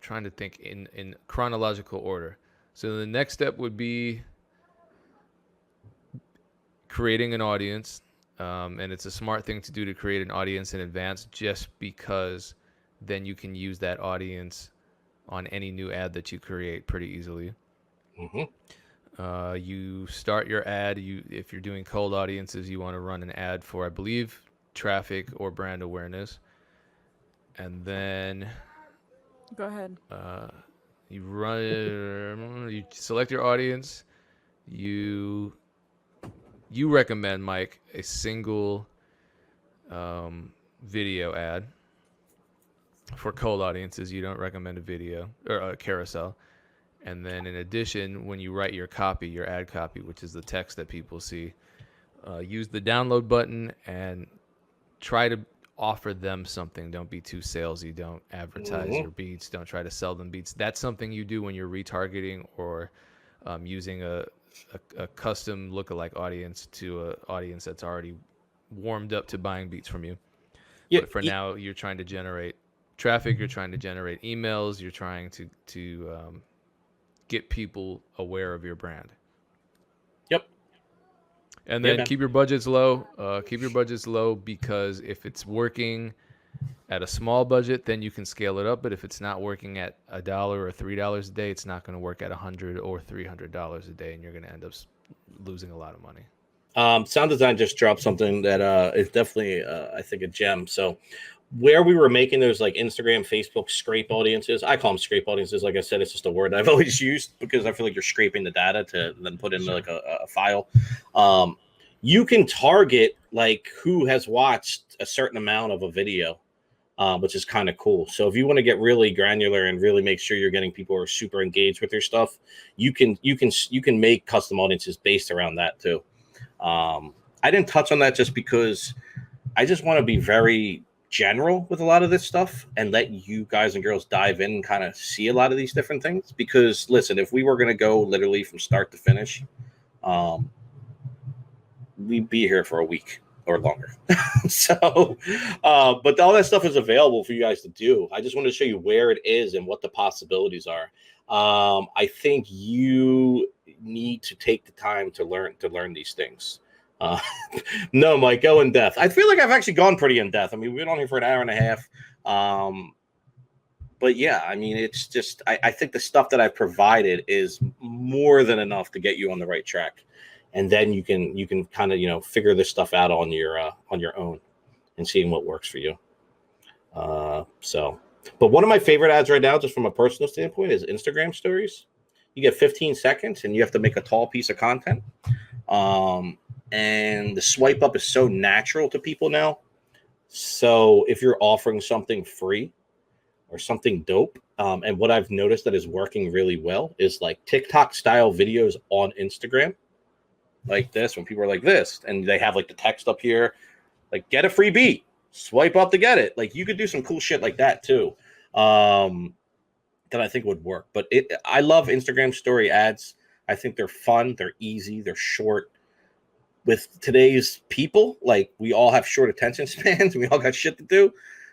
trying to think in chronological order. So the next step would be creating an audience, and it's a smart thing to do to create an audience in advance, just because then you can use that audience on any new ad that you create pretty easily. Mm-hmm. You start your ad. If you're doing cold audiences, you want to run an ad for, I believe, traffic or brand awareness. And then Go ahead. you select your audience. You recommend, Mike, a single video ad. For cold audiences, you don't recommend a video or a carousel. And then in addition, when you write your copy, your ad copy, which is the text that people see, use the download button and try to offer them something. Don't be too salesy. Don't advertise your beats. Don't try to sell them beats. That's something you do when you're retargeting or using a custom lookalike audience to an audience that's already warmed up to buying beats from you. Yeah, but for now, you're trying to generate traffic. You're trying to generate emails. You're trying to get people aware of your brand. Yep. And then keep your budgets low. Keep your budgets low, because if it's working, at a small budget, then you can scale it up. But if it's not working at $1 or $3 a day, it's not going to work at $100 or $300 a day, and you're going to end up losing a lot of money. Sound Design just dropped something that is definitely, I think, a gem. So where we were making those like Instagram, Facebook scrape audiences, I call them scrape audiences. Like I said, it's just a word I've always used because I feel like you're scraping the data to then put in like a file. You can target like who has watched a certain amount of a video, which is kind of cool. So if you want to get really granular and really make sure you're getting people who are super engaged with your stuff, you can make custom audiences based around that too. I didn't touch on that just because I just want to be very general with a lot of this stuff and let you guys and girls dive in and kind of see a lot of these different things. Because listen, if we were going to go literally from start to finish, we'd be here for a week or longer. So, but all that stuff is available for you guys to do. I just wanted to show you where it is and what the possibilities are. I think you need to take the time to learn these things. No, Mike, go in depth. I feel like I've actually gone pretty in depth. I mean, we've been on here for an hour and a half. But yeah, I mean, it's just, I think the stuff that I've provided is more than enough to get you on the right track. And then you can kind of, figure this stuff out on your own and seeing what works for you. But one of my favorite ads right now, just from a personal standpoint, is Instagram stories. You get 15 seconds and you have to make a tall piece of content. And the swipe up is so natural to people now. So if you're offering something free or something dope, and what I've noticed that is working really well is like TikTok style videos on Instagram, like this, when people are like this, and they have like the text up here, like get a free beat, swipe up to get it. Like you could do some cool shit like that too. That I think would work. But I love Instagram story ads. I think they're fun, they're easy, they're short. With today's people, like we all have short attention spans, we all got shit to do.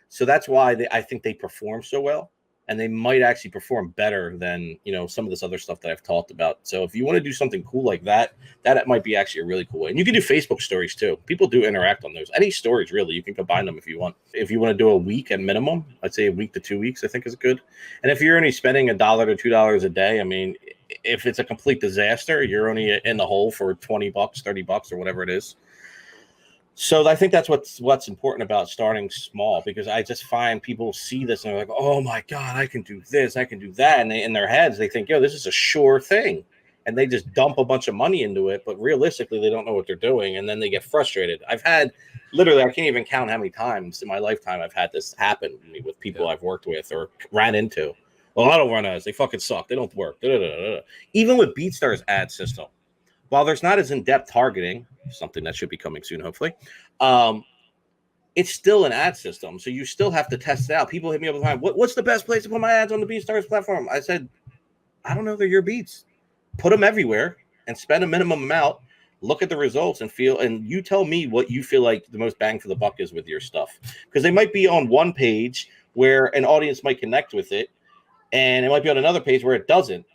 So that's why I think they perform so well. And they might actually perform better than, some of this other stuff that I've talked about. So if you want to do something cool like that, that might be actually a really cool way. And you can do Facebook stories too. People do interact on those. Any stories, really. You can combine them if you want. If you want to do a week at minimum, I'd say a week to 2 weeks, I think is good. And if you're only spending $1 to $2 a day, I mean, if it's a complete disaster, you're only in the hole for $20, $30, or whatever it is. So I think that's what's important about starting small, because I just find people see this and they're like, oh my God, I can do this, I can do that. And in their heads, they think, this is a sure thing. And they just dump a bunch of money into it. But realistically, they don't know what they're doing. And then they get frustrated. I've had literally, I can't even count how many times in my lifetime I've had this happen to me with people I've worked with or ran into. Well, I don't run ads. They fucking suck. They don't work. Even with BeatStars ad system, while there's not as in-depth targeting, something that should be coming soon, hopefully, it's still an ad system. So you still have to test it out. People hit me up all the time. What's the best place to put my ads on the BeatStars platform? I said, I don't know. They're your beats. Put them everywhere and spend a minimum amount. Look at the results and you tell me what you feel like the most bang for the buck is with your stuff. Because they might be on one page where an audience might connect with it, and it might be on another page where it doesn't.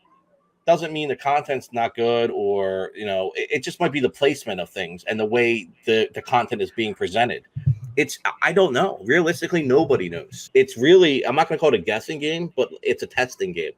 Doesn't mean the content's not good, or it just might be the placement of things and the way the content is being presented. I don't know. Realistically, nobody knows. It's really, I'm not going to call it a guessing game, but it's a testing game.